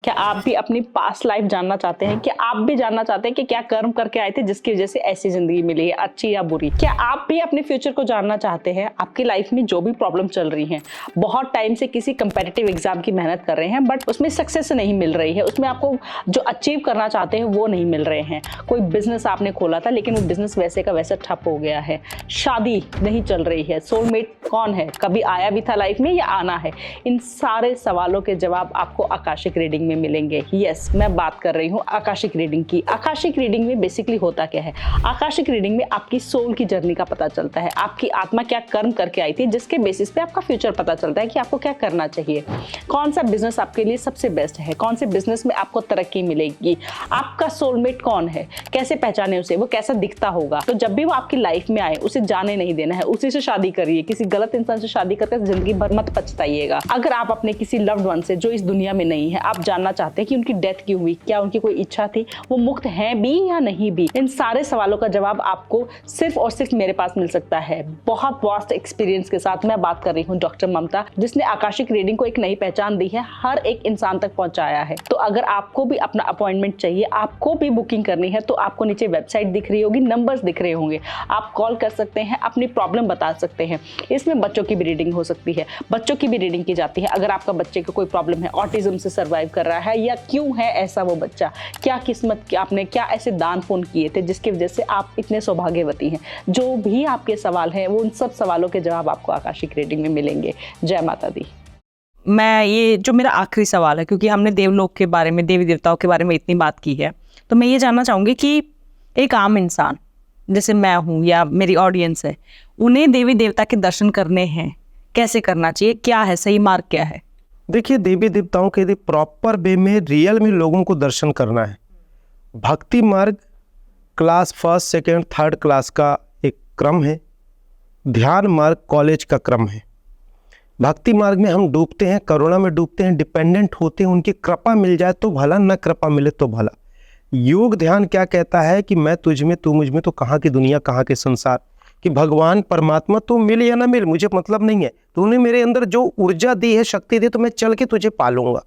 क्या आप भी अपनी पास्ट लाइफ जानना चाहते हैं? क्या आप भी जानना चाहते हैं कि क्या कर्म करके आए थे जिसकी वजह से ऐसी जिंदगी मिली है, अच्छी या बुरी? क्या आप भी अपने फ्यूचर को जानना चाहते हैं? आपकी लाइफ में जो भी प्रॉब्लम चल रही है, बहुत टाइम से किसी कंपेटिटिव एग्जाम की मेहनत कर रहे हैं बट उसमें सक्सेस नहीं मिल रही है, उसमें आपको जो अचीव करना चाहते हैं वो नहीं मिल रहे हैं। कोई बिजनेस आपने खोला था लेकिन वो बिजनेस वैसे का वैसा ठप हो गया है, शादी नहीं चल रही है, सोलमेट कौन है, कभी आया भी था लाइफ में या आना है? इन सारे सवालों के जवाब आपको आकाशिक रीडिंग में मिलेंगे। यस, मैं बात कर रही हूँ आकाशिक रीडिंग की। आकाशिक रीडिंग में बेसिकली होता क्या है? आकाशिक रीडिंग में आपकी सोल की जर्नी का पता चलता है, आपकी आत्मा क्या कर्म करके आई थी जिसके बेसिस पे आपका फ्यूचर पता चलता है कि आपको क्या करना चाहिए, कौन सा बिजनेस आपके लिए सबसे बेस्ट है, कौन से बिजनेस में आपको तरक्की मिलेगी, आपका सोलमेट कौन है, कैसे पहचाने उसे, वो कैसा दिखता होगा। तो जब भी वो आपकी लाइफ में आए उसे जाने नहीं देना है, उसी से शादी करिए। किसी गलत इंसान से शादी करके जिंदगी भर मत पछताइएगा। अगर आप अपने किसी लव्ड वन से जो इस दुनिया में नहीं है, आप जानना चाहते हैं कि उनकी डेथ क्यों हुई, क्या उनकी कोई इच्छा थी, वो मुक्त हैं भी या नहीं भी, इन सारे सवालों का जवाब आपको सिर्फ और सिर्फ मेरे पास मिल सकता है। बहुत वास्ट एक्सपीरियंस के साथ मैं बात कर रही हूँ डॉक्टर ममता, जिसने आकाशिक रीडिंग को एक नई पहचान दी है, हर एक इंसान तक पहुंचाया है। तो अगर आपको भी अपना अपॉइंटमेंट चाहिए, आपको भी बुकिंग करनी है, तो आपको नीचे वेबसाइट दिख रही होगी, नंबर्स दिख रहे होंगे, आप कॉल कर सकते हैं, अपनी प्रॉब्लम बता सकते हैं। इसमें बच्चों की भी रीडिंग हो सकती है, बच्चों की भी रीडिंग की जाती है। अगर आपका बच्चे को कोई प्रॉब्लम है, ऑटिज्म से सर्वाइव कर रहा है, या क्यों है ऐसा वो बच्चा, क्या किस्मत, क्या आपने क्या ऐसे दान पुण्य किए थे जिसकी वजह से आप इतने सौभाग्यवती हैं, जो भी आपके सवाल हैं वो उन सब सवालों के जवाब आपको आकाशिक रीडिंग में मिलेंगे। जय माता दी। मैं ये जो मेरा आखिरी सवाल है, क्योंकि हमने देवलोक के बारे में, देवी देवताओं के बारे में इतनी बात की है, तो मैं ये जानना चाहूँगी कि एक आम इंसान जैसे मैं हूँ या मेरी ऑडियंस है, उन्हें देवी देवता के दर्शन करने हैं, कैसे करना चाहिए, क्या है सही मार्ग, क्या है?
देखिए देवी देवताओं के यदि प्रॉपर वे में रियल में लोगों को दर्शन करना है, भक्ति मार्ग class 1st 2nd 3rd class का एक क्रम है, ध्यान मार्ग कॉलेज का क्रम है। भक्ति मार्ग में हम डूबते हैं, करुणा में डूबते हैं, डिपेंडेंट होते हैं, उनकी कृपा मिल जाए तो भला, न कृपा मिले तो भला। योग ध्यान क्या कहता है कि मैं तुझ में, तू मुझ में, तो कहाँ की दुनिया, कहाँ के संसार, कि भगवान परमात्मा तो मिल या ना मिल मुझे मतलब नहीं है, तूने मेरे अंदर जो ऊर्जा दी है, शक्ति दी, तो मैं चल के तुझे पालूंगा।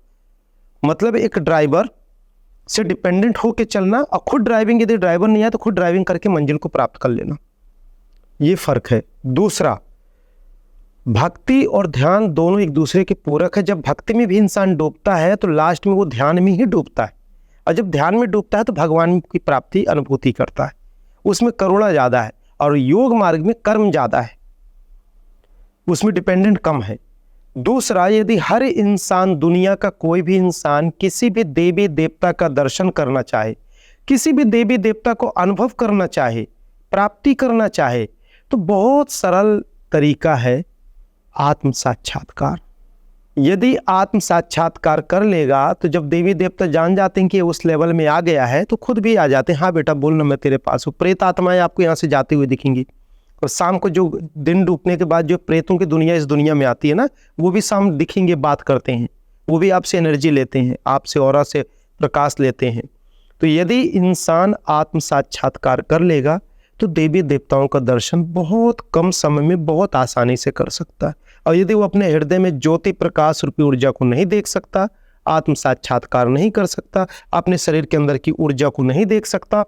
मतलब एक ड्राइवर से डिपेंडेंट होके चलना, और खुद ड्राइविंग, यदि ड्राइवर नहीं है तो खुद ड्राइविंग करके मंजिल को प्राप्त कर लेना, ये फर्क है। दूसरा, भक्ति और ध्यान दोनों एक दूसरे के पूरक है। जब भक्ति में भी इंसान डूबता है तो लास्ट में वो ध्यान में ही डूबता है, और जब ध्यान में डूबता है तो भगवान की प्राप्ति अनुभूति करता है। उसमें करुणा ज़्यादा है, और योग मार्ग में कर्म ज़्यादा है, उसमें डिपेंडेंट कम है। दूसरा, यदि हर इंसान, दुनिया का कोई भी इंसान किसी भी देवी देवता का दर्शन करना चाहे, किसी भी देवी देवता को अनुभव करना चाहे, प्राप्ति करना चाहे, तो बहुत सरल तरीका है आत्म साक्षात्कार। यदि आत्म साक्षात्कार कर लेगा तो जब देवी देवता जान जाते हैं कि उस लेवल में आ गया है तो खुद भी आ जाते हैं, हाँ बेटा बोल ना, मैं तेरे पास हूँ। प्रेत आत्माएं आपको यहाँ से जाते हुए दिखेंगी, और शाम को जो दिन डूबने के बाद जो प्रेतों की दुनिया इस दुनिया में आती है ना, वो भी शाम दिखेंगे, बात करते हैं, वो भी आपसे एनर्जी लेते हैं, आपसे ऑरा से प्रकाश लेते हैं। तो यदि इंसान आत्म साक्षात्कार कर लेगा तो देवी देवताओं का दर्शन बहुत कम समय में बहुत आसानी से कर सकता है। और यदि वो अपने हृदय में ज्योति प्रकाश रूपी ऊर्जा को नहीं देख सकता, आत्म साक्षात्कार नहीं कर सकता, अपने शरीर के अंदर की ऊर्जा को नहीं देख सकता,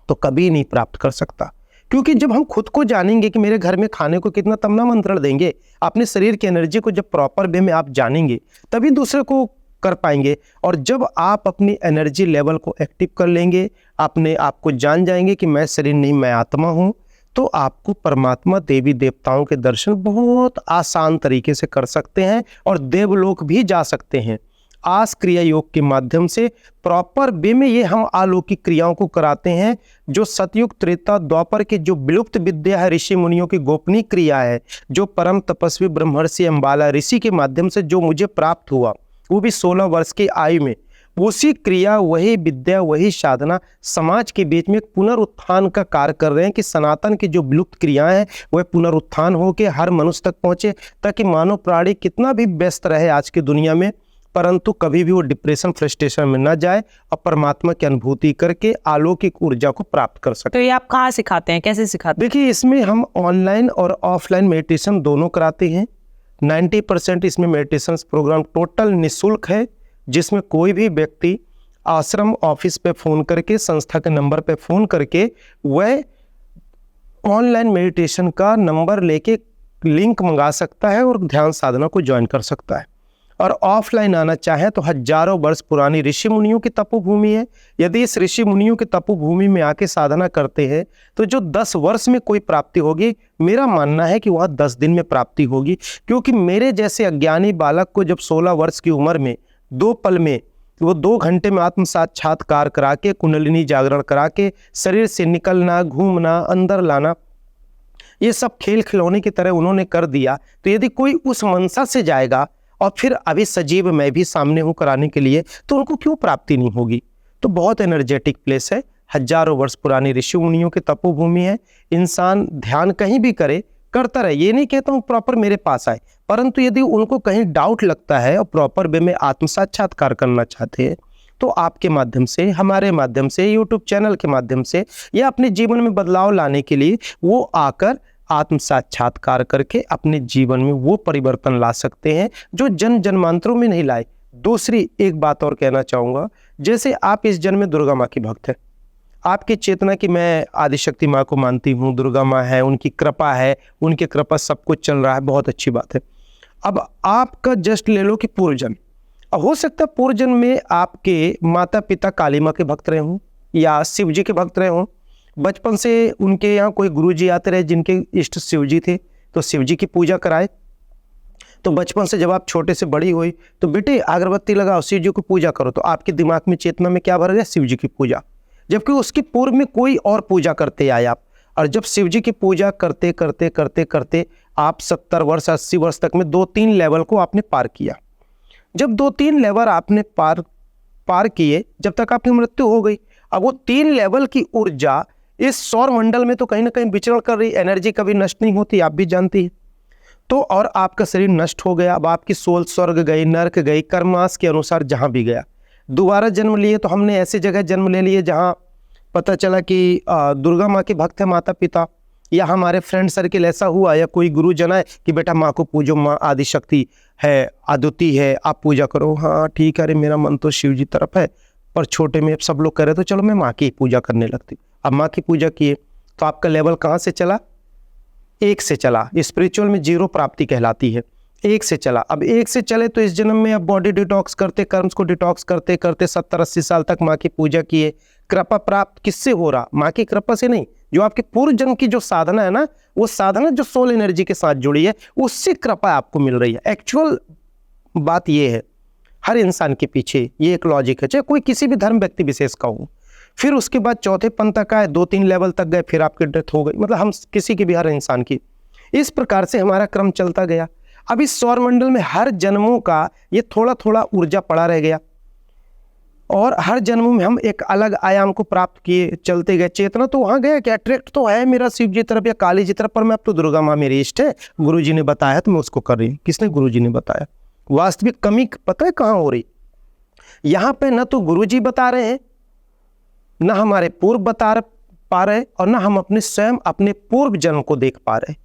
तो कभी नहीं प्राप्त कर सकता। क्योंकि जब हम खुद को जानेंगे कि मेरे घर में खाने को कितना, तब ना मंत्रण देंगे। अपने शरीर की एनर्जी को जब प्रॉपर वे में आप जानेंगे तभी दूसरे को कर पाएंगे। और जब आप अपनी एनर्जी लेवल को एक्टिव कर लेंगे, अपने आप को जान जाएंगे कि मैं शरीर नहीं, मैं आत्मा हूँ, तो आपको परमात्मा, देवी देवताओं के दर्शन बहुत आसान तरीके से कर सकते हैं, और देवलोक भी जा सकते हैं। आस क्रिया योग के माध्यम से प्रॉपर वे में ये हम अलौकिक क्रियाओं को कराते हैं, जो सतयुग, त्रेता, द्वापर के जो विलुप्त विद्या है, ऋषि मुनियों की गोपनीय क्रिया है, जो परम तपस्वी ब्रह्मर्षि अंबाला ऋषि के माध्यम से जो मुझे प्राप्त हुआ, वो भी 16 वर्ष की आयु में। उसी क्रिया, वही विद्या, वही साधना समाज के बीच में एक पुनरुत्थान का कार्य कर रहे हैं, कि सनातन की जो विलुप्त क्रियाएं हैं वह पुनरुत्थान होकर हर मनुष्य तक पहुंचे, ताकि मानव प्राणी कितना भी व्यस्त रहे आज की दुनिया में, परंतु कभी भी वो डिप्रेशन, फ्रस्ट्रेशन में न जाए, और परमात्मा की अनुभूति करके अलौकिक ऊर्जा को प्राप्त कर सके।
तो ये आप कहाँ सिखाते हैं, कैसे सिखाते हैं?
देखिए, इसमें हम ऑनलाइन और ऑफलाइन मेडिटेशन दोनों कराते हैं। 90% इसमें मेडिटेशन प्रोग्राम टोटल निःशुल्क है, जिसमें कोई भी व्यक्ति आश्रम ऑफिस पे फ़ोन करके, संस्था के नंबर पे फ़ोन करके, वह ऑनलाइन मेडिटेशन का नंबर लेके लिंक मंगा सकता है और ध्यान साधना को ज्वाइन कर सकता है। और ऑफलाइन आना चाहे तो हजारों वर्ष पुरानी ऋषि मुनियों की तपोभूमि है। यदि इस ऋषि मुनियों की तपोभूमि में आके साधना करते हैं तो जो 10 वर्ष में कोई प्राप्ति होगी, मेरा मानना है कि वह 10 दिन में प्राप्ति होगी। क्योंकि मेरे जैसे अज्ञानी बालक को जब 16 वर्ष की उम्र में 2 पल में, वो 2 घंटे में आत्म साक्षात्कार करा के, कुंडलिनी जागरण करा के, शरीर से निकलना, घूमना, अंदर लाना, ये सब खेल खिलौने की तरह उन्होंने कर दिया, तो यदि कोई उस मनसा से जाएगा और फिर अभी सजीव मैं भी सामने हूँ कराने के लिए, तो उनको क्यों प्राप्ति नहीं होगी? तो बहुत एनर्जेटिक प्लेस है, हजारों वर्ष पुरानी ऋषि मुनियों की तपोभूमि है। इंसान ध्यान कहीं भी करे, करता रहे, ये नहीं कहता हूँ प्रॉपर मेरे पास आए, परंतु यदि उनको कहीं डाउट लगता है और प्रॉपर वे में आत्म साक्षात्कार करना चाहते हैं, तो आपके माध्यम से, हमारे माध्यम से, यूट्यूब चैनल के माध्यम से, या अपने जीवन में बदलाव लाने के लिए वो आकर आत्म साक्षात्कार करके अपने जीवन में वो परिवर्तन ला सकते हैं जो जन जन्मांतरों में नहीं लाए। दूसरी एक बात और कहना चाहूँगा, जैसे आप इस जन्म में दुर्गा माँ की भक्त है, आपकी चेतना की मैं आदिशक्ति माँ को मानती हूँ, दुर्गा माँ है, उनकी कृपा है, उनकी कृपा सब कुछ चल रहा है, बहुत अच्छी बात है। अब आपका जस्ट ले लो कि पूर्व जन्म, अब हो सकता है पूर्व जन्म में आपके माता पिता काली माँ के भक्त रहे हों या शिव जी के भक्त रहे हों। बचपन से उनके यहाँ कोई गुरुजी आते रहे जिनके इष्ट शिव जी थे, तो शिव जी की पूजा कराए। तो बचपन से जब आप छोटे से बड़ी हुई तो बेटे अगरबत्ती लगाओ, शिव जी की पूजा करो, तो आपके दिमाग में, चेतना में क्या भर गया? शिव जी की पूजा। जबकि उसके पूर्व में कोई और पूजा करते आए आप, और जब शिव जी की पूजा करते करते करते करते आप 70 वर्ष 80 वर्ष तक में 2-3 लेवल को आपने पार किया। जब 2-3 लेवल आपने पार किए, जब तक आपकी मृत्यु हो गई, अब वो 3 लेवल की ऊर्जा इस सौर मंडल में तो कहीं ना कहीं विचरण कर रही। एनर्जी कभी नष्ट नहीं होती, आप भी जानती हैं। तो और आपका शरीर नष्ट हो गया, अब आपकी सोल स्वर्ग गई, नरक गई, कर्मास के अनुसार जहाँ भी गया। दोबारा जन्म लिए तो हमने ऐसी जगह जन्म ले लिए जहाँ पता चला कि दुर्गा माँ के भक्त है माता पिता, या हमारे फ्रेंड सर्किल ऐसा हुआ, या कोई गुरुजन है कि बेटा माँ को पूजो, माँ आदिशक्ति है, अद्वितीय है, आप पूजा करो। हाँ ठीक है, अरे मेरा मन तो शिव जी तरफ है, पर छोटे में सब लोग करे तो चलो मैं माँ की पूजा करने लगती। अब माँ की पूजा किए तो आपका लेवल कहाँ से चला? 1 से चला। स्पिरिचुअल में 0 प्राप्ति कहलाती है, 1 से चला। अब 1 से चले तो इस जन्म में अब बॉडी डिटॉक्स करते, कर्म्स को डिटॉक्स करते करते 70-80 साल तक माँ की पूजा किए। कृपा प्राप्त किससे हो रहा? माँ की कृपा से नहीं, जो आपके पूर्व जन्म की जो साधना है ना, वो साधना जो सोल एनर्जी के साथ जुड़ी है, उससे कृपा आपको मिल रही है। एक्चुअल बात ये है, हर इंसान के पीछे ये एक लॉजिक है, चाहे कोई किसी भी धर्म व्यक्ति विशेष का हो। फिर उसके बाद चौथे पंथ तक आए, 2-3 लेवल तक गए, फिर आपकी डेथ हो गई। मतलब हम किसी की भी, हर इंसान की, इस प्रकार से हमारा क्रम चलता गया। अब इस सौरमंडल में हर जन्मों का ये थोड़ा थोड़ा ऊर्जा पड़ा रह गया, और हर जन्म में हम एक अलग आयाम को प्राप्त किए चलते गए। चेतना तो वहां गया कि अट्रैक्ट तो है मेरा शिव जी तरफ या काली जी तरफ, पर मैं अब तो दुर्गा माँ मेरी इष्ट है, गुरु जी ने बताया तो मैं उसको कर रही हूँ। किसने? गुरु जी ने बताया। वास्तविक कमी पता है कहाँ हो रही? यहाँ पे न तो गुरु जी बता रहे हैं, न हमारे पूर्व बता पा रहे, और न हम अपने स्वयं अपने पूर्व जन्म को देख पा रहे।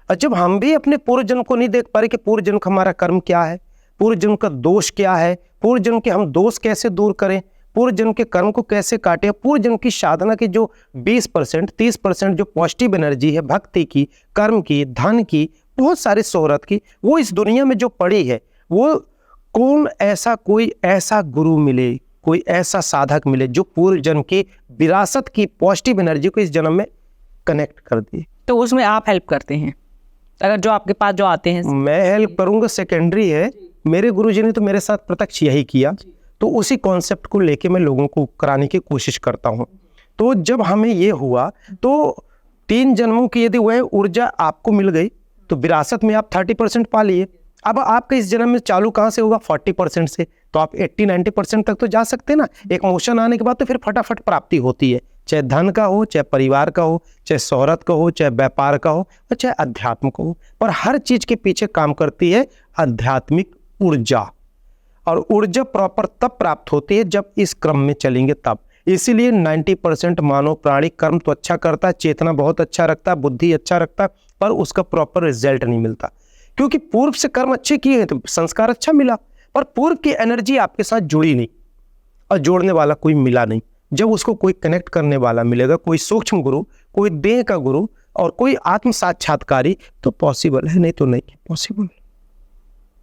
और जब हम भी अपने पूर्व जन्म को नहीं देख पा रहे कि पूर्व जन्म का हमारा कर्म क्या है, पूर्व जन्म का दोष क्या है, पूर्व जन्म के हम दोष कैसे दूर करें, पूर्व जन्म के कर्म को कैसे काटें, पूर्व जन्म की साधना की जो 20% 30% जो पॉजिटिव एनर्जी है, भक्ति की, कर्म की, धन की, बहुत सारी शोहरत की, वो इस दुनिया में जो पड़ी है, वो कौन ऐसा कोई ऐसा गुरु मिले, कोई ऐसा साधक मिले जो पूर्व जन्म की विरासत की पॉजिटिव एनर्जी को इस जन्म में कनेक्ट कर दे।
तो उसमें आप हेल्प करते हैं, अगर जो आपके पास जो आते हैं?
मैं हेल्प करूंगा सेकेंडरी है। मेरे गुरुजी ने तो मेरे साथ प्रत्यक्ष यही किया, तो उसी कॉन्सेप्ट को लेके मैं लोगों को कराने की कोशिश करता हूँ। तो जब हमें ये हुआ तो 3 जन्मों की यदि वह ऊर्जा आपको मिल गई तो विरासत में आप 30% पा लिए। अब आपका इस जन्म में चालू कहाँ से होगा? 40% से। तो आप 80-90% तक तो जा सकते हैं ना। एक मोशन आने के बाद तो फिर फटाफट प्राप्ति होती है, चाहे धन का हो, चाहे परिवार का हो, चाहे शोहरत का हो, चाहे व्यापार का हो, और चाहे अध्यात्म का हो। पर हर चीज के पीछे काम करती है आध्यात्मिक ऊर्जा, और ऊर्जा प्रॉपर तब प्राप्त होती है जब इस क्रम में चलेंगे तब। इसीलिए 90% मानव प्राणी कर्म तो अच्छा करता है, चेतना बहुत अच्छा रखता है, बुद्धि अच्छा रखता है, पर उसका प्रॉपर रिजल्ट नहीं मिलता, क्योंकि पूर्व से कर्म अच्छे किए हैं तो संस्कार अच्छा मिला, पर पूर्व की एनर्जी आपके साथ जुड़ी नहीं, और जोड़ने वाला कोई मिला नहीं। जब उसको कोई कनेक्ट करने वाला मिलेगा, कोई सूक्ष्म गुरु, कोई देह का गुरु, और कोई आत्म साक्षात्कारी, तो पॉसिबल है, नहीं तो नहीं पॉसिबल।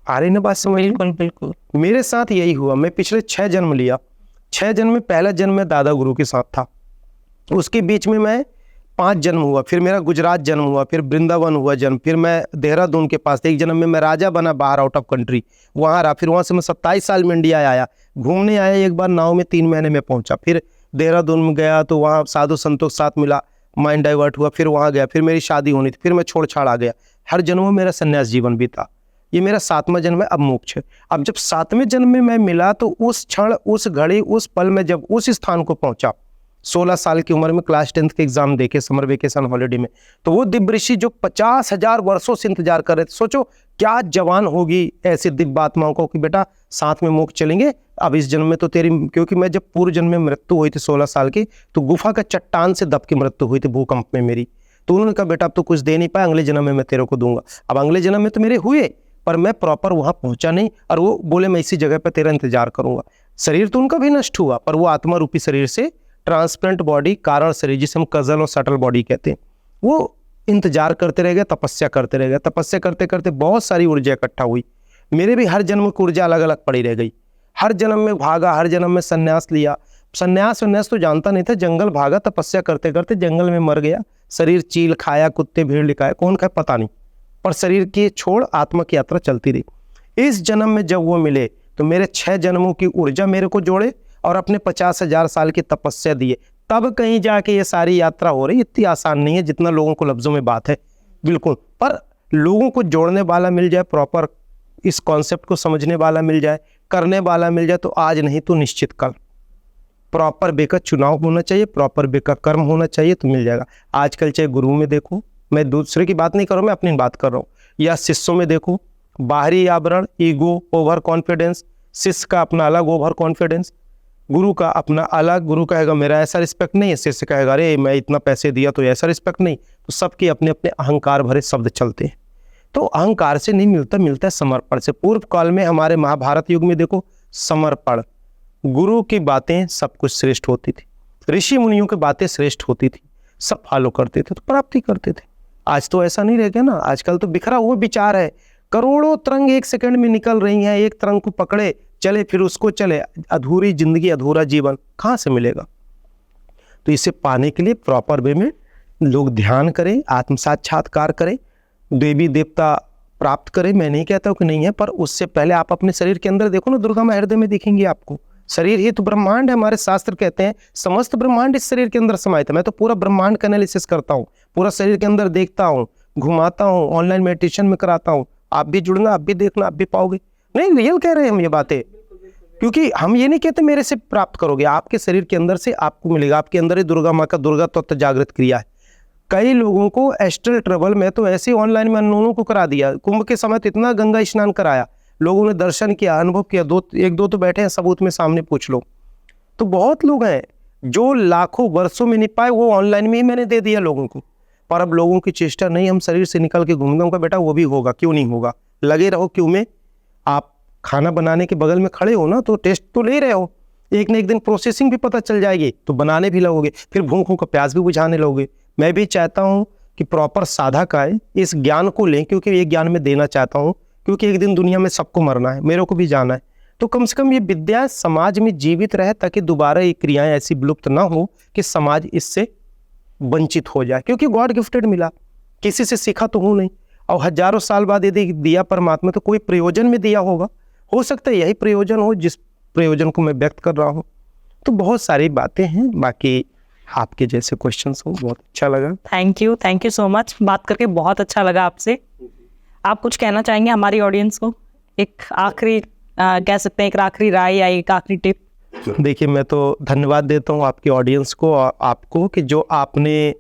आ रही ना बात समझ?
बिल्कुल बिल्कुल।
मेरे साथ यही हुआ। मैं पिछले 6 जन्म लिया। 6 जन्म में पहला जन्म में दादा गुरु के साथ था, उसके बीच में मैं 5 जन्म हुआ, फिर मेरा गुजरात जन्म हुआ, फिर वृंदावन हुआ जन्म, फिर मैं देहरादून के पास, एक जन्म में मैं राजा बना बाहर आउट ऑफ कंट्री, वहाँ रहा। फिर वहाँ से मैं 27 साल में इंडिया आया, घूमने आया, एक बार नाव में 3 महीने में पहुँचा। फिर देहरादून में गया तो वहाँ साधु संतों के साथ मिला, माइंड डाइवर्ट हुआ, फिर वहाँ गया, फिर मेरी शादी होनी थी, फिर मैं छोड़ छाड़ आ गया। हर जन्म में मेरा संन्यास जीवन भी था। ये मेरा 7वां जन्म है, अब मोक्ष है। अब जब 7वें जन्म में मैं मिला तो उस क्षण, उस घड़ी, उस पल में जब उस स्थान को पहुंचा, 16 साल की उम्र में क्लास 10th के एग्जाम देके समर वेकेशन हॉलिडे में, तो वो दिव्य ऋषि जो 50,000 वर्षों से इंतजार कर रहे थे, सोचो क्या जवान होगी ऐसे दिव्य आत्माओं को कि बेटा साथ में मोक्ष चलेंगे। अब इस जन्म में तो तेरी, क्योंकि मैं जब पूर्व जन्म में मृत्यु हुई थी 16 साल की, तो गुफा का चट्टान से दब के मृत्यु हुई थी भूकंप में मेरी। तो उन्होंने कहा बेटा अब तो कुछ दे नहीं पाया, अगले जन्म में मैं तेरे को दूंगा। अब अगले जन्म में तो मेरे हुए, पर मैं प्रॉपर वहां पहुंचा नहीं, और वो बोले मैं इसी जगह पर तेरा इंतजार करूंगा। शरीर तो उनका भी नष्ट हुआ, पर वो आत्मा रूपी शरीर से ट्रांसपेरेंट बॉडी, कारण शरीर, जिसे हम कजल और सटल बॉडी कहते हैं, वो इंतजार करते रह गए, तपस्या करते रह गए। तपस्या करते करते बहुत सारी ऊर्जा इकट्ठा हुई। मेरे भी हर जन्म की ऊर्जा अलग अलग पड़ी रह गई। हर जन्म में भागा, हर जन्म में संन्यास लिया। संन्यास तो जानता नहीं था, जंगल भागा, तपस्या करते करते जंगल में मर गया। शरीर चील खाया, कुत्ते भीड़ लिखाया, कौन खाए पता नहीं, पर शरीर की छोड़ आत्मा की यात्रा चलती रही। इस जन्म में जब वो मिले तो मेरे 6 जन्मों की ऊर्जा मेरे को जोड़े और अपने 50,000 साल की तपस्या दिए, तब कहीं जाके ये सारी यात्रा हो रही। इतनी आसान नहीं है जितना लोगों को लफ्जों में बात है, बिल्कुल, पर लोगों को जोड़ने वाला मिल जाए, प्रॉपर इस कॉन्सेप्ट को समझने वाला मिल जाए, करने वाला मिल जाए, तो आज नहीं तो निश्चित कल प्रॉपर वे का चुनाव होना चाहिए, प्रॉपर वे का कर्म होना चाहिए, तो मिल जाएगा। आजकल चाहे गुरु में देखो, मैं दूसरे की बात नहीं कर रहा हूँ, मैं अपनी बात कर रहा हूँ, या शिष्यों में देखो, बाहरी आवरण, ईगो, ओवर कॉन्फिडेंस, शिष्य का अपना अलग ओवर कॉन्फिडेंस, गुरु का अपना अलग, गुरु कहेगा मेरा ऐसा रिस्पेक्ट नहीं, शिष्य कहेगा अरे मैं इतना पैसे दिया तो ऐसा रिस्पेक्ट नहीं। तो सबके अपने अपने अहंकार भरे शब्द चलते हैं। तो अहंकार से नहीं मिलता, मिलता है समर्पण से। पूर्व काल में हमारे महाभारत युग में देखो, समर्पण, गुरु की बातें सब कुछ श्रेष्ठ होती थी, ऋषि मुनियों की बातें श्रेष्ठ होती थी, सब फॉलो करते थे तो प्राप्ति करते थे। आज तो ऐसा नहीं रह गया ना, आजकल तो बिखरा हुआ विचार है, करोड़ों तरंग एक सेकंड में निकल रही हैं, एक तरंग को पकड़े चले फिर उसको चले, अधूरी जिंदगी अधूरा जीवन कहाँ से मिलेगा। तो इसे पाने के लिए प्रॉपर वे में लोग ध्यान करें, आत्म साक्षात्कार करें, देवी देवता प्राप्त करें। मैं नहीं कहता हूँ कि नहीं है, पर उससे पहले आप अपने शरीर के अंदर देखो ना, दुर्गा माँ हृदय में दिखेंगी आपको। शरीर ही तो ब्रह्मांड है, हमारे शास्त्र कहते हैं समस्त ब्रह्मांड इस शरीर के अंदर समाहित है। मैं तो पूरा ब्रह्मांड का एनालिसिस करता हूँ, पूरा शरीर के अंदर देखता हूँ, घुमाता हूँ, ऑनलाइन मेडिटेशन में कराता हूँ। आप भी जुड़ना, आप भी देखना, आप भी पाओगे। नहीं, रियल कह रहे हैं हम ये बातें, क्योंकि हम ये नहीं कहते मेरे से प्राप्त करोगे, आपके शरीर के अंदर से आपको मिलेगा। आपके अंदर ही दुर्गा माँ का दुर्गा तत्व जागृत क्रिया है। कई लोगों को एस्ट्रल ट्रेवल में तो ऐसे ऑनलाइन में अननोनों को करा दिया। कुंभ के समय तो इतना गंगा स्नान कराया, लोगों ने दर्शन किया, अनुभव किया। एक दो तो बैठे हैं, सबूत में सामने पूछ लो। तो बहुत लोग हैं जो लाखों वर्षों में नहीं पाए, वो ऑनलाइन में ही मैंने दे दिया लोगों को। पर अब लोगों की चेष्टा नहीं, हम शरीर से निकल के घूम गए। बेटा वो भी होगा, क्यों नहीं होगा, लगे रहो। क्यों में आप खाना बनाने के बगल में खड़े हो ना, तो टेस्ट तो ले रहे हो, एक न एक दिन प्रोसेसिंग भी पता चल जाएगी, तो बनाने भी लगोगे, फिर भूखों का प्यास भी बुझाने लगोगे। मैं भी चाहता हूँ कि प्रॉपर साधक आए, इस ज्ञान को लें, क्योंकि ये ज्ञान मैं देना चाहता हूँ, क्योंकि एक दिन दुनिया में सबको मरना है, मेरे को भी जाना है। तो कम से कम ये विद्या समाज में जीवित रहे, ताकि दोबारा ये क्रियाएं ऐसी विलुप्त ना हो कि समाज इससे वंचित हो जाए। क्योंकि गॉड गिफ्टेड मिला, किसी से सीखा तो हूँ नहीं, और हजारों साल बाद यदि दिया परमात्मा तो कोई प्रयोजन में दिया होगा। हो सकता है यही प्रयोजन हो जिस प्रयोजन को मैं व्यक्त कर रहा हूँ। तो बहुत सारी बातें हैं, बाकी आपके जैसे क्वेश्चंस हो, बहुत अच्छा लगा।
Thank you so much. बात करके बहुत अच्छा लगा आपसे। आप कुछ कहना चाहेंगे हमारी ऑडियंस को? एक आखिरी कह सकते हैं एक आखिरी राय या एक आखिरी टिप।
देखिए, मैं तो धन्यवाद देता हूँ आपकी ऑडियंस को और आपको कि जो आपने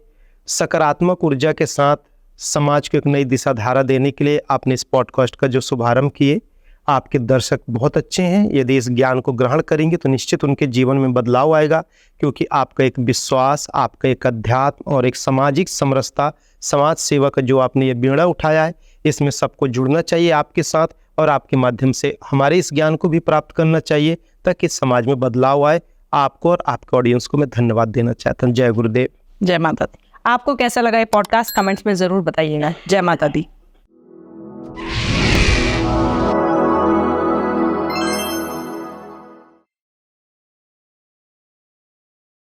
सकारात्मक ऊर्जा के साथ समाज को एक नई दिशा धारा देने के लिए आपने इस पॉडकास्ट का जो शुभारंभ किए। आपके दर्शक बहुत अच्छे हैं, यदि इस ज्ञान को ग्रहण करेंगे तो निश्चित उनके जीवन में बदलाव आएगा, क्योंकि आपका एक विश्वास, आपका एक अध्यात्म और एक सामाजिक समरसता, समाज सेवा का जो आपने ये बीड़ा उठाया है, इसमें सबको जुड़ना चाहिए आपके साथ, और आपके माध्यम से हमारे इस ज्ञान को भी प्राप्त करना चाहिए, ताकि समाज में बदलाव आए। आपको और आपके ऑडियंस को मैं धन्यवाद देना चाहता हूँ। जय गुरुदेव,
जय माता दी। आपको कैसा लगा ये पॉडकास्ट? कमेंट्स में ज़रूर बताइएगा। जय माता दी।